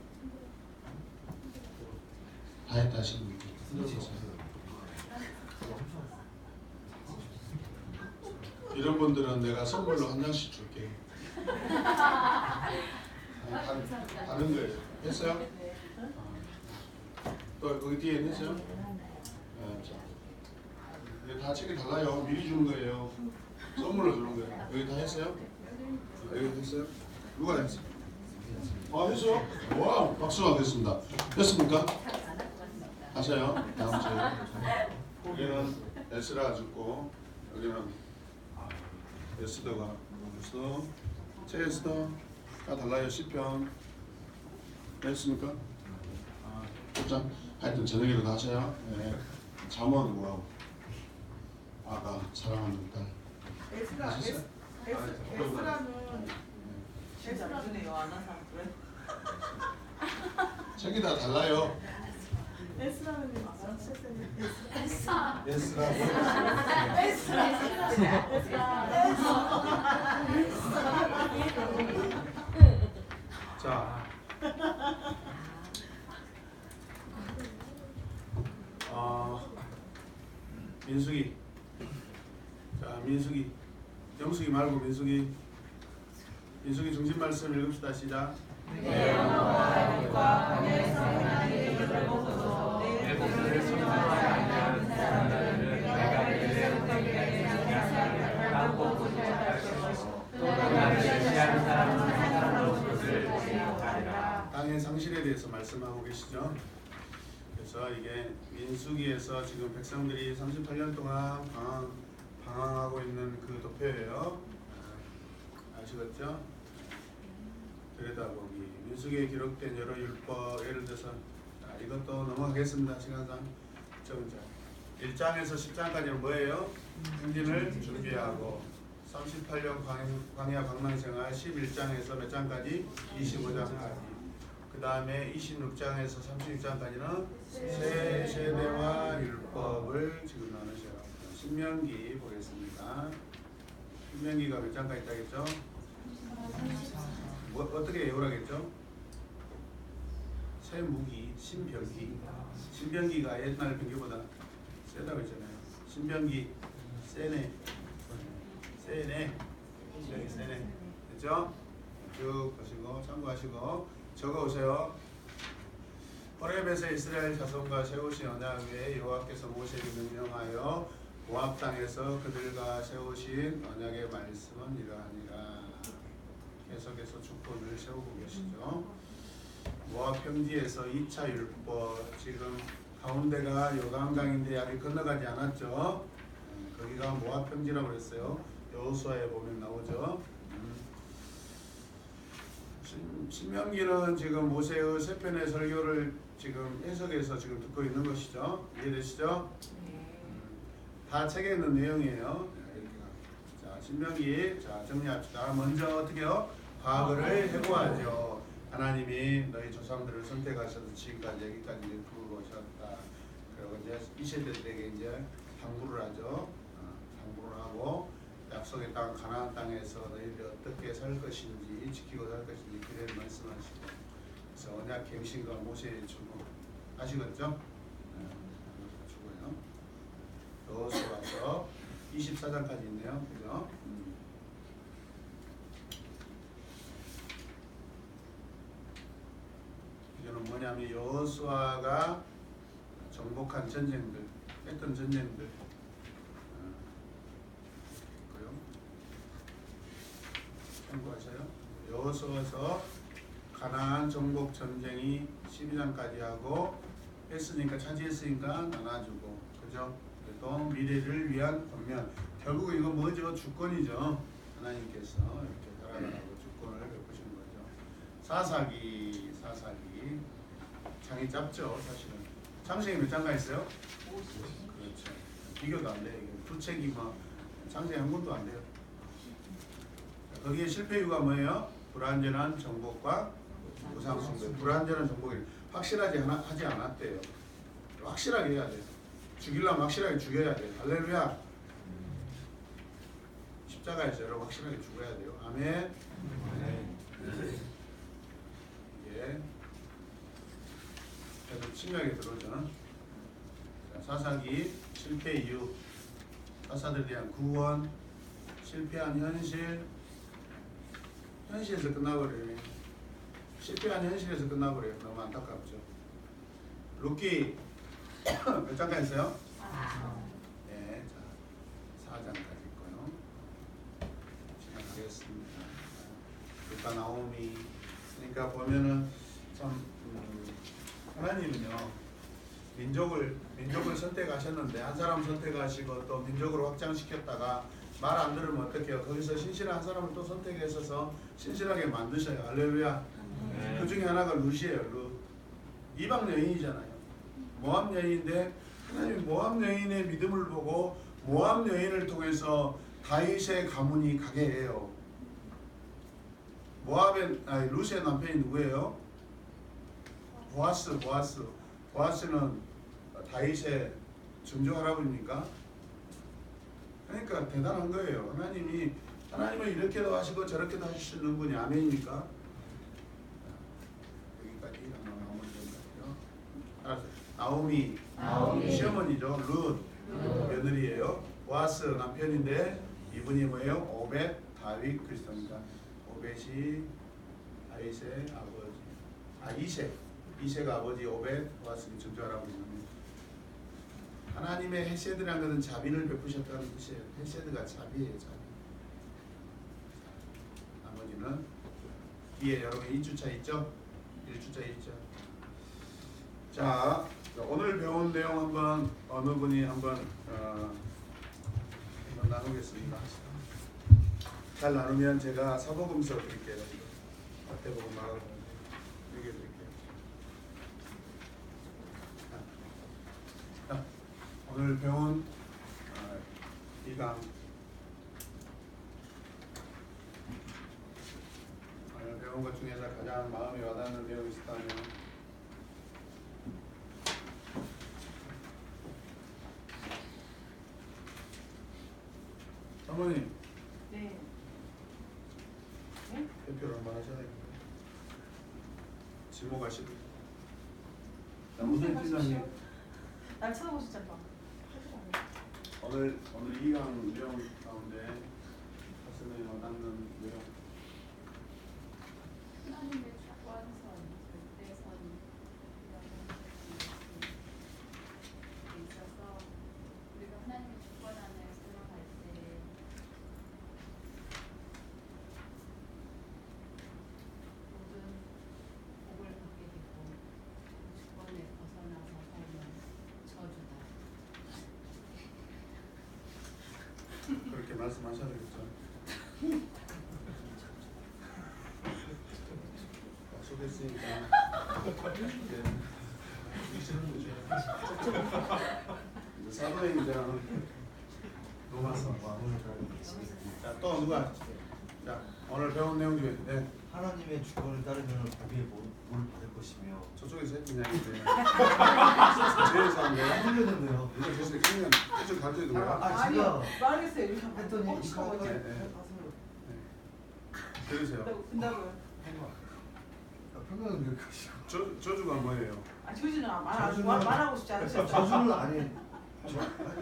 다 했다 하시는 분 물어보세요. 이런 분들은 내가 선물로 한 장씩 줄게. 다른 거예요. 했어요? 또 거기 뒤에 했어요? 자, 이게 다 책이 달라요. 미리 주는 거예요. 선물로 주는 거예요. 여기 다 했어요? 여기 했어요? 누가 했어요? 했어? 와, 박수 받겠습니다. 됐습니까? 하세요. 다음 주에. 여기는 에스라 죽고 여기는 에스더가 에스더, 제 에스더 다 달라요. 시편 됐습니까? 자, 하여튼 저녁에도 하세요. 네. 잠언 뭐라고? 아가 사랑하는 딸. 에스라는 에스라 주네요. 아나산 그래. 책이 다 달라요. 에스라는 맞아. 에스라. 자, 민숙이. 자, 민숙이. 영숙이 말고 민숙이. 민숙이 중심 말씀 읽읍시다. 시작. 내 영혼과 영과 하늘의 성령의 이름을 보소서. 내 목소리를 청하지 않는 사람들은 내가 그들의 우리에게 장사하고 고집할 것이고 또 나를 지시하는 사람은 사람으로 그것을 지목하리라. 땅의 상실에 대해서 말씀하고 계시죠. 그래서 이게 민수기에서 지금 백성들이 38년 동안 방황하고 있는 그 도표예요. 아시겠죠? 들여다보기. 민수기에 기록된 여러 율법, 예를 들어서 이것도 넘어가겠습니다. 시간상. 좀 1장에서 10장까지는 뭐예요? 행진을 준비하고 38년 광야 방랑생활 11장에서 몇 장까지? 25장까지. 그 다음에 26장에서 36장까지는 새 세대와 율법을 지금 나누셔요. 신명기 보겠습니다. 신명기가 몇 장까지 있다겠죠? 어떻게 외우라겠죠? 새 무기, 신병기. 신병기가 옛날 병기보다 세다고 했잖아요. 신병기, 세네. 여기 세네. 됐죠? 쭉 보시고 참고하시고 적어오세요. 호렙에서 이스라엘 자손과 세우신 언약 외에 여호와께서 모세에게 명령하여 모압 땅에서 그들과 세우신 언약의 말씀은 이러하니라. 계속해서 주권을 세우고 계시죠. 모압 평지에서 2차 율법, 지금 가운데가 요단강인데 아직 건너가지 않았죠. 거기가 모압 평지라고 그랬어요. 여호수아에 보면 나오죠. 신명기는 지금 모세의 세 편의 설교를 지금 해석해서 지금 듣고 있는 것이죠. 이해되시죠? 다 책에 있는 내용이에요. 자, 신명기. 자, 정리합시다. 먼저 어떻게요? 과거를 해고하죠. 하나님이 너희 조상들을 선택하셔서 지금까지 여기까지 부르고 오셨다. 그리고 이제 이 세대들에게 이제 당부를 하죠. 당부를 하고 약속의 땅 가나안 땅에서 너희들이 어떻게 살 것인지 지키고 살 것인지 그래 말씀하시고, 그래서 언약 갱신과 모세의 주고 아시겠죠? 주고요. 여호수아서 24장까지 있네요. 그죠? 이거는 뭐냐면 여호수아가 정복한 전쟁들, 했던 전쟁들. 참고하세요. 여호수아서 가나안 정복 전쟁이 12장까지 하고 했으니까 차지했으니까 나눠주고 그죠? 또 미래를 위한 권면 결국 이거 뭐죠? 주권이죠. 하나님께서 이렇게 살아가라고 주권을 베푸신 거죠. 사사기 장이 짧죠 사실은. 창세기 몇 장가 있어요? 50. 그렇죠. 비교도 안 돼요. 두 책이 뭐 창세기 한 권도 안 돼요. 거기에 실패 이유가 뭐예요? 불완전한 정복과 우상 숭배. 불완전한 정복이 확실하지 하지 않았대요. 확실하게 해야 돼. 죽이려면 확실하게 죽여야 돼. 할렐루야. 십자가에서 여러분 확실하게 죽어야 돼요. 아멘. 예. 그래서 침략에 들어오죠. 자, 사사기 실패 이유, 사사들에 대한 구원, 실패한 현실에서 끝나버려요. 실패한 현실에서 끝나버려요. 너무 안타깝죠. 룻기 몇 장까지 있어요? 네, 자 4장까지 있고요. 지나가겠습니다. 루카 나오미. 그러니까 보면은 참 하나님은요 민족을 선택하셨는데 한 사람 선택하시고 또 민족으로 확장시켰다가 말 안 들으면 어떡해요? 거기서 신실한 한 사람을 또 선택해서 신실하게 만드셔요. 할렐루야. 그 중에 하나가 룻이에요. 룻. 이방 여인이잖아요. 모압 여인인데 하나님 모압 여인의 믿음을 보고 모압 여인을 통해서 다윗의 가문이 가게 해요. 룻의 남편이 누구예요? 보아스는 다윗의 증조 할아버지입니까? 그러니까 대단한 거예요. 하나님은 이렇게도 하시고 저렇게도 하시는 분이 아멘입니까? 여기까지 나오면 된다고요. 알았어요. 나오미 시어머니죠. 룻 며느리예요. 보아스 남편인데 이분이 뭐예요? 오벳 다윗 그리스도입니다. 오벳이 다윗의 아버지. 이세가 아버지 오벳 보아스는 증조 할아버지입니다. 하나님의 헤세드라는 것은 자비를 베푸셨다는 뜻이에요. 헤세드가 자비예요. 자비. 나머지는 뒤에 여러분 2주차 있죠? 1주차 있죠? 자, 오늘 배운 내용 한번 어느 분이 한번 나누겠습니다. 잘 나누면 제가 사복음서 드릴게요. 마태복음 말하고 드릴게요. 오늘 배운 이강 오늘 배운 것 중에서 가장 마음에 와닿는 내용이 있었다면 사모님 네. 대표를 한번 하셔야 되겠네요. 지목하시고 무슨 팀장님 날 쳐다보시잖아. 오늘 이강 내용 가운데 가슴에 와닿는 내용 하나님의 주권선, 절대선 이런 것들이 있어서 우리가 하나님의 주권 안에 들어갈 때 모든 복을 받게 되고 주권에 벗어나서 살면 저주다. 그렇게 말씀하셔야 되겠죠. 약속했으니까 이제 사도행전 로마서 자또 누가 자 오늘 배운 내용 중에 네 하나님의 주권을 따르면 복의 뭘 받을 것이며 저쪽에서 했던 이야기인데 제에서 한 거야? 틀렸는데요. 이거 교수님 그냥 계속 가르쳐도 돼요? 아 제가 말했어요. 이렇게 했더니 이거 네, 네. 들으세요. 된다고요. 평균은 그렇게 하시고 저주가 뭐예요? 저주는 저주는- 말하고 싶지 않으셨죠? 저주는 아니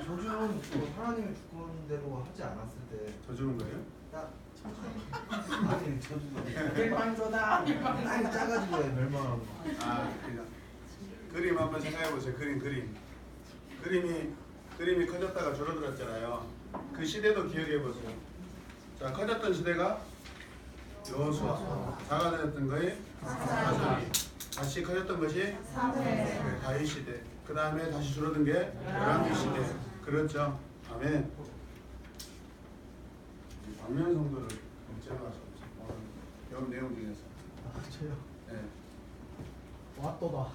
저주는 그 하나님의 주권대로 하지 않았을 때 저주는 거예요? 딱 아니 저주가 멸망도다. 아니 짜가지고 해 멸망하고 그냥 그림 한번 생각해 보세요. 그림이 커졌다가 줄어들었잖아요. 그 시대도 기억해 보세요. 자, 커졌던 시대가 여호수아. 자가 되었던 것이 사사기. 다시 커졌던 것이 사무엘. 다윗 시대. 그 다음에 다시 줄어든 게 열왕기 시대. 그렇죠. 아멘. 방면 성도를 좀 제가서 오늘 배운 내용 중에서. 저요. 네. 왓또다.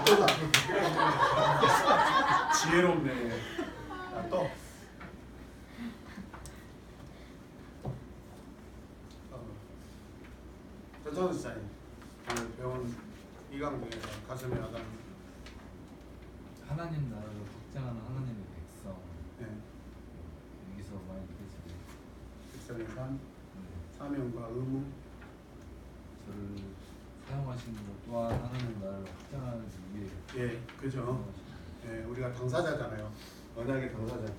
왓또다. 지혜롭네. 또. 저는 사인 오늘 배운 이강 중에서 가슴에 와닿는. 하나님 나라를 확장하는 하나님의 백성. 네. 여기서 많이 느껴지는 백성의 삶, 사명과 의무. 저를 사용하시는 것 또한 하나님 나라를 확장하기 위해 예, 그죠. 예, 우리가 당사자잖아요. 언약의 당사자.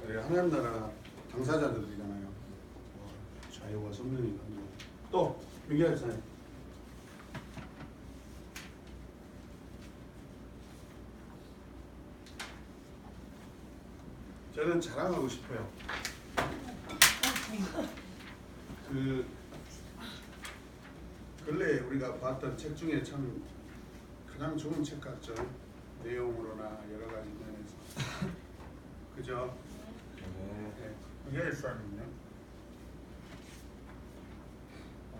우리 하나님 나라 당사자들이잖아요. 자유와 성령이 또 민기아 집사님. 저는 자랑하고 싶어요. 그 근래 우리가 봤던 책 중에 참 가장 좋은 책 같죠. 내용으로나 여러 가지 면에서. 그죠? 네. 민기아 집사님요.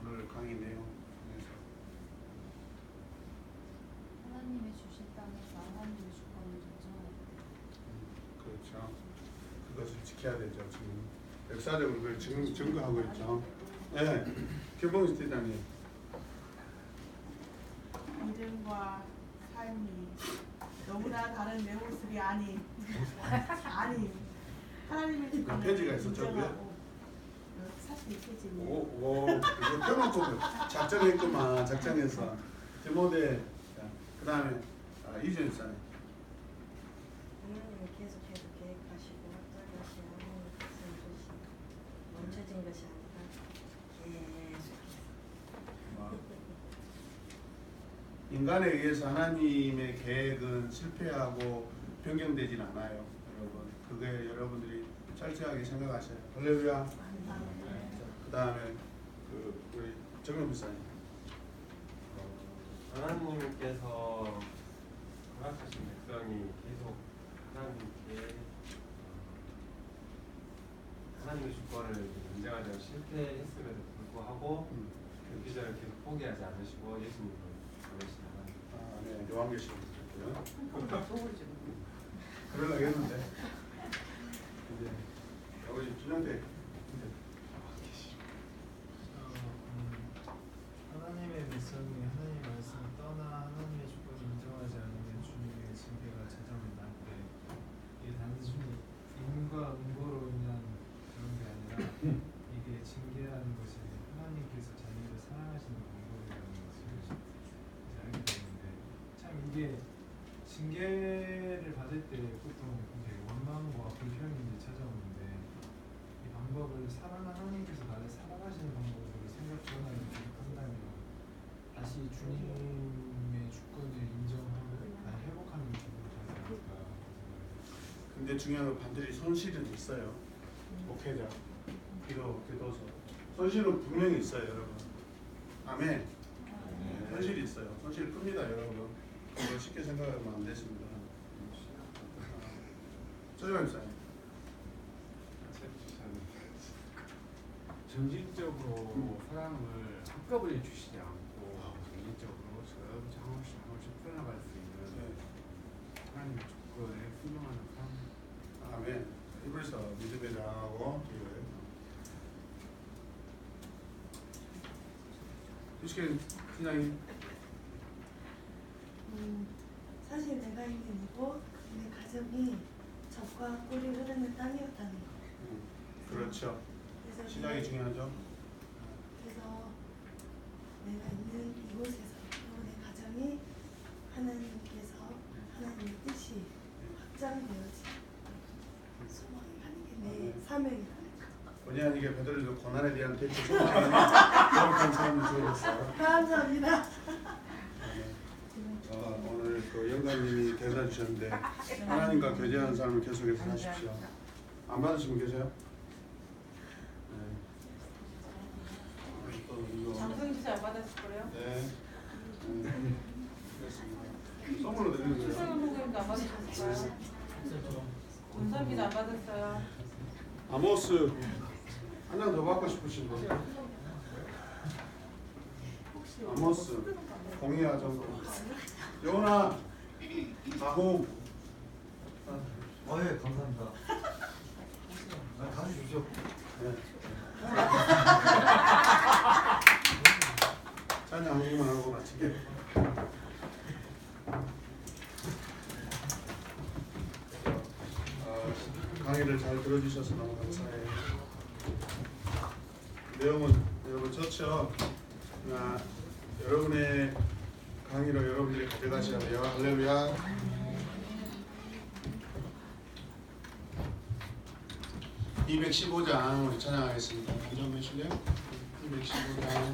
오늘 강의 내용에서 하나님의 주신 땅에서 하나님의 주권을 인정하고 그렇죠. 그것을 지켜야 되죠. 지금 역사적으로 그걸 증거하고 있죠. 네, 김봉수 대장님. 믿음과 삶이 너무나 다른 내 모습이 아닌 하나님의 주권을 페이지가 있었죠, 인정하고 사실 이 페이지는 오, 이거 펴놓고 작전했구만. 작전해서 디모데. 그 다음에 이준희 사님. 하나님은 계속해서 계획하시고 어떤 것이 하나님의 뜻을 주시 멈춰진 것이 아니라 계속해서 인간에 의해서 하나님의 계획은 실패하고 변경되진 않아요, 여러분. 그게 여러분들이 철저하게 생각하셔요. 할렐루야. 그 다음에 우리 정영 목사님. 하나님께서 허락하신 백성이 계속 하나님께 하나님의 주권을 인정하자고 실패했음에도 불구하고 그 비전을 계속 포기하지 않으시고 예수님을 보내신 하나님. 네, 요한계시록 있고요. 그러려고 했는데 이제 아버지 준영대. 하나님의 백성이 하나님의 말씀을 떠나 하나님의 주권을 인정하지 않으면 주님의 징계가 찾아온다. 이게 단순히 인과 응고로 인한 그런 게 아니라 이게 징계라는 것이 하나님께서 자녀를 사랑하시는 방법이라는 것을 알게 되는데 참 이게 징계를 받을 때 보통 이제 원망과 불평이 찾아오는데 이 방법을 하나님께서 나를 사랑하시는 방법으로 생각 전환을 한다면 다시 주님의 주권을 인정하고 회복하는 기분이 되지 않을까. 근데 중요한 건 반드시 손실은 있어요. 목회자, 기도서. 손실은 분명히 있어요, 여러분. 아멘. 손실이 있어요. 손실이 큽니다, 여러분. 그걸 쉽게 생각하면 안 되십니다. 조정현 목사님. 정신적으로 사람을 한꺼번에 주시지 않고 정신적으로 서서히 한 번씩 풀어나갈 수 있는 하나님의 주권에 순종하는 삶. 아멘. 히브리서 믿음에 장하고 유식현 팀장님. 사실 내가 있는 이곳 내 가정이 적과 꿀이 흐르는 땅이었다는 거. 그렇죠. 그래서 신약이 중요하죠. 그래서 내가 있는 이곳에서 그리고 내 가정이 하나님께서 하나님의 뜻이 확장되어지 소망이 가는 게 내 사명이라는 거. 본의 아니게 베드로도 고난에 대한 대처 소망이 그런 사람을 좋아했어요. 감사합니다. 오늘 그 영감님이 대사 주셨는데 하나님과 교제하는 삶을 계속해서 하십시오. 안 받으시면 계세요? 이거. 장성희 주사 안 받았을 거예요? 네. 그렇습니다. 선물로 드리는 거예요. 최성현 목사님도 안 받으셨어요? 문선기도 안 받았어요? 아모스 한 장 더 받고 싶으신 분? 아모스 공이야 정도. 요나 나홍. 예, 감사합니다. 가주십시오. 네. 찬양 한 곡만 하고 마칠게요. 강의를 잘 들어주셔서 너무 감사해요. 내용은 여러분 좋죠. 여러분의 강의로 여러분들이 가져가셔야 돼요. 할렐루야. 215장 우리 찬양하겠습니다. 한번 해주실래요? 215장.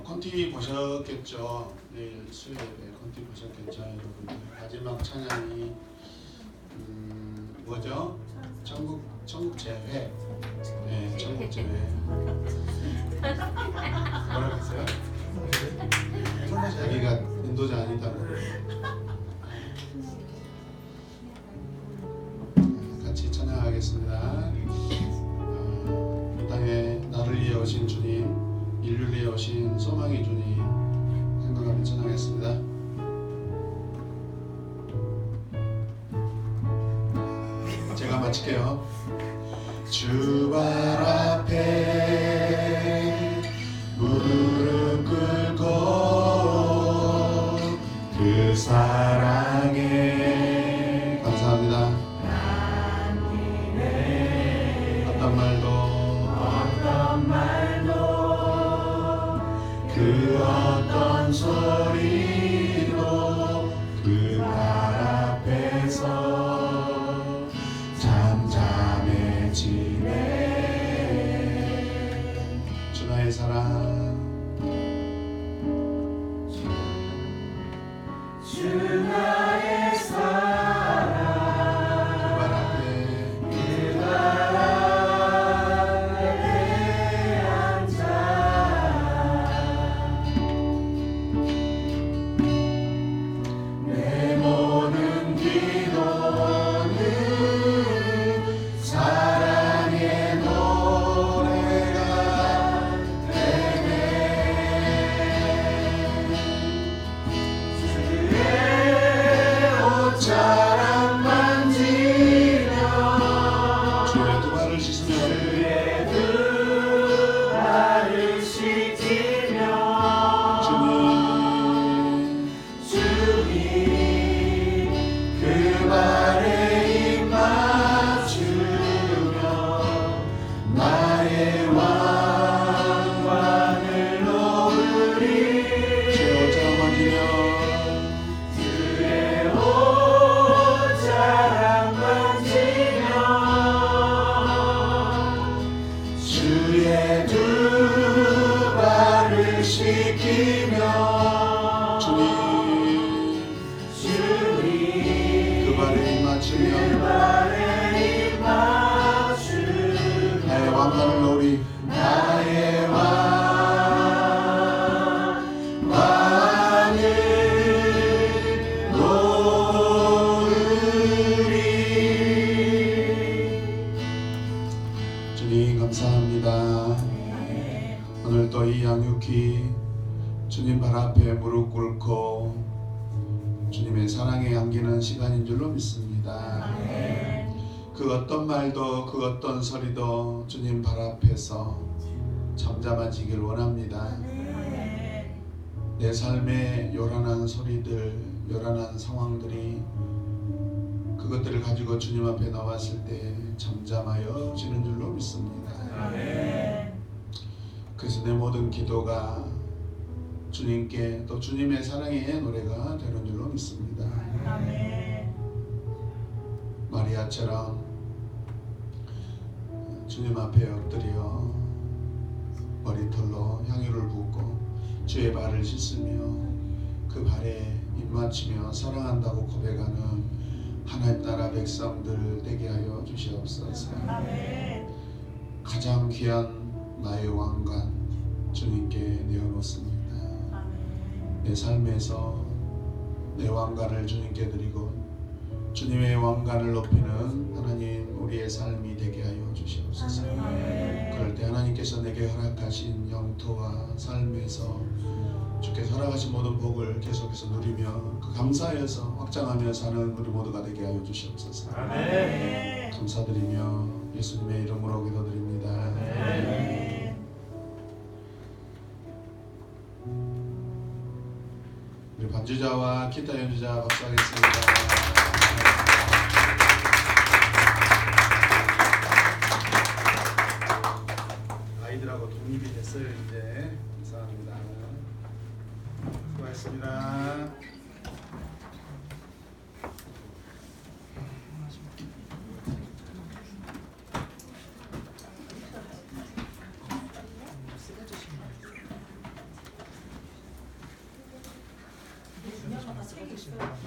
컨티 보셨겠죠? 내일 수요일에 컨티 보셨겠죠? 여러분들 마지막 찬양이 뭐죠? 천국 재회. 네, 천국 재회. 뭐라고 했어요? 자기가 인도자 아니다고. 같이 찬양하겠습니다. 이 땅에 나를 위해 오신 주님, 인류를 위해 오신 소망의 주님 생각하며 찬양하겠습니다. 제가 마칠게요. 주 발 앞에 무릎 꿇고 그 사랑에 감사합니다. 어떤 말도 그 어떤 소리도 그 발 앞에서 잠잠해지네. 주 나의 사랑, 주 나의 사랑, 그 발 앞에 앉아 내 모든 기도는 사랑의 노래가 되네. 주의 옷자락 만지며 주의 두 발을 씻으며 주의 두 발을 씻으며 주님 그 발에 입 맞추며 나의 왕관을 놓으리. 주의 옷자락 만지며 주의 옷자락 만지며 주의 두 발을 씻기며 주님 그 발에 입 맞추며 나의 왕관을 놓으리. 나의 왕관을 놓으리. 주님 감사합니다. 오늘 또 이 양육히 주님 발 앞에 무릎 꿇고 주님의 사랑에 안기는 시간인 줄로 믿습니다. 그 어떤 말도 그 어떤 소리도 주님 발 앞에서 잠잠해지길 원합니다. 내 삶의 요란한 소리들, 요란한 상황들이 그것들을 가지고 주님 앞에 나왔을 때 잠잠하여 지는 줄로 믿습니다. 그래서 내 모든 기도가 주님께 또 주님의 사랑의 노래가 되는 줄로 믿습니다. 마리아처럼 주 주님 앞에 엎드려 머리털로 향유를 붓고 주의 발을 씻으며 그 발에 입맞추며 사랑한다고 고백하는 하나님 나라 백성들 되게 하여 주시옵소서. 아멘. 가장 귀한 나의 왕관 주님께 내어놓습니다. 아멘. 내 삶에서 내 왕관을 주님께 드리고 주님의 왕관을 높이는 하나님 우리의 삶이 되게 하여 주시옵소서. 아멘. 그럴 때 하나님께서 내게 허락하신 영토와 삶에서 주께서 허락하신 모든 복을 계속해서 누리며 그 감사해서 확장하며 사는 우리 모두가 되게 하여 주시옵소서. 아멘. 감사드리며 예수님의 이름으로 기도드립니다. 아멘. 우리 반주자와 기타 연주자 박수하겠습니다. 아이들하고 독립이 됐어요 이제. 감사합니다. 수고하셨습니다. 책이 있어요.